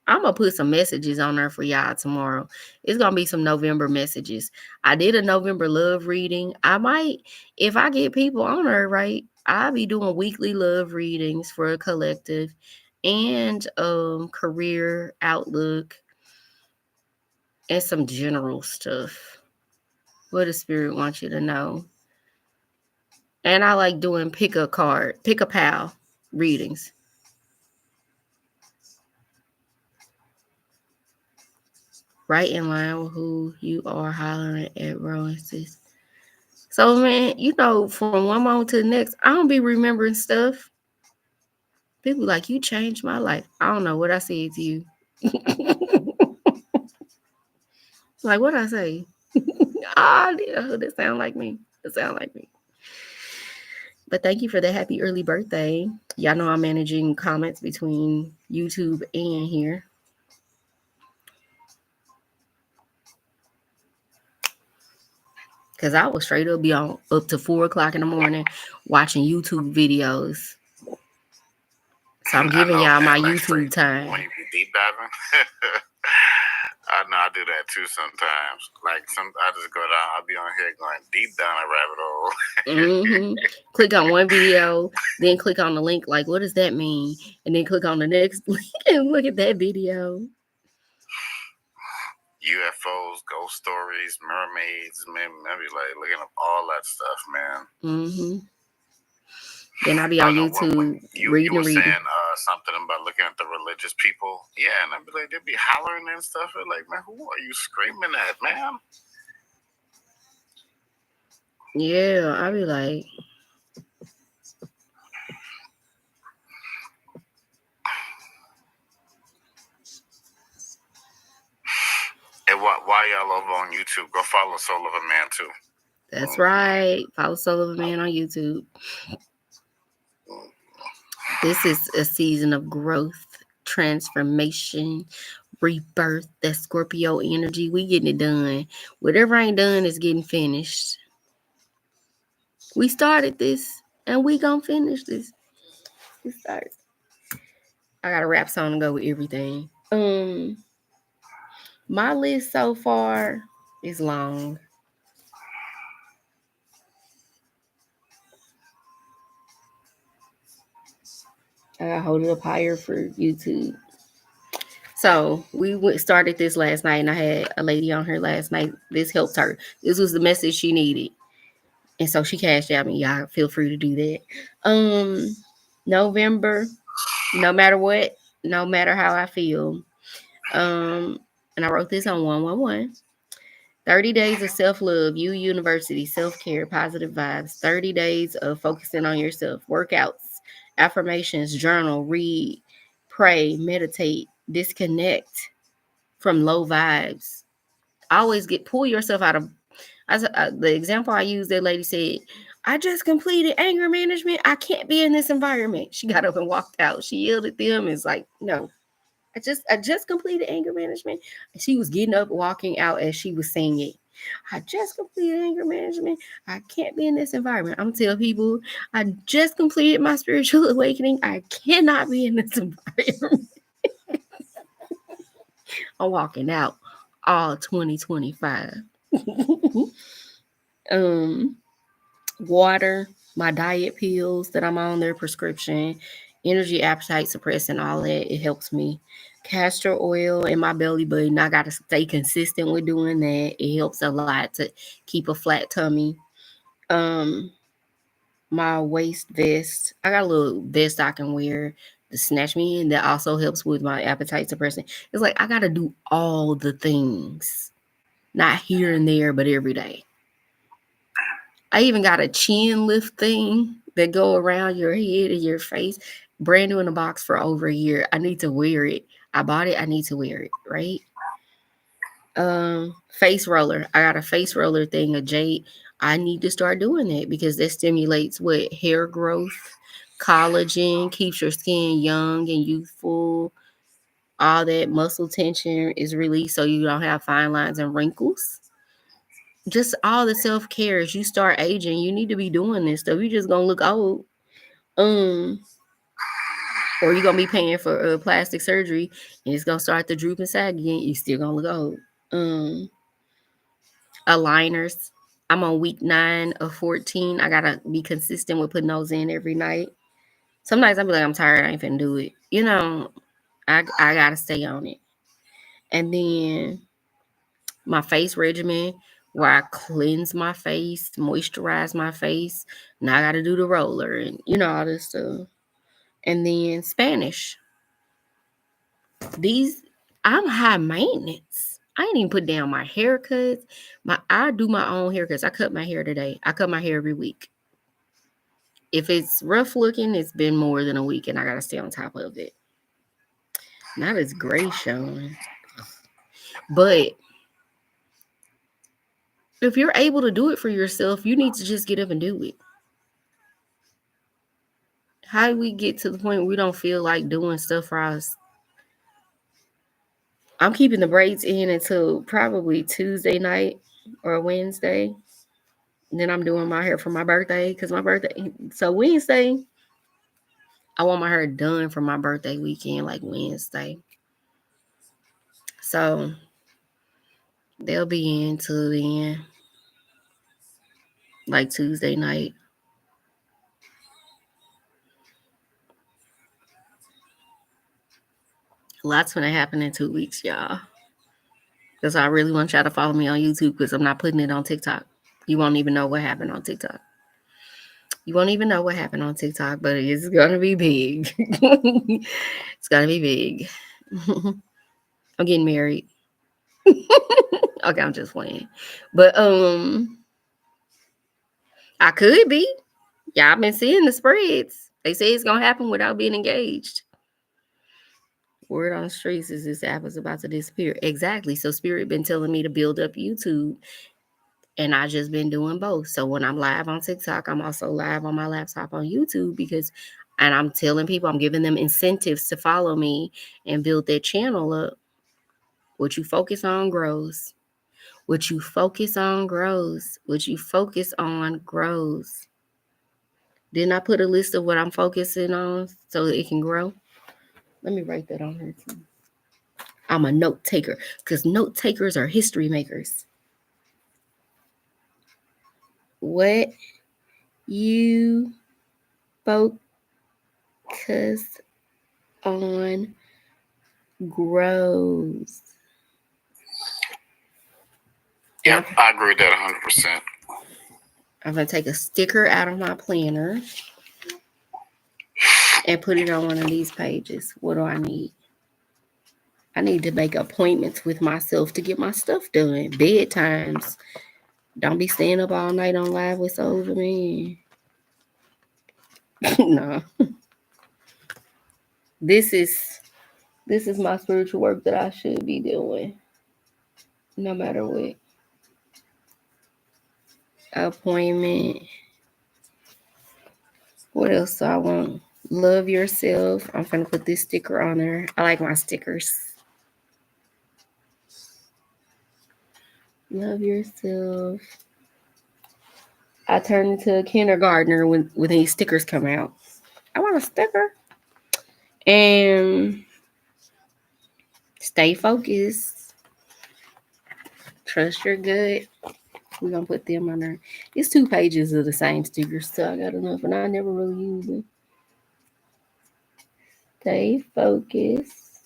I'm gonna put some messages on there for y'all tomorrow. It's gonna be some November messages. I did a November love reading. I might, if I get people on there, right, I'll be doing weekly love readings for a collective and career outlook and some general stuff. What the spirit wants you to know. And I like doing pick a pal readings. Right in line with who you are hollering at Rowan's. So man, from one moment to the next, I don't be remembering stuff. People like you changed my life. I don't know what I said to you. Like what I say? That sound like me. That sound like me. But thank you for the happy early birthday. Y'all know I'm managing comments between YouTube and here. Cause I was straight up be on up to 4 o'clock in the morning watching YouTube videos. So I'm giving y'all my YouTube time. When you be deep diving. I know I do that too sometimes. Like I just go down. I'll be on here going deep down a rabbit hole. Click on one video, then click on the link. Like, what does that mean? And then click on the next link and look at that video. UFOs, ghost stories, mermaids, man. I be like looking up all that stuff, man. Then I be on YouTube reading. You were saying something about looking at the religious people. Yeah, and I'd be like, they'd be hollering and stuff. I'm like, man, who are you screaming at, man? Yeah, I be like. And while y'all over on YouTube, go follow Soul of a Man too. That's right. Follow Soul of a Man on YouTube. This is a season of growth, transformation, rebirth. That Scorpio energy. We getting it done. Whatever ain't done is getting finished. We started this and we gonna finish this. We started. I got a rap song to go with everything. My list so far is long. I gotta hold it up higher for YouTube. So we started this last night, and I had a lady on here last night. This helped her. This was the message she needed, and so she cashed out me. Y'all feel free to do that. November, no matter what, no matter how I feel. And I wrote this on 111. 30 days of self-love, You University, self-care, positive vibes. 30 days of focusing on yourself, workouts, affirmations, journal, read, pray, meditate, disconnect from low vibes. Always pull yourself out of. The example I used, that lady said, I just completed anger management. I can't be in this environment. She got up and walked out. She yelled at them and was like, no, I just completed anger management. She was getting up, walking out as she was saying it. I just completed anger management. I can't be in this environment. I'm telling people, I just completed my spiritual awakening. I cannot be in this environment. I'm walking out all 2025. um, Water, my diet pills that I'm on their prescription, energy appetite suppressant, all that. It helps me. Castor oil in my belly button. I gotta stay consistent with doing that. It helps a lot to keep a flat tummy. Um, my waist vest. I got a little vest I can wear to snatch me in that also helps with my appetite suppressant. It's like I gotta do all the things. Not here and there, but every day. I even got a chin lift thing that go around your head and your face. Brand new in a box for over a year. I need to wear it. I bought it. I need to wear it, right? Face roller. I got a face roller thing, a jade. I need to start doing that because that stimulates what hair growth, collagen, keeps your skin young and youthful. All that muscle tension is released so you don't have fine lines and wrinkles. Just all the self care as you start aging, you need to be doing this stuff. You just gonna look old. Um, or you're gonna be paying for plastic surgery and it's gonna start to droop and sag again. You still gonna look old. Aligners. I'm on week 9 of 14. I gotta be consistent with putting those in every night. Sometimes I'll be like, I'm tired, I ain't finna do it. I gotta stay on it. And then my face regimen where I cleanse my face, moisturize my face. Now I gotta do the roller and all this stuff. And then Spanish. These I'm high maintenance. I ain't even put down my haircuts. I do my own haircuts. I cut my hair today. I cut my hair every week. If it's rough looking, it's been more than a week and I gotta stay on top of it. Not as gray showing. But if you're able to do it for yourself, you need to just get up and do it. How do we get to the point where we don't feel like doing stuff for us? I'm keeping the braids in until probably Tuesday night or Wednesday. And then I'm doing my hair for my birthday because my birthday. So Wednesday, I want my hair done for my birthday weekend, like Wednesday. So they'll be in till then, like Tuesday night. Lots gonna happen in 2 weeks, y'all. Because I really want y'all to follow me on YouTube because I'm not putting it on TikTok. You won't even know what happened on TikTok. You won't even know what happened on TikTok, but it's gonna be big. It's gonna be big. I'm getting married. Okay, I'm just playing. But I could be. Y'all been seeing the spreads. They say it's gonna happen without being engaged. Word on the streets is this app is about to disappear. Exactly. So Spirit been telling me to build up YouTube. And I just been doing both. So when I'm live on TikTok, I'm also live on my laptop on YouTube and I'm telling people, I'm giving them incentives to follow me and build their channel up. What you focus on grows. What you focus on grows. What you focus on grows. Didn't I put a list of what I'm focusing on so it can grow? Let me write that on here too. I'm a note taker because note takers are history makers. What you focus on grows. Yep, I agree with that 100%. I'm going to take a sticker out of my planner and put it on one of these pages. What do I need? I need to make appointments with myself to get my stuff done. Bedtimes. Don't be staying up all night on live with older men. No. This is my spiritual work that I should be doing. No matter what. Appointment. What else do I want? Love yourself. I'm gonna put this sticker on there. I like my stickers. Love yourself. I turn into a kindergartner when these stickers come out. I want a sticker. And Stay focused. Trust your gut. We're gonna put them on there. It's 2 pages of the same stickers, so I got enough, and I never really use them. Stay focused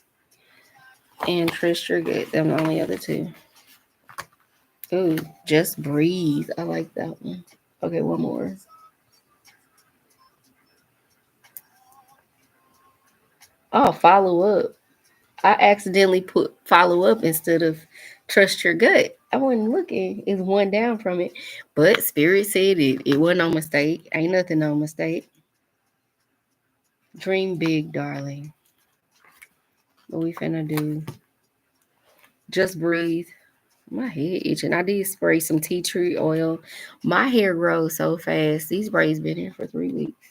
and trust your gut. Them the only other two. Ooh, just breathe. I like that one. Okay, one more. Oh, follow up. I accidentally put follow up instead of trust your gut. I wasn't looking. It's one down from it. But Spirit said it wasn't no mistake. Ain't nothing no mistake. Dream big, darling. What we finna do? Just breathe. My head itching. I did spray some tea tree oil. My hair grows so fast. These braids been here for 3 weeks.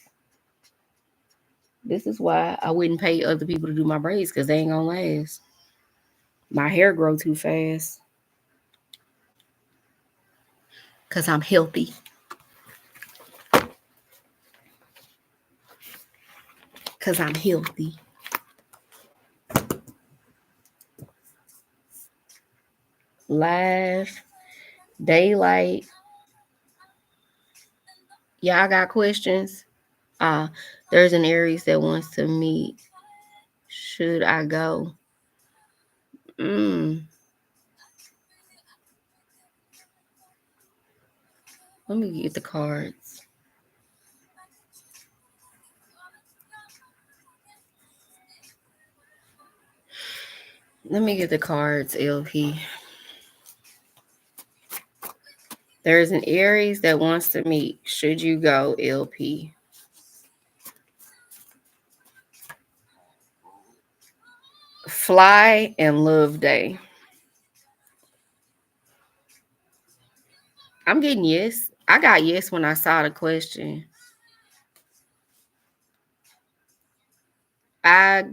This is why I wouldn't pay other people to do my braids because they ain't gonna last. My hair grow too fast. Cause I'm healthy. Cause I'm healthy. Live, daylight. Y'all got questions? There's an Aries that wants to meet. Should I go? Mm. Let me get the cards. Let me get the cards, LP. There's an Aries that wants to meet. Should you go, LP? Fly and Love Day. I'm getting yes. I got yes when I saw the question. I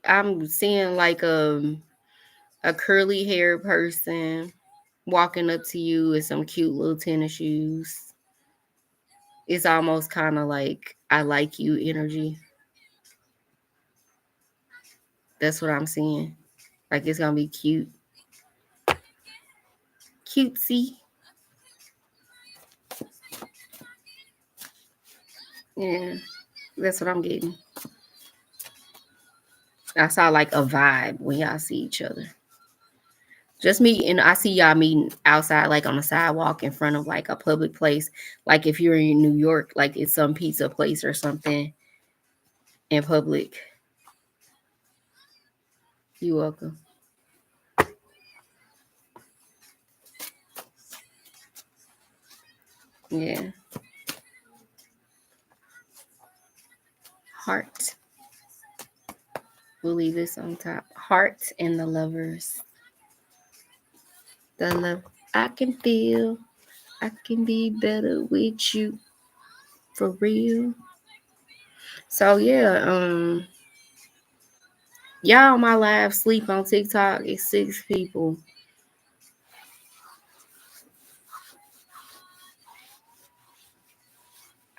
I'm seeing like a curly hair person walking up to you with some cute little tennis shoes. It's almost kind of like I like you energy. That's what I'm seeing. Like it's gonna be cute. Cutesy. Yeah. That's what I'm getting. I saw like a vibe when y'all see each other. Just meeting. I see y'all meeting outside, like on the sidewalk in front of like a public place. Like if you're in New York, like it's some pizza place or something in public. You welcome. Yeah. Heart. We'll leave this on top. Heart and the lovers. The love I can feel. I can be better with you. For real. So yeah, y'all on my live sleep on TikTok. It's 6 people.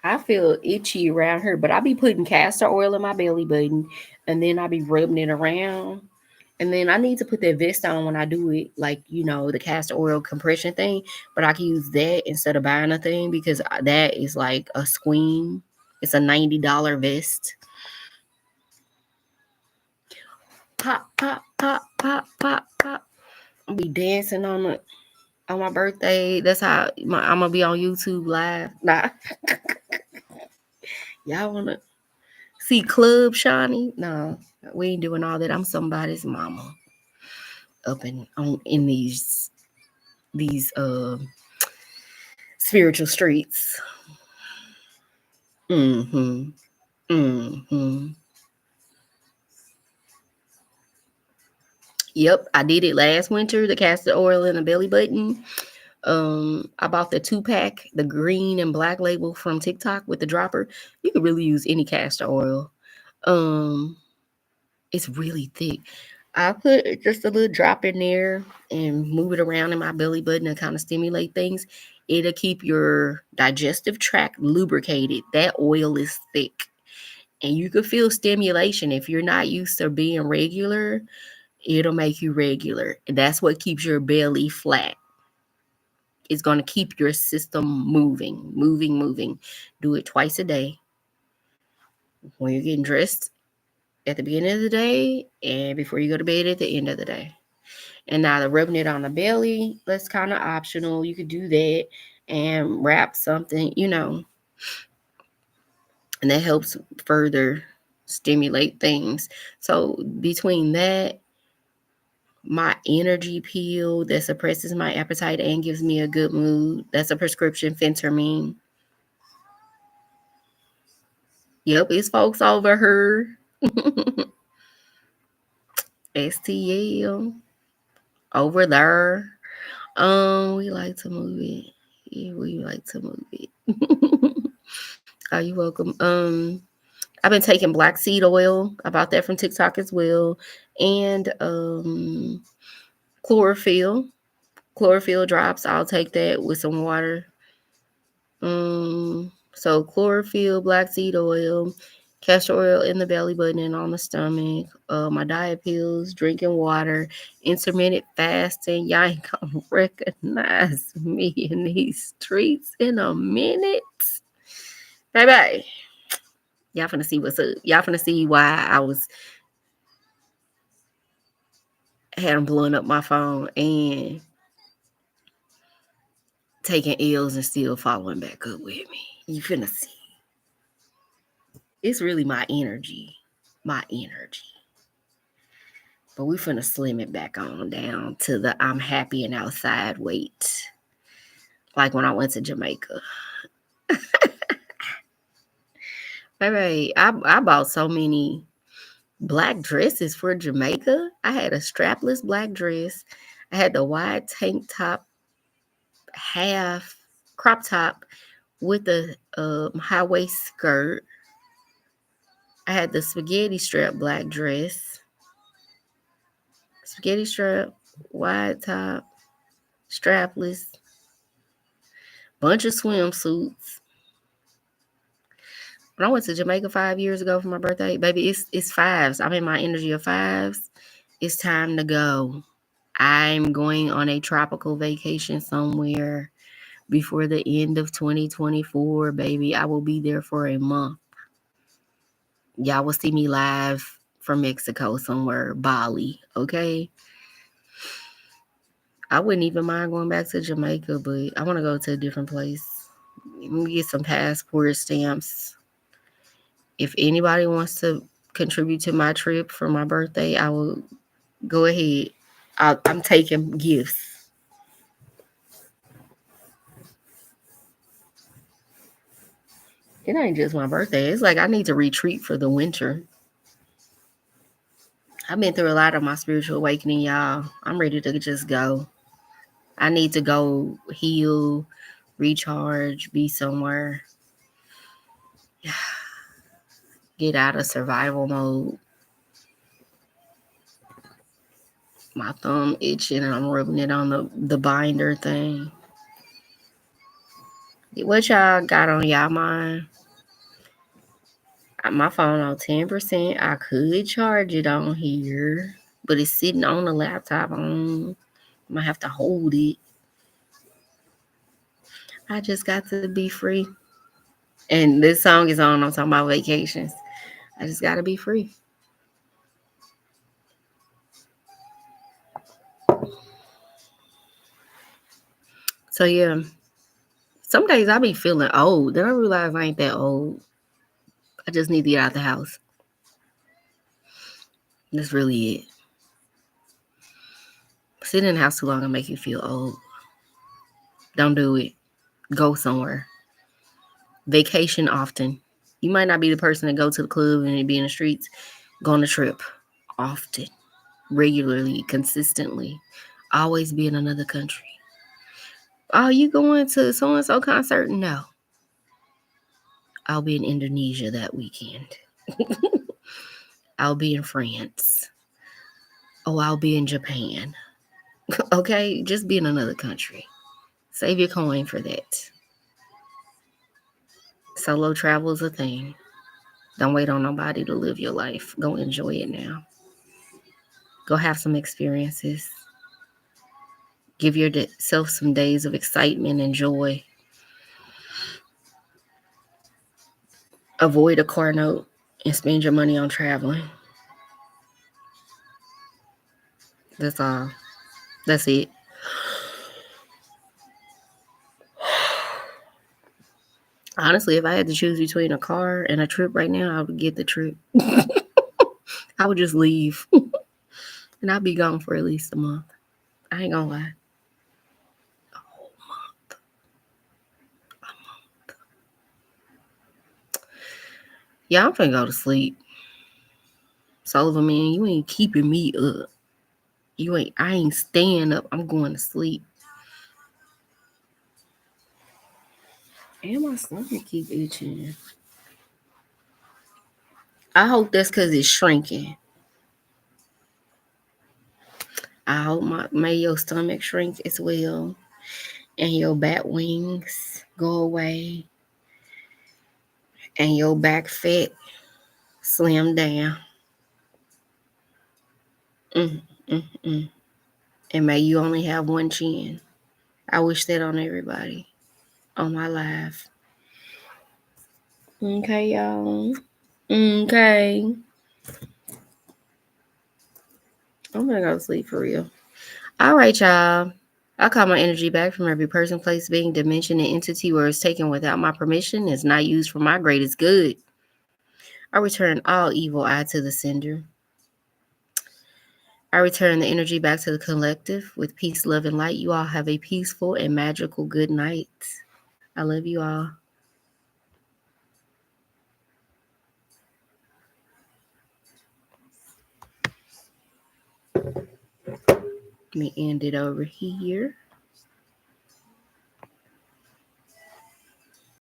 I feel itchy around here, but I be putting castor oil in my belly button and then I be rubbing it around. And then I need to put that vest on when I do it, like, the castor oil compression thing. But I can use that instead of buying a thing because that is like a squeam. It's a $90 vest. Pop, pop, pop, pop, pop, pop. I'll be dancing on my birthday. That's how I'm gonna be on YouTube live. Nah, y'all wanna see Club Shawnee? No, we ain't doing all that. I'm somebody's mama up in these spiritual streets. Mm-hmm. Mm-hmm. Yep, I did it last winter. The castor oil in the belly button. I bought the 2-pack, the green and black label from TikTok with the dropper. You can really use any castor oil. Um, it's really thick. I put just a little drop in there and move it around in my belly button and kind of stimulate things. It'll keep your digestive tract lubricated. That oil is thick. And you can feel stimulation if you're not used to being regular. It'll make you regular. That's what keeps your belly flat. It's going to keep your system moving, moving, moving. Do it twice a day when you're getting dressed at the beginning of the day and before you go to bed at the end of the day. And now the rubbing it on the belly, that's kind of optional. You could do that and wrap something, and that helps further stimulate things. So between that, my energy pill that suppresses my appetite and gives me a good mood, that's a prescription phentermine. Yep, it's folks over here. STL over there. We like to move it. Yeah, we like to move it. Are you welcome? I've been taking black seed oil. I bought that from TikTok as well. And chlorophyll. Chlorophyll drops. I'll take that with some water. So chlorophyll, black seed oil, castor oil in the belly button and on the stomach. My diet pills, drinking water, intermittent fasting. Y'all ain't gonna recognize me in these streets in a minute. Bye. Y'all finna see what's up. Y'all finna see why I had them blowing up my phone and taking L's and still following back up with me. You finna see. It's really my energy. My energy. But we finna slim it back on down to the I'm happy and outside weight. Like when I went to Jamaica. Baby, I bought so many black dresses for Jamaica. I had a strapless black dress. I had the wide tank top, half crop top with the high waist skirt. I had the spaghetti strap black dress. Spaghetti strap, wide top, strapless, bunch of swimsuits. When I went to Jamaica 5 years ago for my birthday, baby, it's fives. I'm in my energy of fives. It's time to go. I'm going on a tropical vacation somewhere before the end of 2024, baby. I will be there for a month. Y'all will see me live from Mexico somewhere, Bali, okay? I wouldn't even mind going back to Jamaica, but I want to go to a different place. Let me get some passport stamps. If anybody wants to contribute to my trip for my birthday, I will go ahead. I'm taking gifts. It ain't just my birthday. It's like I need to retreat for the winter. I've been through a lot of my spiritual awakening, y'all. I'm ready to just go. I need to go heal, recharge, be somewhere. Get out of survival mode. My thumb itching and I'm rubbing it on the binder thing. What y'all got on y'all mind? My phone on 10%. I could charge it on here, but it's sitting on the laptop. I might have to hold it. I just got to be free. And this song is on. I'm talking about vacations. I just got to be free. So, yeah. Some days I be feeling old. Then I realize I ain't that old. I just need to get out the house. That's really it. Sitting in the house too long will make you feel old. Don't do it. Go somewhere. Vacation often. You might not be the person that go to the club and be in the streets. Go on a trip often, regularly, consistently. Always be in another country. Oh, you going to so-and-so concert? No. I'll be in Indonesia that weekend. I'll be in France. Oh, I'll be in Japan. Okay? Just be in another country. Save your coin for that. Solo travel is a thing. Don't wait on nobody to live your life. Go enjoy it now. Go have some experiences. Give yourself some days of excitement and joy. Avoid a car note and spend your money on traveling. That's all. That's it. Honestly, if I had to choose between a car and a trip right now, I would get the trip. I would just leave and I'd be gone for at least a month. I ain't gonna lie. A whole month. Yeah, I'm finna go to sleep. Sullivan, man, you ain't keeping me up. I ain't staying up. I'm going to sleep. And my stomach keep itching. I hope that's because it's shrinking. I hope may your stomach shrink as well. And your bat wings go away. And your back fat slim down. Mm, mm, mm. And may you only have one chin. I wish that on everybody on my life. Okay, y'all. Okay. I'm gonna go to sleep for real. All right, y'all. I call my energy back from every person, place, being, dimension, and entity where it's taken without my permission is not used for my greatest good. I return all evil eye to the sender. I return the energy back to the collective with peace, love, and light. You all have a peaceful and magical good night. I love you all. Let me end it over here.